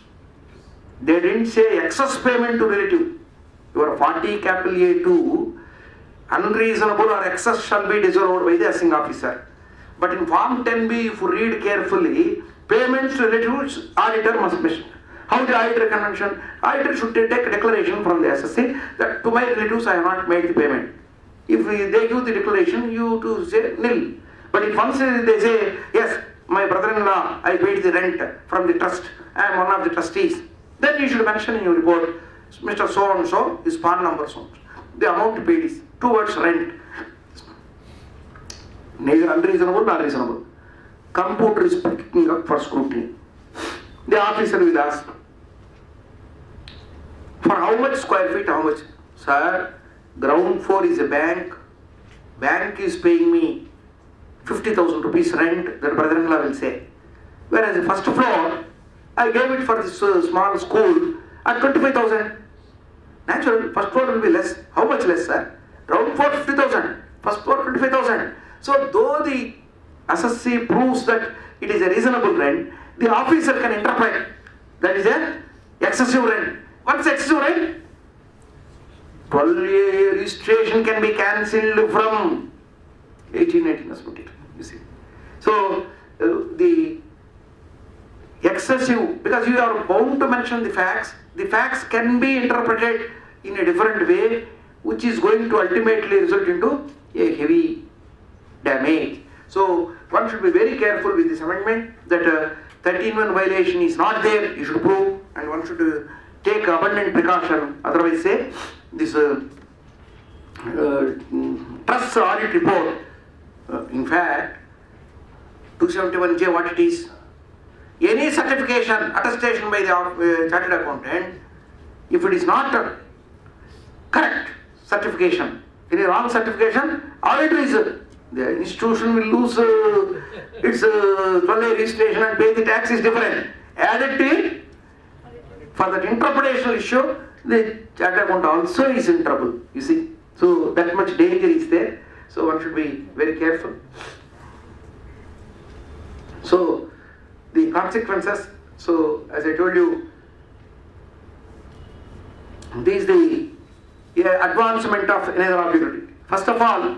Speaker 1: they didn't say excess payment to relative. Your 40(a)(2), unreasonable or excess shall be disallowed by the assessing officer. But in Form 10B, if you read carefully, payments to relatives, auditor must mention. How the auditor can mention? Auditor should take a declaration from the SSC that to my relatives I have not made the payment. If they give the declaration, you to say nil. But if once they say, yes, my brother-in-law, I paid the rent from the trust, I am one of the trustees, then you should mention in your report, Mr. So-and-so, his PAN number so-and-so. The amount paid is towards rent. Neither unreasonable nor reasonable. Computer is picking up for scrutiny. The officer will ask, for how much square feet, how much? Sir, ground floor is a bank. Bank is paying me 50,000 rupees rent, the brother-in-law will say. Whereas the first floor, I gave it for this small school at 25,000. Naturally, first floor will be less. How much less, sir? Ground floor 50,000, first floor 25,000. So though the SSC proves that it is a reasonable rent, the officer can interpret that is a excessive rent. What's excessive rent? 12-year registration can be cancelled from 1819 as put it. You see. So the excessive, because you are bound to mention the facts can be interpreted in a different way which is going to ultimately result into a heavy damage. So one should be very careful with this amendment that 13(1) violation is not there, you should prove, and one should take abundant precaution, otherwise say this trust audit report, in fact 271J what it is, any certification, attestation by the chartered accountant, if it is not a correct certification, any wrong certification, auditor is, the institution will lose its 12A registration and pay the tax is different. Added to it, for that interpretational issue, the chartered accountant also is in trouble, you see. So that much danger is there, so one should be very careful. So the consequences, so as I told you, this is the advancement of another object. First of all,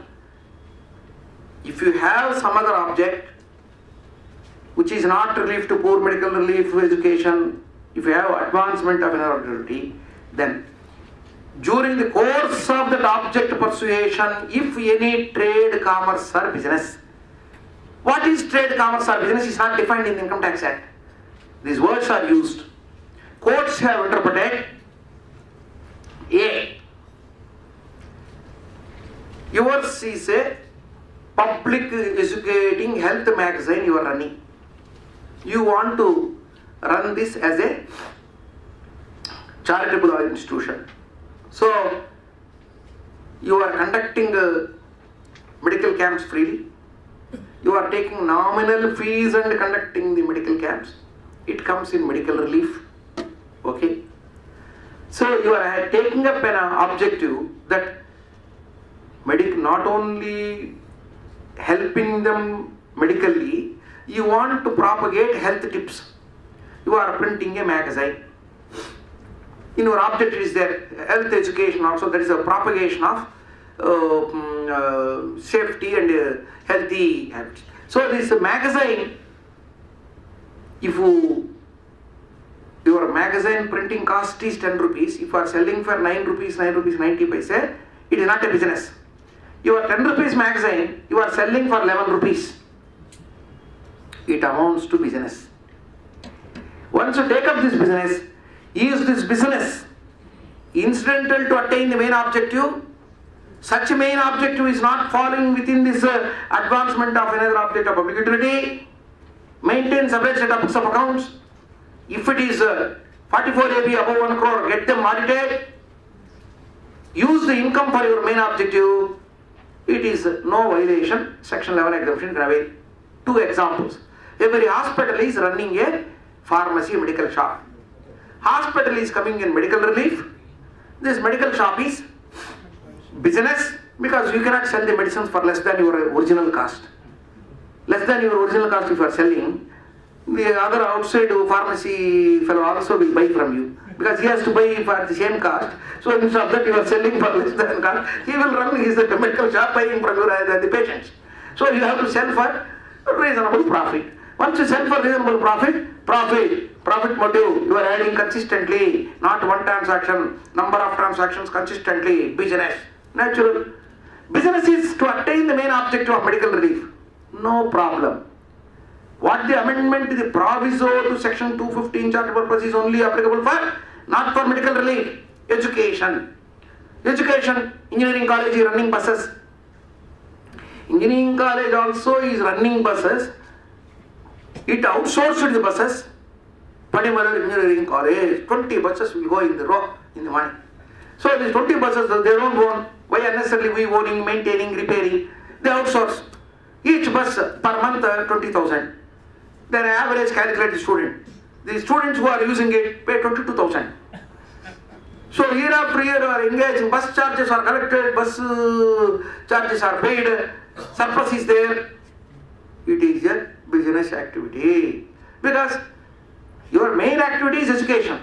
Speaker 1: if you have some other object which is not relief to poor, medical relief, education, if you have advancement of another object, then during the course of that object persuasion, if any trade, commerce or business, what is trade, commerce or business is not defined in the Income Tax Act. These words are used. Courts have interpreted A. Yours is a public educating health magazine you are running. You want to run this as a charitable institution. So you are conducting medical camps freely. You are taking nominal fees and conducting the medical camps. It comes in medical relief. Okay. So you are taking up an objective that not only helping them medically, you want to propagate health tips. You are printing a magazine. In your object is there health education also, there is a propagation of safety and healthy habits. So this magazine, if your magazine printing cost is 10 rupees, if you are selling for 9 rupees 90 paise, it is not a business. Your 10 rupees magazine, you are selling for 11 rupees. It amounts to business. Once you take up this business, is this business incidental to attain the main objective? Such a main objective is not falling within this advancement of another object of public utility. Maintain separate set of books of accounts. If it is 44 AB above 1 crore, get them audited. Use the income for your main objective. It is no violation. Section 11 exemption gravate. 2 examples. Every hospital is running a pharmacy medical shop. Hospital is coming in medical relief. This medical shop is business because you cannot sell the medicines for less than your original cost. Less than your original cost if you are selling, the other outside pharmacy fellow also will buy from you because he has to buy for the same cost. So instead of that you are selling for less than cost, he will run his medical shop buying from you rather than the patients. So you have to sell for reasonable profit. Once you sell for reasonable profit motive, you are adding consistently, not one transaction, number of transactions consistently, business, natural. Business is to attain the main objective of medical relief. No problem. What the amendment is the proviso to section 215 charitable purpose is only applicable for, not for medical relief, education. Education, engineering college is running buses. Engineering college also is running buses. It outsourced the buses. Padimalar Engineering College, 20 buses will go in the row in the morning. So these 20 buses they don't own. Why unnecessarily we owning, maintaining, repairing? They outsource. Each bus per month 20,000. Their average calculated student. The students who are using it pay 22,000. So year after year you are engaged, bus charges are collected, bus charges are paid, surplus is there. It is a business activity. Because your main activity is education.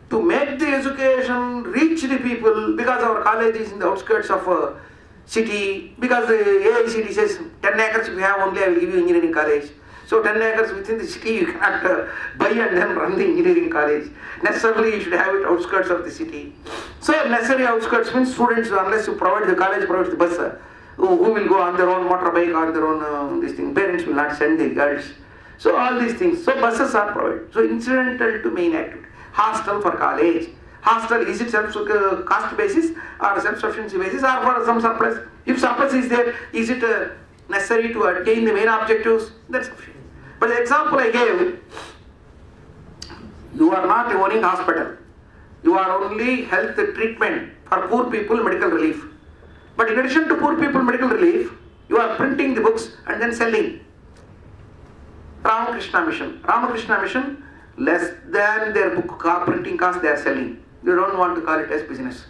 Speaker 1: To make the education reach the people, because our college is in the outskirts of a city, because the AICT says 10 acres if you have only I will give you engineering college. So 10 acres within the city you cannot buy and then run the engineering college. Necessarily you should have it outskirts of the city. So necessary outskirts means students, unless you provide, the college provides the bus, who will go on their own motorbike, on their own this thing. Parents will not send the girls. So all these things. So buses are provided. So incidental to main activity. Hostel for college. Hostel, is it cost basis or self-sufficiency basis or for some surplus? If surplus is there, is it necessary to attain the main objectives? That's sufficient. But the example I gave, you are not owning hospital. You are only health treatment for poor people, medical relief. But in addition to poor people medical relief, you are printing the books and then selling. Ramakrishna Mission, less than their book printing cost they are selling. They don't want to call it as business.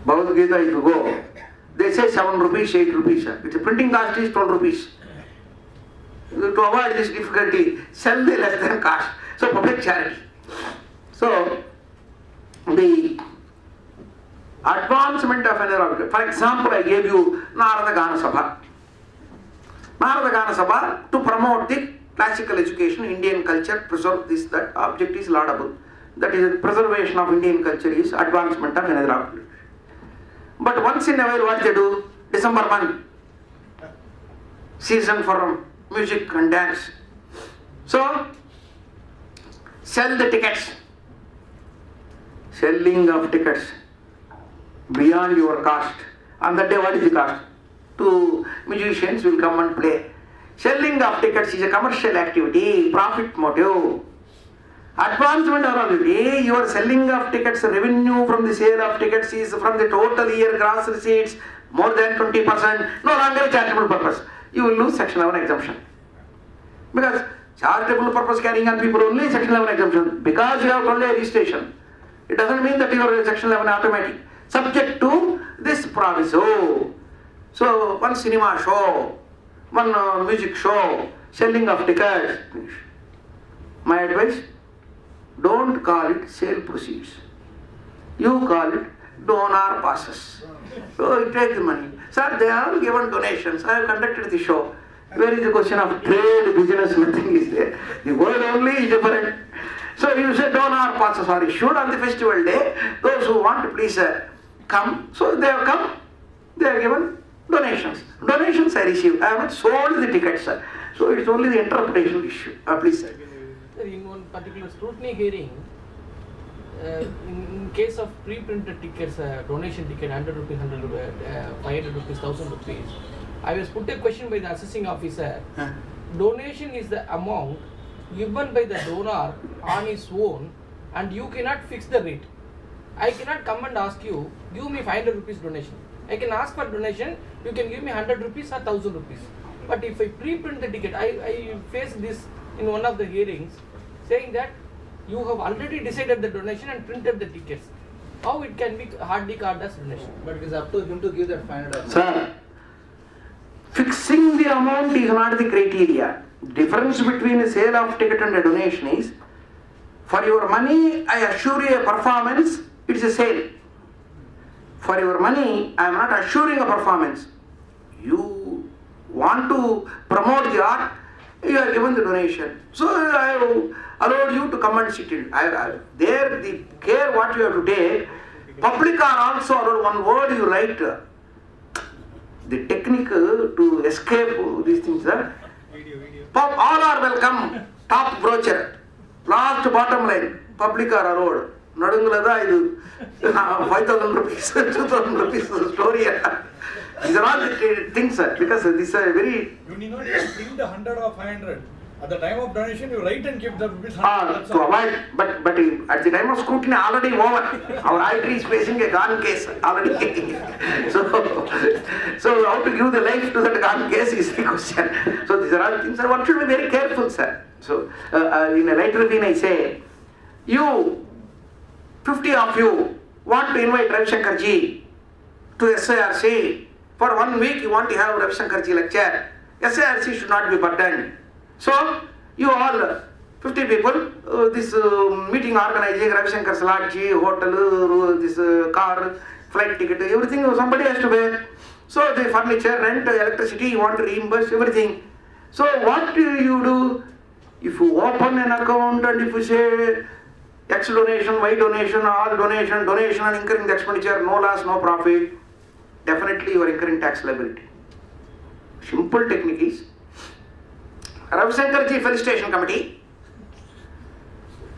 Speaker 1: Bhagavad Gita, if you go, they say 7 rupees, 8 rupees. Its printing cost is 12 rupees. To avoid this difficulty, sell the less than cost. So public charity. So the advancement of another object. For example, I gave you Narada Gana Sabha. Narada Gana Sabha, to promote the classical education, Indian culture, preserve this, that object is laudable. That is, preservation of Indian culture is advancement of another object. But once in a while, what they do? December month, season for music and dance. So, sell the tickets. Selling of tickets beyond your cost. On that day, what is the cost? 2 musicians will come and play. Selling of tickets is a commercial activity, profit motive. Advancement already, your selling of tickets, revenue from the sale of tickets is from the total year gross receipts more than 20%, no longer a charitable purpose. You will lose Section 11 exemption. Because charitable purpose carrying on people only Section 11 exemption. Because you have only a registration, it doesn't mean that you are Section 11 automatic. Subject to this proviso. So, one cinema show, one music show, selling of tickets. My advice, don't call it sale proceeds. You call it donor passes. So you take the money. Sir, they have given donations. I have conducted the show. Where is the question of trade, business, nothing is there. The word only is different. So you say donor passes are issued on the festival day. Those who want to please come. So they have come. They are given donations. Donations I receive. I have not sold the tickets. So it's only the interpretation issue. Please sir.
Speaker 6: In one particular scrutiny hearing, in case of pre-printed tickets, donation ticket 100 rupees, 100 rupees, 500 rupees, 1000 rupees, I was put a question by the assessing officer. Donation is the amount given by the donor on his own, and you cannot fix the rate. I cannot come and ask you, give me 500 rupees donation. I can ask for donation, you can give me 100 rupees or 1000 rupees. But if I pre-print the ticket, I faced this in one of the hearings, saying that you have already decided the donation and printed the tickets. How it can be hardly called as donation?
Speaker 7: But it is up to him to give that 500.
Speaker 1: Sir, fixing the amount is not the criteria. Difference between a sale of ticket and a donation is, for your money, I assure you a performance, it's a sale. For your money, I am not assuring a performance. You want to promote the art, you are given the donation. So I have allowed you to come and sit in. There, the care what you have to take, public are also allowed. One word you write, the technique to escape these things. All are welcome. Top brochure. Last bottom line. Public are allowed. Nadungalada idu 5,000 rupees, 2,000 rupees story. These are all the things, sir, because these are very...
Speaker 3: You need not print the 100 or 500. At the time of donation, you write and keep the rupees 100.
Speaker 1: To avoid, but at the time of scrutiny, already over. Our IT is facing a gone case already. So how to give the life to that gone case is the question. So these are all things, sir. One should be very careful, sir. So in a later ravine, I say, you, 50 of you, want to invite Ravi Shankar ji to SIRC. For 1 week, you want to have Ravi Shankar ji lecture. SIRC should not be burdened. So, you all, 50 people, this meeting organizing, Ravi Shankar's lodge, hotel, this car, flight ticket, everything somebody has to bear. So, the furniture, rent, electricity, you want to reimburse everything. So what do you do? If you open an account and if you say X donation, Y donation, all donation, donation and incurring the expenditure, no loss, no profit, definitely you are incurring tax liability. Simple technique is, Ravi Shankarji Felicitation Committee,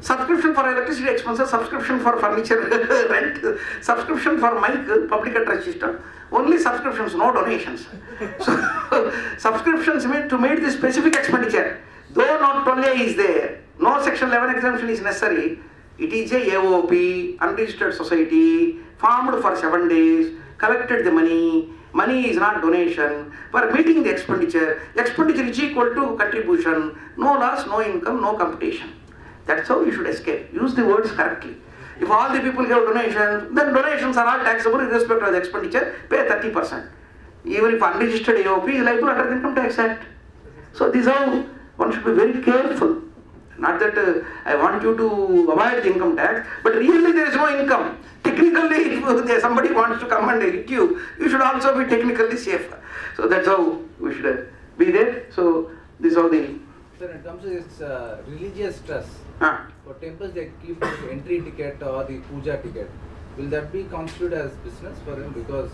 Speaker 1: subscription for electricity expenses, subscription for furniture rent, subscription for mic, public address system, only subscriptions, no donations. So subscriptions mean to meet the specific expenditure. Though not 12A is there, no section 11 exemption is necessary, it is a AOP, unregistered society, formed for 7 days, collected the money, money is not donation, for meeting the expenditure is equal to contribution, no loss, no income, no computation. That's how you should escape. Use the words correctly. If all the people give donations, then donations are all taxable irrespective of the expenditure, pay 30%. Even if unregistered AOP is liable under the Income Tax Act. So this is how one should be very careful. Not that I want you to avoid the income tax, but really there is no income. Technically, if somebody wants to come and hit you, you should also be technically safe. So that's how we should be there. So this is how the...
Speaker 7: Sir, when it comes to this religious trust, for temples they keep this entry ticket or the puja ticket. Will that be constituted as business for them? Because...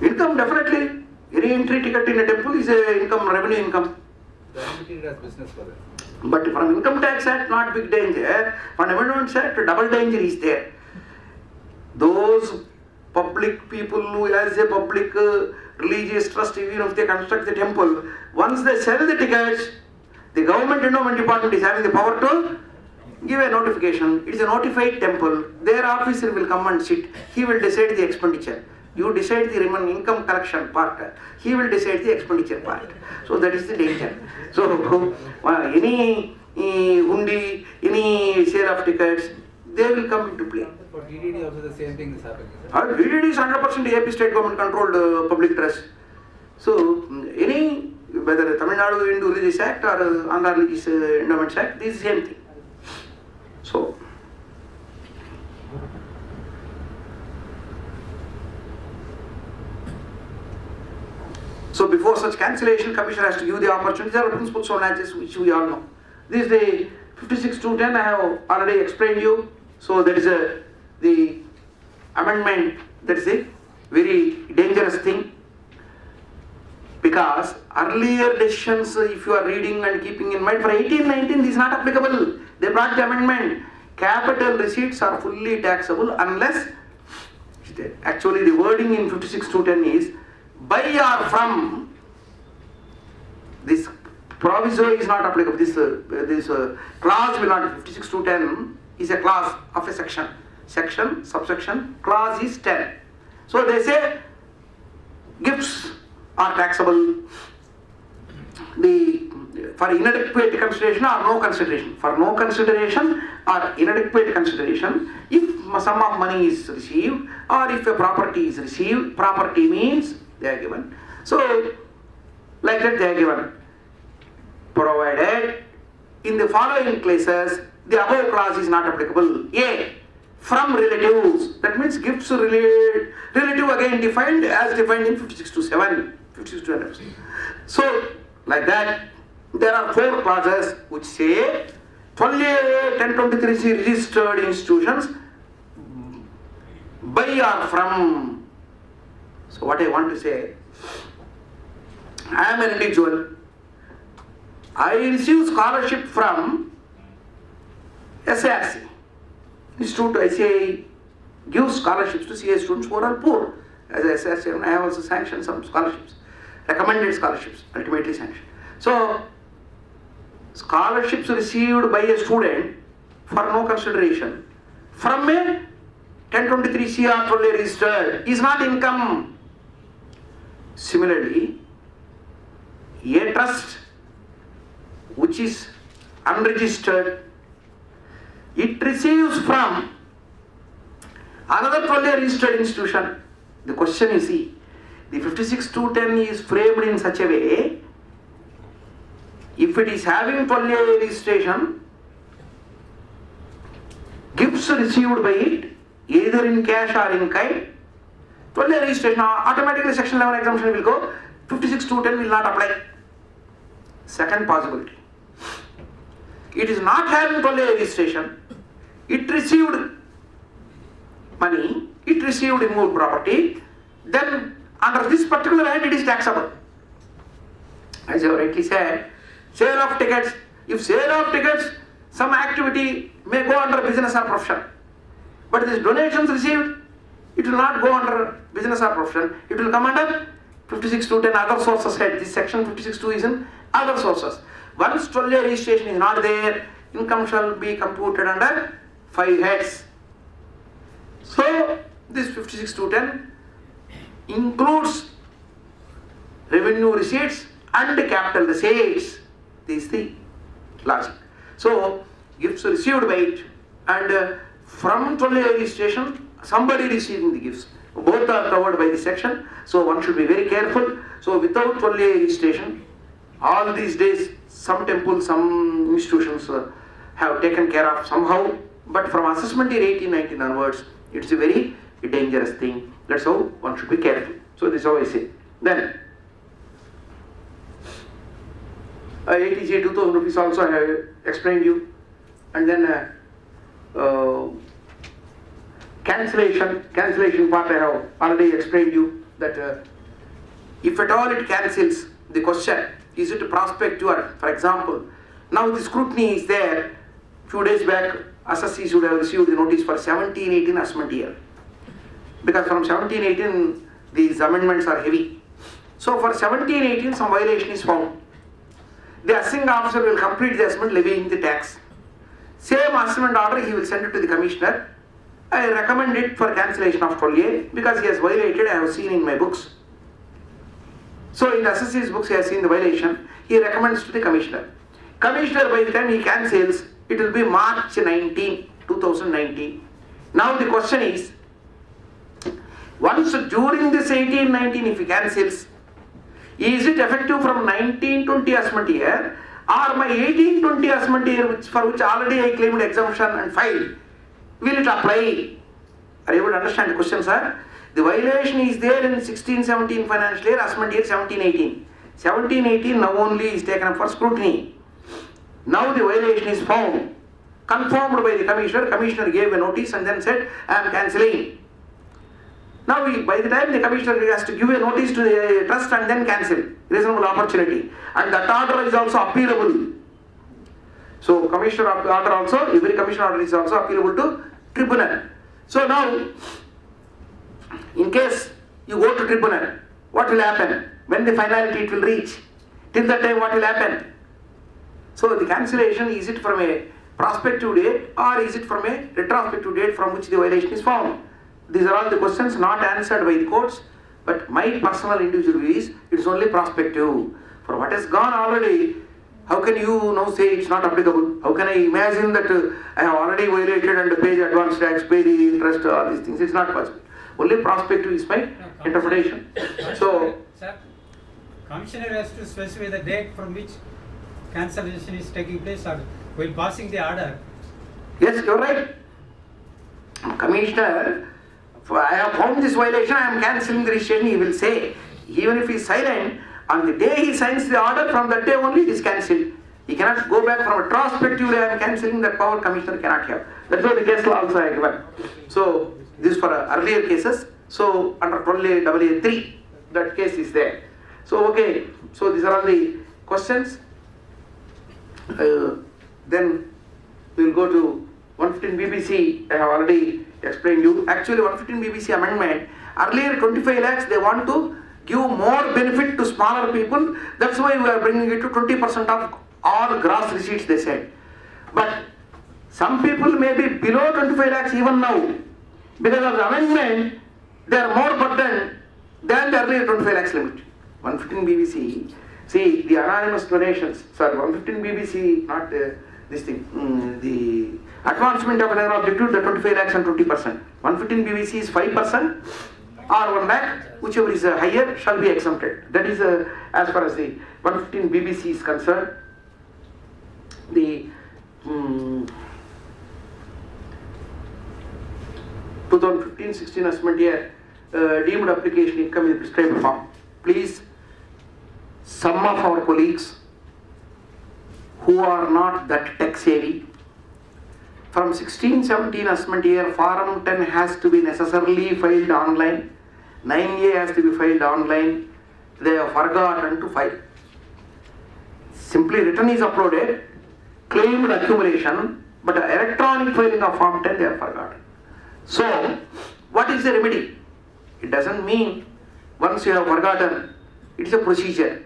Speaker 1: Income, definitely. Any entry ticket in a temple is a income, revenue income.
Speaker 7: They are treated as business for them.
Speaker 1: But from Income Tax Act, not big danger. From Amendments Act, double danger is there. Those public people who has a public religious trust, even if they construct the temple, once they sell the tickets, the government endowment department is having the power to give a notification. It is a notified temple. Their officer will come and sit. He will decide the expenditure. You decide the remaining income collection part. He will decide the expenditure part. So that is the danger. So any hundi, any sale of tickets, they will come into play.
Speaker 7: For DDD also the same thing is happening.
Speaker 1: DDD is 100% AP state government controlled public trust. So any, whether Tamil Nadu Hindu Religious Act or Andhra Religious Endowments Act, this is the same thing. So before such cancellation, Commissioner has to give the opportunity. There are principles on matches which we all know. This is the 56-210 I have already explained you. So that is the amendment. That is a very dangerous thing. Because earlier decisions, if you are reading and keeping in mind, for 1819 this is not applicable. They brought the amendment. Capital receipts are fully taxable unless, actually the wording in 56-210 is, by or from, this proviso is not applicable. This clause will not, 56-210 is a clause of a section. Section, subsection, clause is 10. So they say gifts are taxable for inadequate consideration or no consideration. For no consideration or inadequate consideration, if a sum of money is received or if a property is received, property means they are given. So, like that they are given. Provided in the following cases, the above clause is not applicable. A. From relatives. That means gifts relative again defined as defined in 56-7. 56-7. So, like that, there are 4 clauses which say 12A 1023C registered institutions by or from. So what I want to say, I am an individual. I receive scholarship from SARC. Institute ICI gives scholarships to CA students who are poor. As a SARC, I have also sanctioned some scholarships, recommended scholarships, ultimately sanctioned. So, scholarships received by a student for no consideration from a 1023C or 12A registered is not income. Similarly, a trust which is unregistered, it receives from another 12A registered institution. The question is, see, the 56-210 is framed in such a way, if it is having 12A registration, gifts received by it, either in cash or in kind, 12A registration, automatically section 11 exemption will go, 56-210 will not apply. Second possibility. It is not having 12A registration. It received money, it received immovable property, then under this particular head it is taxable. As you rightly said, sale of tickets, if sale of tickets, some activity may go under business or profession. But these donations received, it will not go under business or profession, it will come under 56.210 other sources head. This section 56.2 is in other sources. Once 12A registration is not there, income shall be computed under 5 heads. So this 56.210 includes revenue receipts and capital receipts. This is the logic. So gifts received by it and from 12A registration somebody receiving the gifts. Both are covered by this section. So one should be very careful. So without 12A registration, all these days some temples, some institutions have taken care of somehow. But from assessment year 1819 onwards, it's a very dangerous thing. That's how one should be careful. So this is how I say. Then ATC 2000 rupees also I have explained you. And then cancellation part I have already explained you that if at all it cancels the question, is it a prospect or, for example, now the scrutiny is there. Few days back, assessees would have received the notice for 17-18 assessment year. Because from 17-18 these amendments are heavy. So for 17-18 some violation is found. The assessing officer will complete the assessment levying the tax. Same assessment order he will send it to the commissioner. I recommend it for cancellation of 12A because he has violated, I have seen in my books. So in the assessee's books he has seen the violation. He recommends to the commissioner. Commissioner, by the time he cancels, it will be March 19, 2019. Now the question is, once during this 18-19 if he cancels, is it effective from 19-20 assessment year or my 18-20 assessment year for which already I claimed exemption and filed, will it apply? Are you able to understand the question, sir? The violation is there in 16-17 financial year, assessment year 17-18. 17-18 now only is taken up for scrutiny. Now the violation is found, confirmed by the commissioner. Commissioner gave a notice and then said, I am cancelling. Now by the time the commissioner has to give a notice to the trust and then cancel, reasonable opportunity. And that order is also appealable. So commissioner order also, every commissioner order is also appealable to tribunal. So now, in case you go to tribunal, what will happen? When the finality it will reach? Till that time what will happen? So the cancellation, is it from a prospective date or is it from a retrospective date from which the violation is found? These are all the questions not answered by the courts, but my personal individual view is it's only prospective. For what has gone already, how can you now say it's not applicable? How can I imagine that I have already violated and paid the advance tax, pay the interest, all these things? It's not possible. Only prospective is my interpretation. So,
Speaker 2: sir, commissioner has to specify the date from which cancellation is taking place or while passing the order.
Speaker 1: Yes, you're right. Commissioner, I have found this violation, I am cancelling the registration, he will say. Even if he is silent, on the day he signs the order, from that day only it is cancelled. He cannot go back from a retrospective day, I am cancelling, that power commissioner cannot have. That's why the case law also I have given. So, this is for earlier cases. So, under 12A 3, that case is there. So, okay, so these are all the questions. Then we will go to 115 BBC, I have already explained you. Actually 115 BBC amendment, earlier 25 lakhs they want to give more benefit to smaller people. That's why we are bringing it to 20% of all gross receipts, they said. But some people may be below 25 lakhs even now. Because of the amendment, they are more burdened than the earlier 25 lakhs limit. 115 BBC, see the anonymous donations, sorry, 115 BBC, not this thing, the advancement of another objective, the 25 lakhs and 20%. 115 BBC is 5% or 1 lakh, whichever is higher shall be exempted. That is as far as the 115 BBC is concerned. The 2015-16 assessment year deemed application income in prescribed form. Please, some of our colleagues who are not that tech savvy. From 16-17 assessment year, Form 10 has to be necessarily filed online. 9A has to be filed online. They have forgotten to file. Simply return is uploaded, claimed accumulation, but electronic filing of Form 10 they have forgotten. So, what is the remedy? It doesn't mean once you have forgotten, it is a procedure.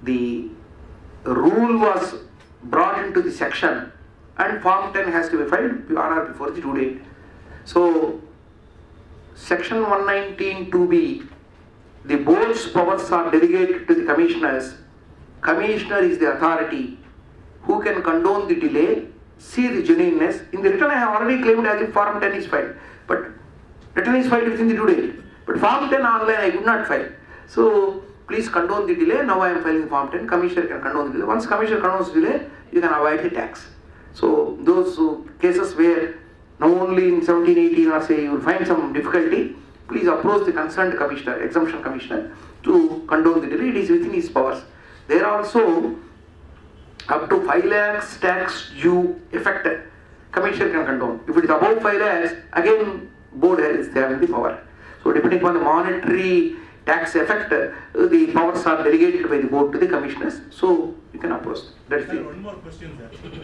Speaker 1: The rule was brought into the section and Form 10 has to be filed on or before the due date. So, Section 119 2B, the board's powers are delegated to the commissioners. Commissioner is the authority who can condone the delay, see the genuineness. In the return I have already claimed as if Form 10 is filed, but return is filed within the due date. But Form 10 online I could not file. So please condone the delay. Now I am filing Form 10. Commissioner can condone the delay. Once Commissioner condones the delay, you can avoid the tax. So those cases where now only in 17-18 or say you will find some difficulty, please approach the concerned commissioner, exemption commissioner, to condone the delay. It is within his powers. There also up to 5 lakhs tax due affected, commissioner can condone. If it is above 5 lakhs, again board is having the power. So depending upon the monetary tax effect, the powers are delegated by the board to the commissioners. So you can approach. That's
Speaker 9: sir, one more question, sir.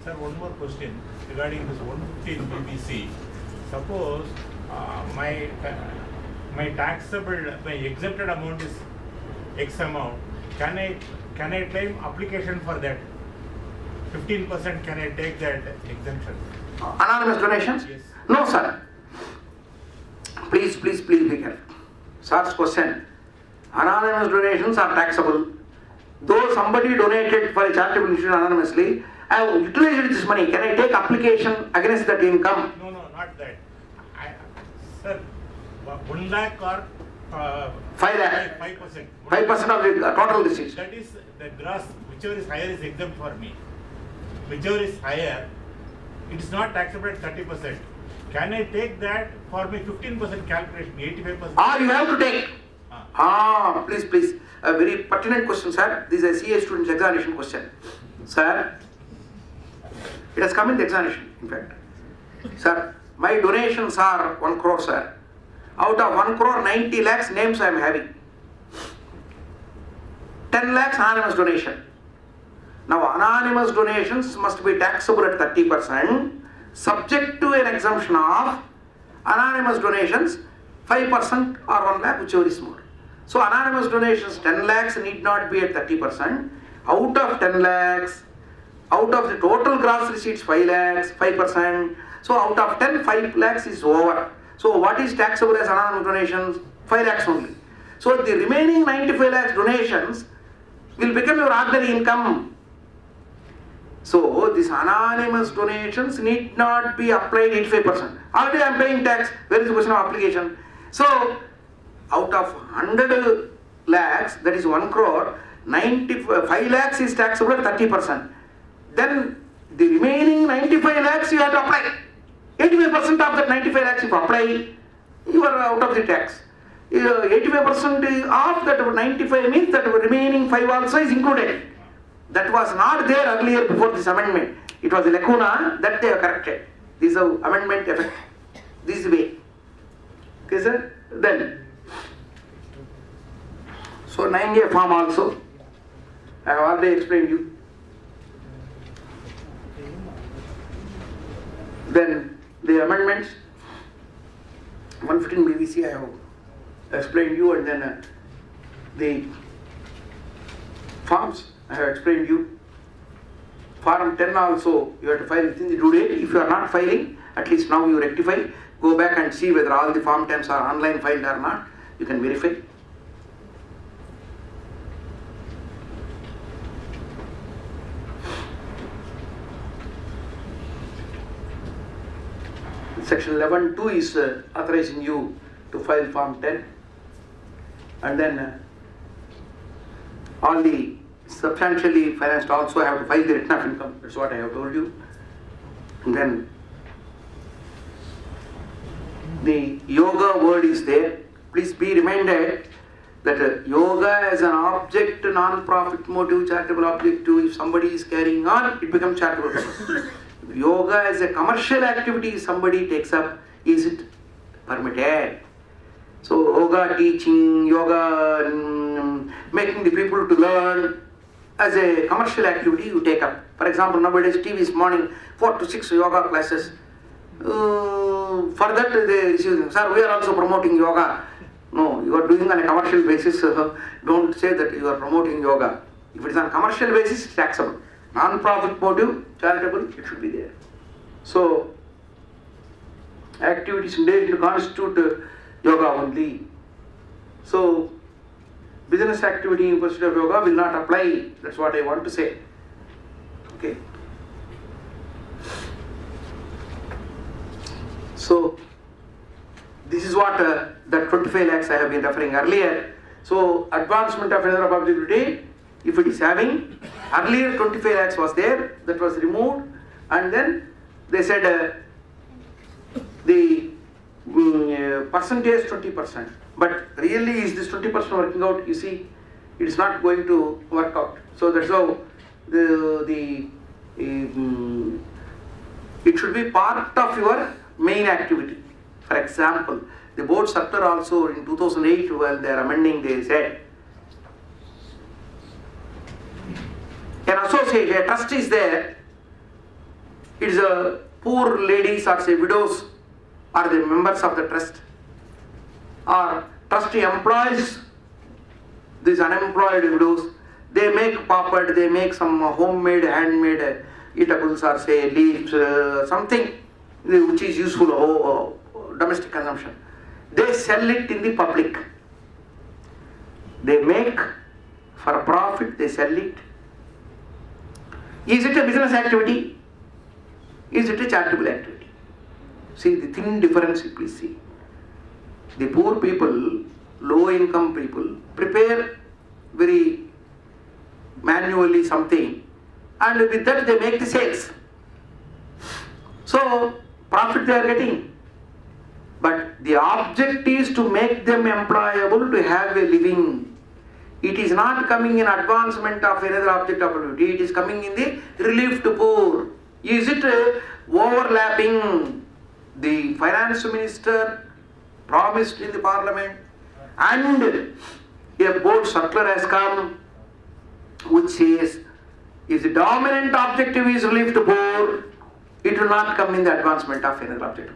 Speaker 9: Sir, one more question regarding this 115 BBC. Suppose my taxable, my exempted amount is X amount. Can I claim application for that? 15% can I take that exemption?
Speaker 1: Anonymous donations?
Speaker 9: Yes.
Speaker 1: No, sir. Please be careful. Sir's question. Anonymous donations are taxable. Though somebody donated for a charitable institution anonymously, I have utilized this money. Can I take application against that income?
Speaker 9: No, not that. Sir, 1 lakh or
Speaker 1: 5 lakh.
Speaker 9: 5%.
Speaker 1: 5% of the total receipts.
Speaker 9: That is the gross, whichever is higher is exempt for me. Whichever is higher, it is not taxable at 30%. Can I take that for my 15% calculation, 85%?
Speaker 1: You have to take. Please. A very pertinent question, sir. This is a CA student's examination question. Sir, it has come in the examination, in fact. Sir, my donations are 1 crore, sir. Out of 1 crore, 90 lakhs names I am having. 10 lakhs anonymous donation. Now, anonymous donations must be taxable at 30%, subject to an exemption of anonymous donations 5% or 1 lakh, whichever is more. So, anonymous donations 10 lakhs need not be at 30%. Out of 10 lakhs, out of the total gross receipts 5 lakhs, 5%. So, out of 10, 5 lakhs is over. So, what is taxable as anonymous donations? 5 lakhs only. So, the remaining 95 lakhs donations will become your ordinary income. So, these anonymous donations need not be applied 85%. Already I am paying tax. Where is the question of application? So, out of 100 lakhs, that is 1 crore, 5 lakhs is taxable at 30%. Then the remaining 95 lakhs you have to apply. 85% of that 95 lakhs if you apply, you are out of the tax. 85% of that 95 means that remaining 5 also is included. That was not there earlier before this amendment. It was a lacuna that they have corrected. This is how amendment effect. This way. Okay, sir? Then. So 9A form also. I have already explained you. Then the amendments. 115 BBC I have explained you, and then the forms I have explained you. Form 10 also you have to file within the due date. If you are not filing, at least now you rectify. Go back and see whether all the Form 10s are online filed or not. You can verify. Section 11.2 is authorizing you to file Form 10, and then all the substantially financed also have to file the return of income. That's what I have told you. And then the yoga word is there. Please be reminded, that yoga as an object, non-profit motive, charitable objective, if somebody is carrying on, it becomes charitable purpose. If yoga as a commercial activity somebody takes up, is it permitted? So yoga teaching, yoga making the people to learn as a commercial activity you take up. For example, nowadays TV is morning 4 to 6 yoga classes. For that they say, sir, we are also promoting yoga. No, you are doing on a commercial basis. Don't say that you are promoting yoga. If it is on a commercial basis, it's taxable. Non-profit motive, charitable, it should be there. So, activities engaged to constitute yoga only. So, business activity in pursuit of yoga will not apply. That's what I want to say. Okay. So, this is what the 25 lakhs I have been referring earlier. So, advancement of another objectivity, if it is having, earlier 25 lakhs was there, that was removed, and then they said the percentage 20%. But really, is this 20% working out? You see, it is not going to work out. So that's how it should be part of your main activity. For example, the board circular also in 2008, when they are amending, they said an association, a trust is there. It is a poor ladies or say widows are the members of the trust, or trustee employs these unemployed widows. They make papad, they make some homemade, handmade eatables or say leaves, something which is useful for domestic consumption. They sell it in the public. They make for a profit, they sell it. Is it a business activity? Is it a charitable activity? See the thin difference, please see. The poor people, low income people, prepare very manually something, and with that they make the sales. So, profit they are getting. But the object is to make them employable to have a living. It is not coming in advancement of another object of activity, it is coming in the relief to poor. Is it overlapping? The finance minister promised in the parliament, and a board circular has come which says if the dominant objective is relief to poor, it will not come in the advancement of another objective.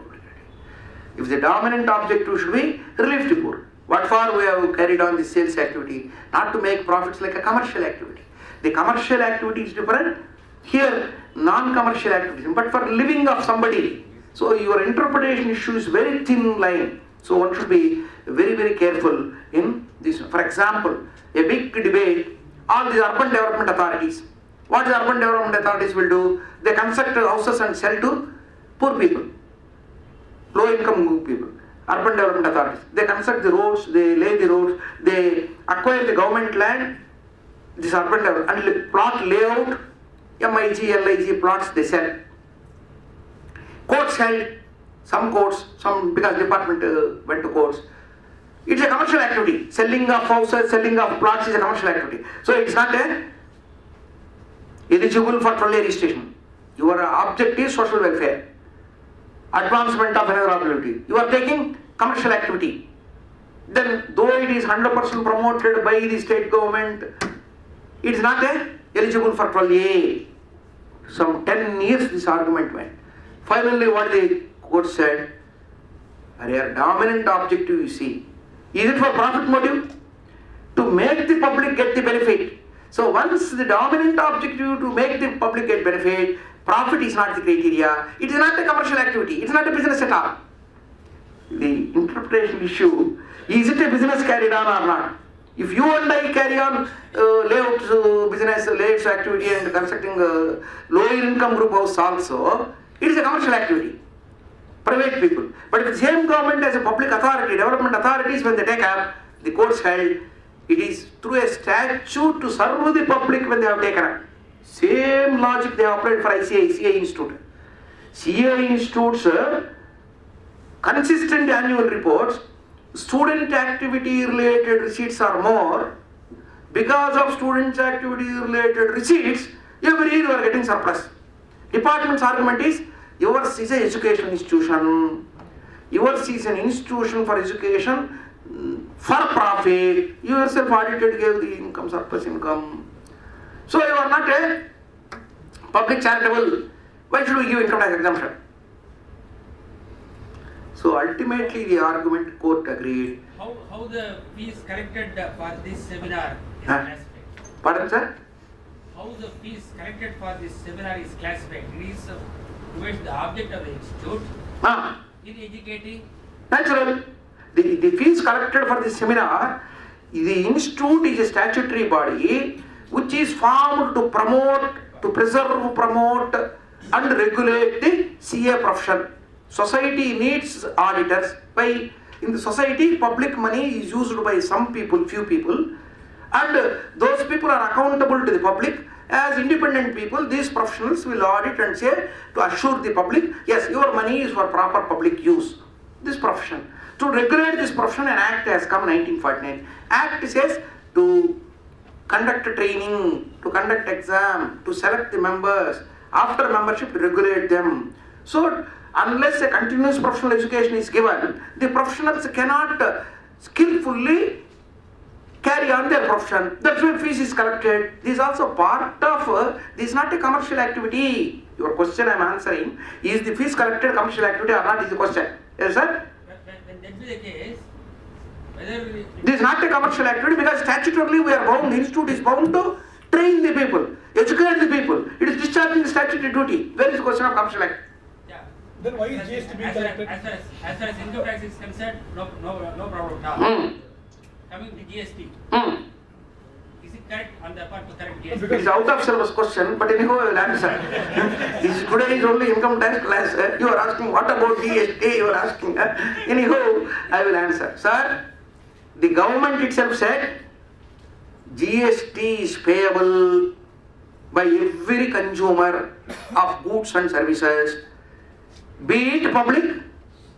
Speaker 1: If the dominant objective should be relief to poor. What for we have carried on this sales activity? Not to make profits like a commercial activity. The commercial activity is different. Here, non-commercial activity, but for living of somebody. So your interpretation issue is very thin line. So one should be very, very careful in this. For example, a big debate, all these urban development authorities. What the urban development authorities will do? They construct houses and sell to poor people, low income people. Urban development authorities. They construct the roads, they lay the roads, they acquire the government land, this urban development, and plot layout, MIG, LIG plots they sell. Courts held, some courts, some because department went to courts. It's a commercial activity. Selling of houses, selling of plots is a commercial activity. So it's not eligible for 12A registration. Your object is social welfare, advancement of another activity. You are taking commercial activity. Then though it is 100% promoted by the state government, it is not eligible for 12A. Some 10 years this argument went. Finally what the court said, your dominant objective you see, is it for profit motive? To make the public get the benefit. So once the dominant objective to make the public get benefit, profit is not the criteria, it is not a commercial activity, it is not a business at all. The interpretation issue, is it a business carried on or not? If you and I carry on layout business, layouts activity and constructing low income group house also, it is a commercial activity, private people. But if the same government as a public authority, development authorities, when they take up, the courts held, it is through a statute to serve the public when they have taken up. Same logic they have applied for CA Institute. CA Institute's consistent annual reports, student activity related receipts are more. Because of student activity related receipts, every year you are getting surplus. Department's argument is, yours is an education institution. Yours is an institution for education for profit. You yourself audited, gave the income, surplus income. So you are not a public charitable. Why should we give income tax exemption? So ultimately the argument court agreed.
Speaker 12: How the fees collected for this seminar is classified?
Speaker 1: Pardon, sir?
Speaker 12: How the fees collected for this seminar is classified? It is towards the object of the institute in educating.
Speaker 1: Natural. The fees collected for this seminar, the institute is a statutory body which is formed to promote, to preserve, promote and regulate the CA profession. Society needs auditors. By in the society, public money is used by some people, few people, and those people are accountable to the public. As independent people, these professionals will audit and say, to assure the public, yes, your money is for proper public use. This profession. To regulate this profession, an act has come 1949. Act says to conduct training, to conduct exam, to select the members, after membership to regulate them. So unless a continuous professional education is given, the professionals cannot skillfully carry on their profession. That's why fees is collected. This is also part of, this is not a commercial activity. Your question I am answering, is the fees collected commercial activity or not is the question. Yes, sir?
Speaker 12: When that be the case, whether
Speaker 1: this is not a commercial activity because statutorily we are bound, the institute is bound to train the people, educate the people. It is discharging the statutory duty. Where is the question of commercial activity?
Speaker 3: Then why is GST being collected?
Speaker 12: As far as income tax is concerned, no problem at all. Coming to GST, is it correct on the part to correct GST?
Speaker 1: It is out of syllabus question, but anyhow I will answer. Today is only income tax class. You are asking what about GST? You are asking. Anyhow, I will answer. Sir, the government itself said GST is payable by every consumer of goods and services, be it public,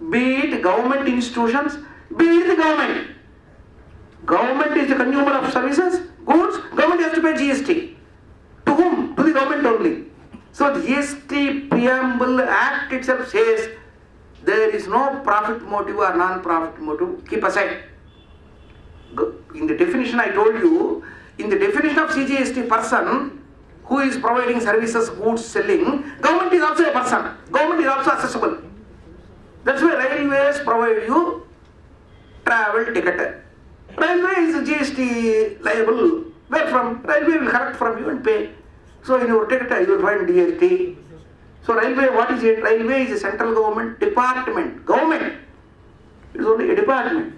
Speaker 1: be it government institutions, be it the government. Government is the consumer of services, goods, government has to pay GST. To whom? To the government only. So the GST Preamble Act itself says there is no profit motive or non-profit motive. Keep aside. In the definition I told you, in the definition of CGST person who is providing services, goods, selling, government is also a person. Government is also accessible. That's why railways provide you travel ticket. Railway is GST liable. Where from? Railway will collect from you and pay. So in your ticket you will find GST. So railway, what is it? Railway is a central government department. Government. It is only a department.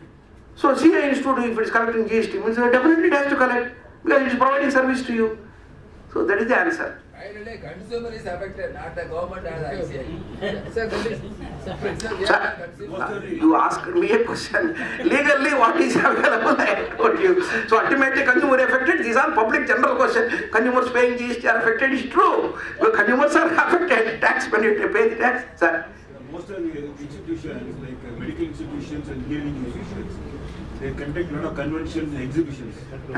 Speaker 1: So CA Institute, if it is collecting GST, means definitely it has to collect because it is providing service to you. So that is the answer.
Speaker 4: Finally, consumer is affected, not the government or the ICA.
Speaker 6: Sir, that is
Speaker 1: Sir, you asked me a question. Legally, what is available? I told you. So ultimately, consumer affected. These are public general question. Consumers paying GST are affected. It's true. But consumers are affected. Tax when you pay the tax, sir.
Speaker 13: Most of the institutions, like medical institutions and hearing institutions, they conduct a lot of conventions and exhibitions. They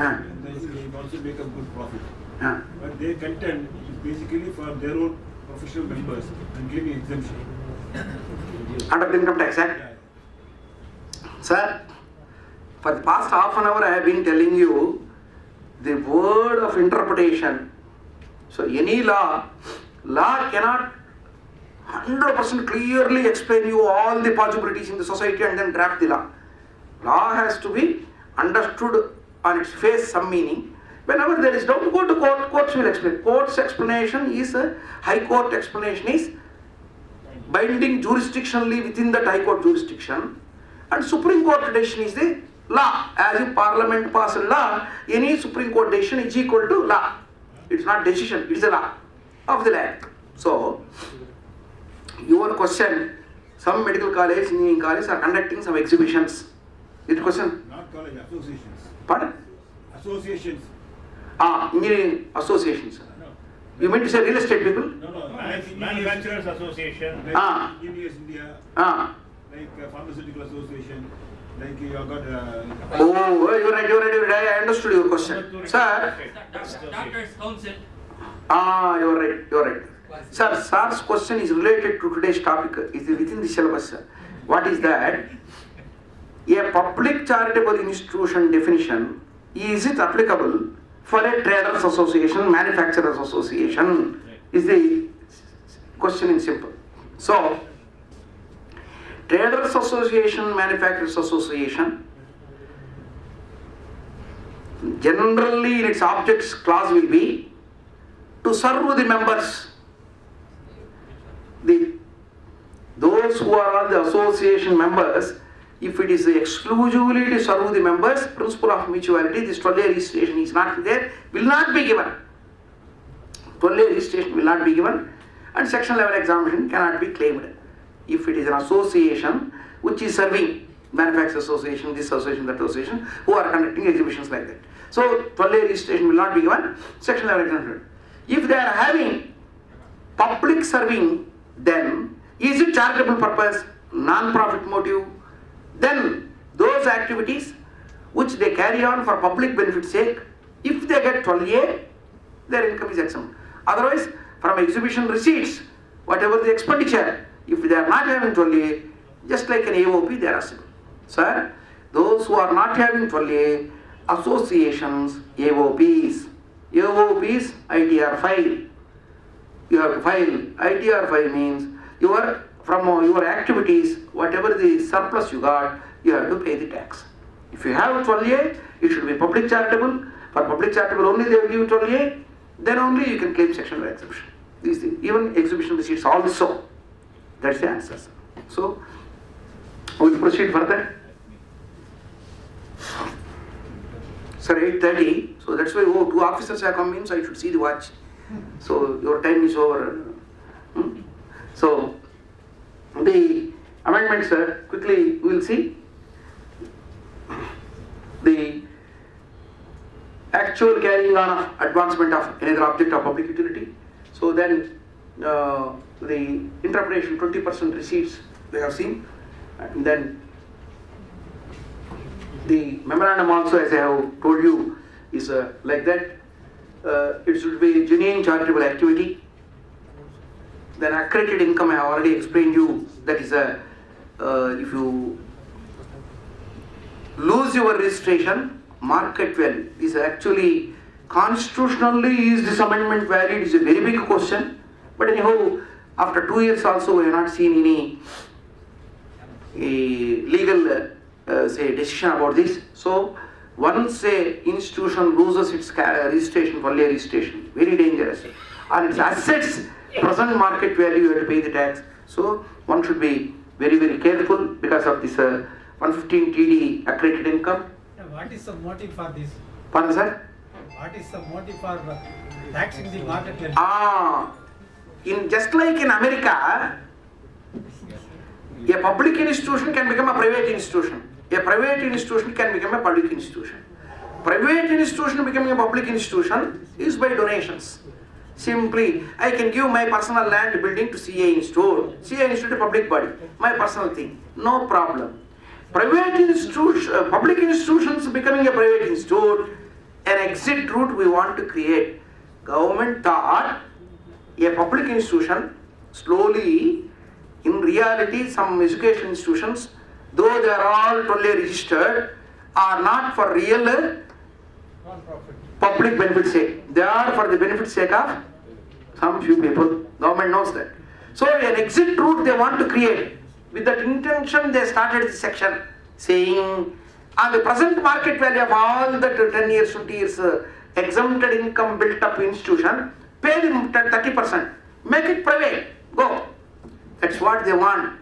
Speaker 13: also make a good profit. But they contend is basically for their own professional members and giving exemption.
Speaker 1: Under the Income Tax Act. Sir, for the past half an hour I have been telling you the word of interpretation. So any law cannot 100% clearly explain you all the possibilities in the society and then draft the law. Law has to be understood on its face, some meaning. Whenever there is doubt, go to court. Courts will explain. Court's explanation is, High Court explanation is binding jurisdictionally within that High Court jurisdiction. And Supreme Court decision is the law. As if Parliament passes law, any Supreme Court decision is equal to law. It's not decision, it's a law of the land. So, your question, some medical college, engineering college are conducting some exhibitions. Is the question?
Speaker 13: Not college, associations.
Speaker 1: Pardon?
Speaker 13: Associations.
Speaker 1: Engineering associations.
Speaker 13: No.
Speaker 1: You mean to say real estate people?
Speaker 13: No.
Speaker 10: Manufacturers Association.
Speaker 13: Like Engineers India. Like Pharmaceutical Association. Like you have got.
Speaker 1: Oh, you're right. I understood your question. Sir.
Speaker 12: Doctors' council.
Speaker 1: You're right. Sir, sir's question is related to today's topic. Is within the syllabus, sir. What is that? A public charitable institution definition, is it applicable for a traders association, manufacturers association? Is the question in simple. So, traders association, manufacturers association, generally in its objects clause will be to serve the members. Those who are all the association members, if it is exclusively to serve the members, principle of mutuality, this 12A registration is not there, will not be given. 12A registration will not be given, and section level examination cannot be claimed. If it is an association which is serving manufacturers association, this association, that association, who are conducting exhibitions like that. So 12A registration will not be given, section level examination. If they are having public serving, then is it charitable purpose, non-profit motive? Then those activities which they carry on for public benefit sake, if they get 12A, their income is exempt. Otherwise, from exhibition receipts, whatever the expenditure, if they are not having 12A, just like an AOP, they are assignable. Sir, those who are not having 12A, associations, AOPs, ITR file. You have to file. ITR file means from your activities, whatever the surplus you got, you have to pay the tax. If you have 12A, it should be public charitable. For public charitable only they will give 12A, then only you can claim section of exhibition. These things, even exhibition receipts also. That's the answer. So, we will proceed further. Sir, 8:30, so that's why two officers have come in, so I should see the watch. So, your time is over. So, the amendments, sir, quickly we will see. The actual carrying on of advancement of another object of public utility. So then the interpretation 20% receipts we have seen, and then the memorandum also, as I have told you, is like that. It should be genuine charitable activity. Then accredited income, I have already explained you, that is if you lose your registration, market value is actually constitutionally, is this amendment valid, is a very big question. But anyhow, after 2 years also we have not seen any legal decision about this. So once a institution loses its registration, only registration, very dangerous. On its assets, present market value, you have to pay the tax. So one should be very, very careful because of this 115 TD accredited income.
Speaker 2: What is the motive for this?
Speaker 1: Pardon, sir?
Speaker 2: What is the motive for taxing the market value?
Speaker 1: Just like in America, a public institution can become a private institution. A private institution can become a public institution. Private institution becoming a public institution is by donations. Simply, I can give my personal land building to CA Institute. CA Institute is a public body. My personal thing. No problem. Private institution, public institutions becoming a private institute, an exit route we want to create. Government thought a public institution, slowly, in reality, some education institutions, though they are all totally registered, are not for real public benefit sake. They are for the benefit sake of some few people. Government knows that. So an exit route they want to create. With that intention, they started this section saying, on the present market value of all the 10 years, 20 years exempted income built up institution, pay them 30%, make it private, go. That's what they want.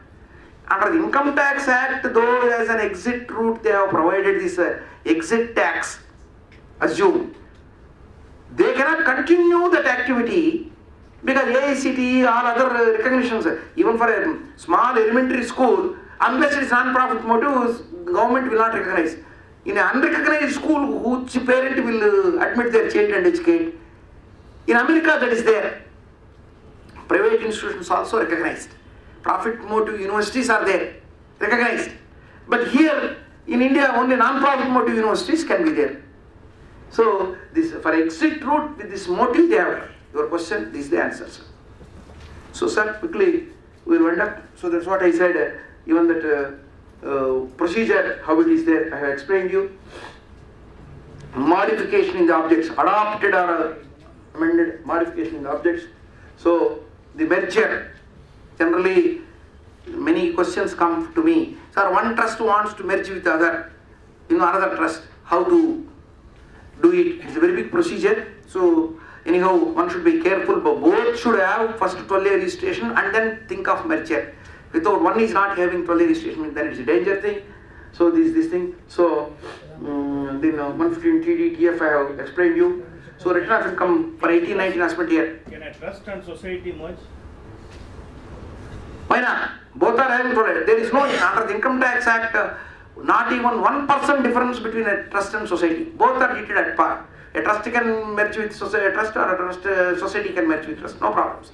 Speaker 1: Under the Income Tax Act, though as an exit route they have provided this exit tax, assume. They cannot continue that activity because AICTE, all other recognitions, even for a small elementary school, unless it is non-profit motive, government will not recognize. In an unrecognized school, which parent will admit their child and educate? In America, that is there. Private institutions also recognized. Profit motive universities are there, recognized. But here, In India, only non-profit motive universities can be there. So, this for exit route with this motive, they have your question. This is the answer, sir. So, sir, quickly we will wind up. So that's what I said. Even that procedure, how it is there, I have explained you. Modification in the objects, adopted or amended, modification in the objects. So the merger, generally many questions come to me. Sir, one trust wants to merge with other, another trust. How to do it? It's a very big procedure. So anyhow, one should be careful, but both should have first 12A registration and then think of merger. Without one is not having 12A registration, then it's a danger thing. So this thing. So then 115 TDTF I have explained you. So return of income for 18-19 assessment year.
Speaker 10: Can a trust and society merge?
Speaker 1: Why not? Both are having told. There is no, under the Income Tax Act, not even 1% difference between a trust and society. Both are treated at par. A trust can merge with a trust, or a trust, society can merge with trust. No problems.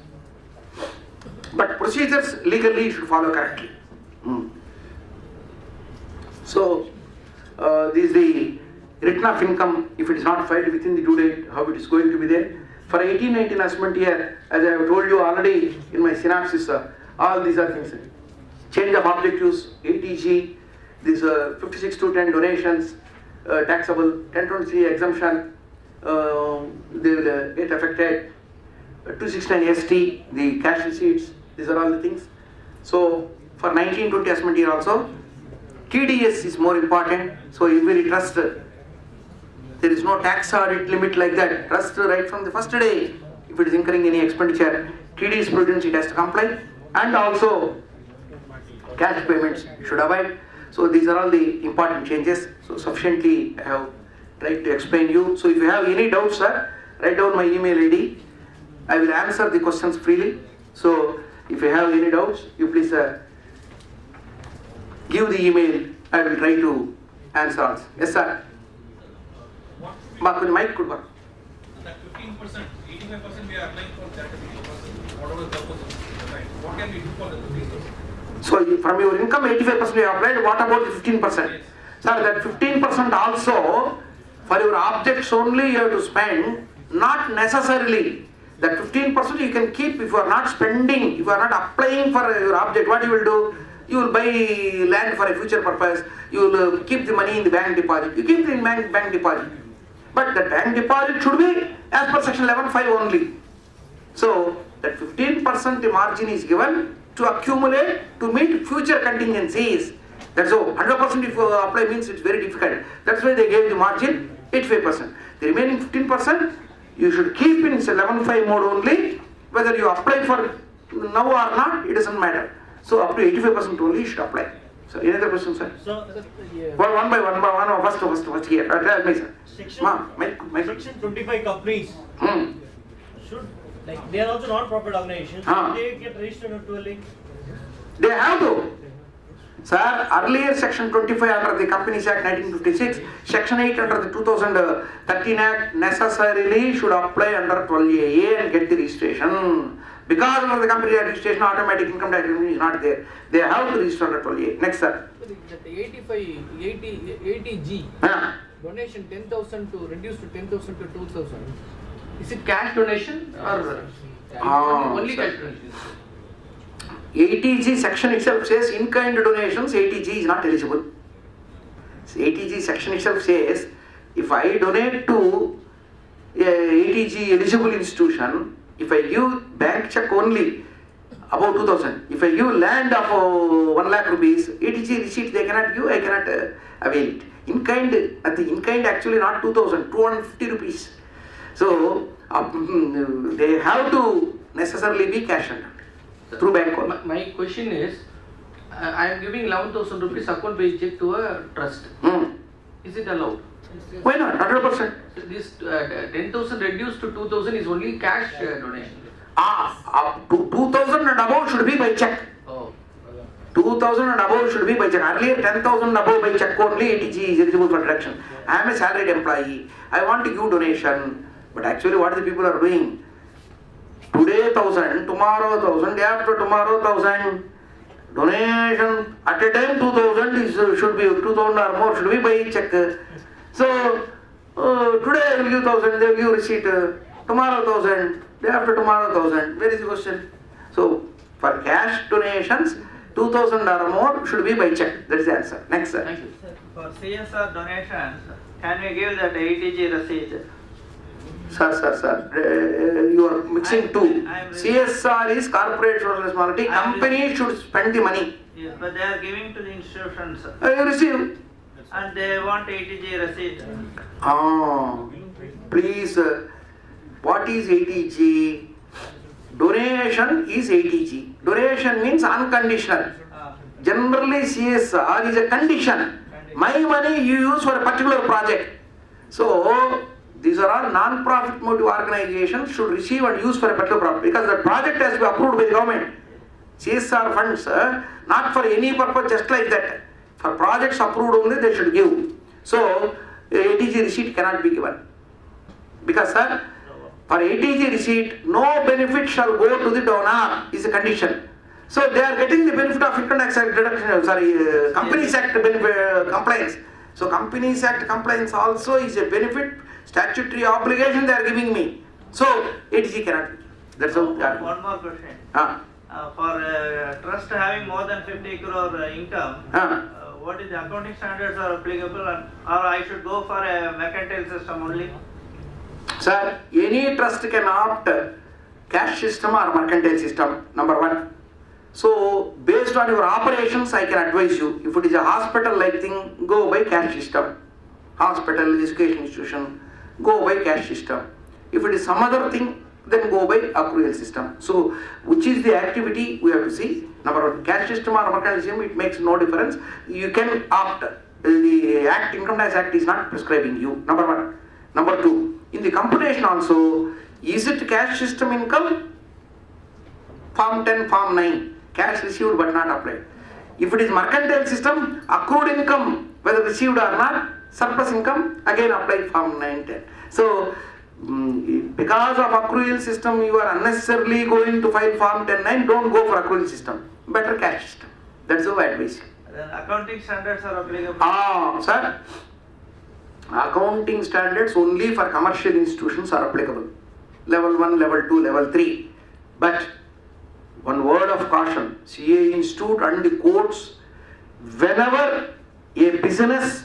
Speaker 1: But procedures legally should follow correctly. So, this is the return of income. If it is not filed within the due date, how it is going to be there. For 18-19 assessment year, as I have told you already in my synopsis, all these are things. Change of objectives, ATG, these 56 to 10 donations, taxable, 1023 exemption, they will get affected. 269 ST, the cash receipts, these are all the things. So for 19-20 assessment year also, TDS is more important. So every trust, there is no tax audit limit like that. Trust right from the first day, if it is incurring any expenditure, TDS prudence it has to comply, and also cash payments should avoid. So these are all the important changes. So sufficiently I have tried to explain you. So if you have any doubts, sir, write down my email ID. I will answer the questions freely. So if you have any doubts, you please give the email. I will try to answer all. Yes, sir. Mic could work.
Speaker 14: That 15%, 85% we are applying for that, whatever the purpose is, right? What can we do for the 15%?
Speaker 1: So from your income, 85% you have applied. What about the 15%? Yes. Sir, that 15% also for your objects only you have to spend, not necessarily. That 15% you can keep if you are not spending, if you are not applying for your object. What you will do? You will buy land for a future purpose. You will keep the money in the bank deposit. You keep it in bank deposit. But the bank deposit should be as per section 11(5) only. So that 15% margin is given to accumulate to meet future contingencies. That's all. 100% if you apply means it's very difficult. That's why they gave the margin 85%. The remaining 15% you should keep in 11(5) mode only. Whether you apply for now or not, it doesn't matter. So up to 85% only you should apply. So any other questions, sir?
Speaker 15: So,
Speaker 1: one by one. First here. Tell me, sir.
Speaker 15: Section 25 companies should, like, they are also non-profit organizations. Should they get registered at 12A?
Speaker 1: They have to. Sir, earlier section 25 under the Companies Act 1956, section 8 under the 2013 Act necessarily should apply under 12A and get the registration. Because under the Companies Act registration, automatic income tax is not there. They have to register under 12A. Next, sir.
Speaker 6: The 80G donation 10,000 to reduce to 10,000 to 2,000. Is it cash donation or only cash donation?
Speaker 1: 80G section itself says in-kind donations, 80G is not eligible. 80G section itself says if I donate to a 80G eligible institution, if I give bank check only about 2,000, if I give land of 1 lakh rupees, 80G receipt they cannot give, I cannot avail it. In-kind, actually not 2,000, 250 rupees. So they have to necessarily be cash under. Through bank only.
Speaker 6: My question is, I am giving 11,000 rupees account by check to a trust. Is it allowed?
Speaker 1: Why not? 100%.
Speaker 6: This 10,000 reduced to 2,000 is only cash donation.
Speaker 1: Up to 2,000 and above should be by check. 2,000 and above should be by check. Earlier 10,000 above by check only 80G is eligible for deduction. I am a salaried employee. I want to give donation. But actually what the people are doing? Today 1,000, tomorrow 1,000, day after tomorrow 1,000. donation at a time 2000 is, should be 2000 or more should be by check. So today I will give 1000, they will give receipt. Tomorrow 1000, day after tomorrow 1000. Where is the question? So for cash donations, 2000 or more should be by check. That is the answer. Next, sir.
Speaker 5: Thank you. For CSR donations, can we give that ATG receipt?
Speaker 1: Sir, you are mixing two. CSR is corporate social responsibility. Company should spend the money.
Speaker 5: Yes, but they are giving to the institutions.
Speaker 1: You receive.
Speaker 5: And they want ATG receipt.
Speaker 1: Please, what is ATG? Donation is ATG. Donation means unconditional. Generally, CSR is a condition. My money you use for a particular project. So, these are all non-profit motive organizations should receive and use for a particular project because the project has to be approved by the government. CSR funds, not for any purpose, just like that. For projects approved only they should give. So, ATG receipt cannot be given. Because, sir, for ATG receipt, no benefit shall go to the donor is a condition. So, they are getting the benefit of Income Tax Act deduction, Companies Act benefit, compliance. So, Companies Act compliance also is a benefit, statutory obligation they are giving me. So, ATG cannot. That's how.
Speaker 5: One more question. For a trust having more than 50 crore income, what is the accounting standards are applicable, or I should go for a mercantile system only?
Speaker 1: Sir, any trust can opt cash system or mercantile system, number one. So, based on your operations, I can advise you. If it is a hospital-like thing, go by cash system. Hospital, education institution, go by cash system. If it is some other thing, then go by accrual system. So, which is the activity we have to see. Number one, cash system or mercantile system, it makes no difference. You can opt. The Act, Income Tax Act is not prescribing you. Number one. Number two, in the computation also, is it cash system income? Form 10, Form 9. Cash received but not applied. If it is mercantile system, accrued income, whether received or not, surplus income, again apply Form 9, 10. So, because of accrual system, you are unnecessarily going to file Form 10, 9, don't go for accrual system. Better cash system. That's our advice.
Speaker 5: Then accounting standards are applicable?
Speaker 1: Sir, accounting standards only for commercial institutions are applicable. Level 1, level 2, level 3. But one word of caution, CA Institute and the courts, whenever a business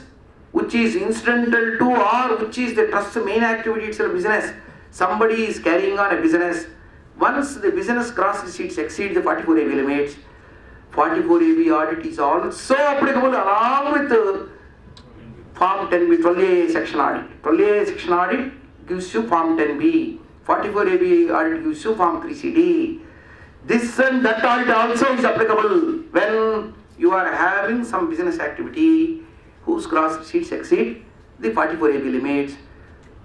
Speaker 1: which is incidental to or which is the trust's main activity itself business, somebody is carrying on a business, once the business gross receipts exceed the 44AB limits, 44AB audit is also applicable along with the Form 10B, 12A section audit. 12A section audit gives you Form 10B, 44AB audit gives you Form 3CD. This and that audit also is applicable when you are having some business activity whose gross receipts exceed the 44AB limits.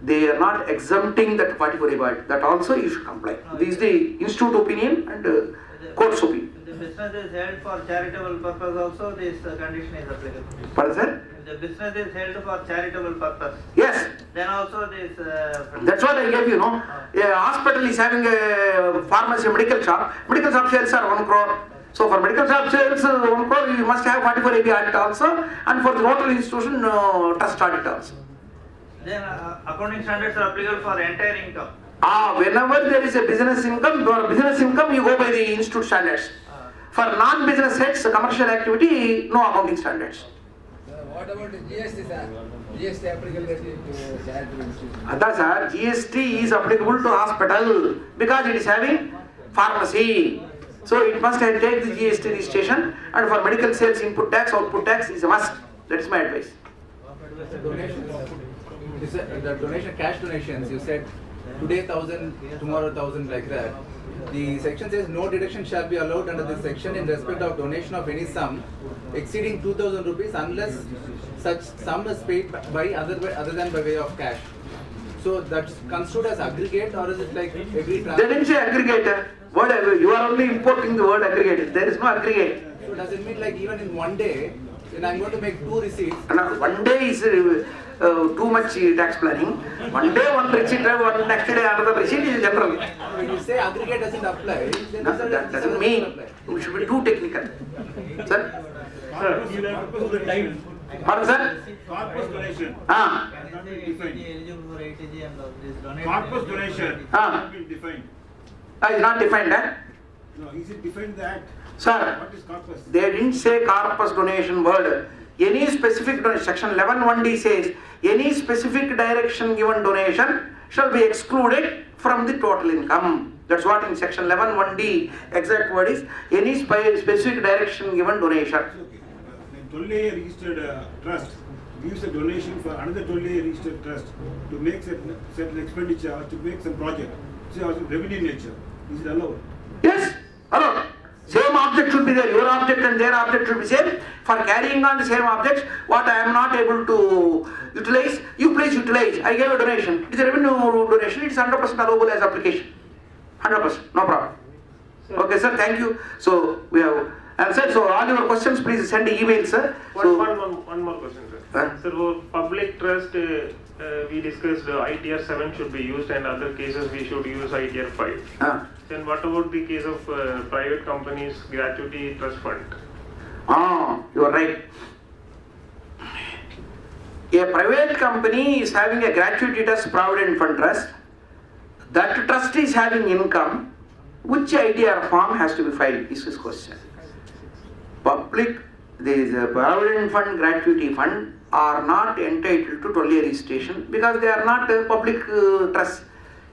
Speaker 1: They are not exempting that 44AB audit. That also you should comply. This is the institute opinion and court's opinion.
Speaker 5: If the business is held for charitable purpose also, this condition is applicable.
Speaker 1: What is that?
Speaker 5: If the business is held for charitable purpose.
Speaker 1: Yes.
Speaker 5: Then also this...
Speaker 1: That's what I gave you, no? A hospital is having a pharmacy, medical shop. Medical shop sales are 1 crore. So for medical shop sales, 1 crore, you must have 44AB audit also. And for the hotel institution, trust audit also.
Speaker 5: Then accounting standards are applicable for entire income.
Speaker 1: Whenever there is a business income, you go by the institute standards. For non-business heads, commercial activity, no accounting standards.
Speaker 4: What about the GST, sir? GST applicable to charitable institutions?
Speaker 1: Sir, GST is applicable to hospital because it is having pharmacy. So it must take the GST registration, and for medical sales, input tax, output tax is a must. That is my advice.
Speaker 7: The donation, cash donations, you said today 1,000, tomorrow 1,000, like that. The section says no deduction shall be allowed under this section in respect of donation of any sum exceeding 2,000 rupees unless such sum is paid by other than by way of cash. So that's construed as aggregate, or is it like every transaction?
Speaker 1: They didn't say aggregator. You are only importing the word aggregate. There is no aggregate.
Speaker 7: So does it mean like even in one day, when I'm going to make 2 receipts?
Speaker 1: One day is too much tax planning. One day one receipt, one next day another receipt is general.
Speaker 7: When you say aggregate doesn't apply, then
Speaker 1: No, that doesn't mean we should be too technical. Sir?
Speaker 13: Sir, you have to put the time.
Speaker 1: Pardon, sir?
Speaker 13: Corpus donation.
Speaker 1: Ah.
Speaker 13: Not been defined.
Speaker 5: eligible for 8AG and all this donation.
Speaker 13: Corpus donation.
Speaker 1: Ah.
Speaker 13: Not been defined.
Speaker 1: It's not defined, eh?
Speaker 13: No, is it defined in the act?
Speaker 1: Sir,
Speaker 13: What is corpus?
Speaker 1: they didn't say corpus donation word. Any specific donation, section 11(1)(d) says, any specific direction given donation shall be excluded from the total income. That's what in section 11(1)(d) exact word is, any specific direction given donation.
Speaker 13: Okay. When 12A registered trust gives a donation for another 12A registered trust to make certain expenditure or to make some project, say also revenue nature, is it allowed?
Speaker 1: Yes, allowed. Same object should be there, your object and their object should be same. For carrying on the same objects, what I am not able to utilize, you please utilize. I gave a donation. It is a revenue donation, it is 100% allowable as application. 100%, no problem. Okay, sir, thank you. So, we have answered. So, all your questions, please send emails, sir.
Speaker 16: One more question, sir. Sir, for public trust, we discussed ITR 7 should be used, and other cases we should use ITR 5. Then what about the case of private companies gratuity trust fund?
Speaker 1: You are right. A private company is having a gratuity trust provident fund trust. That trust is having income. Which ITR form has to be filed? Is his question. Public, there is a provident fund, gratuity fund are not entitled to 12A registration because they are not a public trust.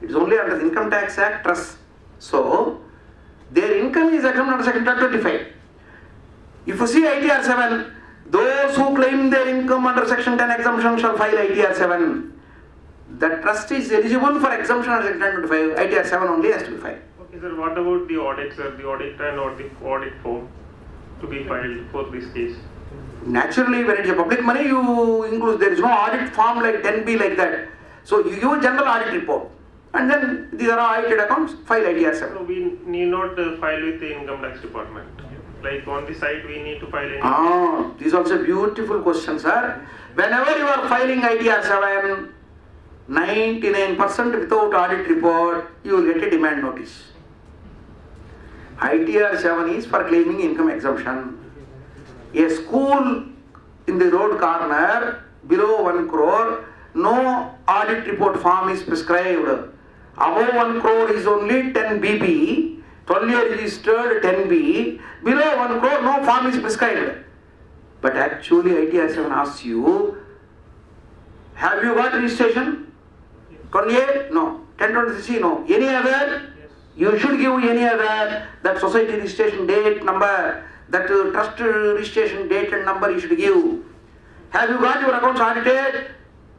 Speaker 1: It is only under the Income Tax Act trust. So, their income is exempt under section 25. If you see ITR 7, those who claim their income under section 10 exemption shall file ITR 7. The trust is eligible for exemption under section 25. ITR 7 only has to be filed.
Speaker 16: Okay, sir, what about the audit, sir? The audit and or the audit form to be filed for this case?
Speaker 1: Naturally, when it is a public money, you include, there is no audit form like 10B like that. So, you give a general audit report. And then these are all audited accounts, file ITR 7.
Speaker 16: So we need not file with the income tax department. Like on the site we need to file in.
Speaker 1: This is also a beautiful question, sir. Whenever you are filing ITR 7, 99% without audit report, you will get a demand notice. ITR 7 is for claiming income exemption. A school in the road corner below 1 crore, no audit report form is prescribed. Above 1 crore is only 10 BB, 12A registered 10B, below 1 crore no form is prescribed. But actually ITR 7 asks you, have you got registration? 12A? No. 1023C? No. Any other? You should give any other, that society registration date, number, that trust registration date and number you should give. Have you got your accounts audited?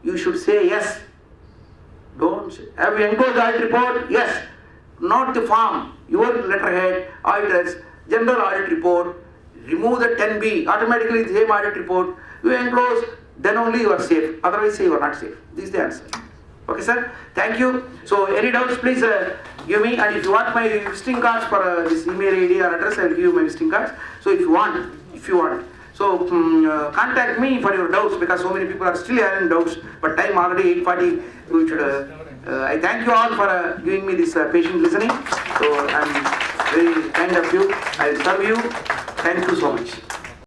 Speaker 1: You should say yes. Don't say. Have you enclosed the audit report? Yes. Not the form. Your letterhead, auditors, general audit report. Remove the 10B. Automatically the same audit report. You enclose, then only you are safe. Otherwise you are not safe. This is the answer. Okay, sir? Thank you. So, any doubts, please give me. And if you want my visiting cards for this email ID or address, I will give you my visiting cards. So, if you want. So, contact me for your doubts because so many people are still having doubts. But time already 8:40. We should. I thank you all for giving me this patient listening. So, I am very kind of you. I will serve you. Thank you so much.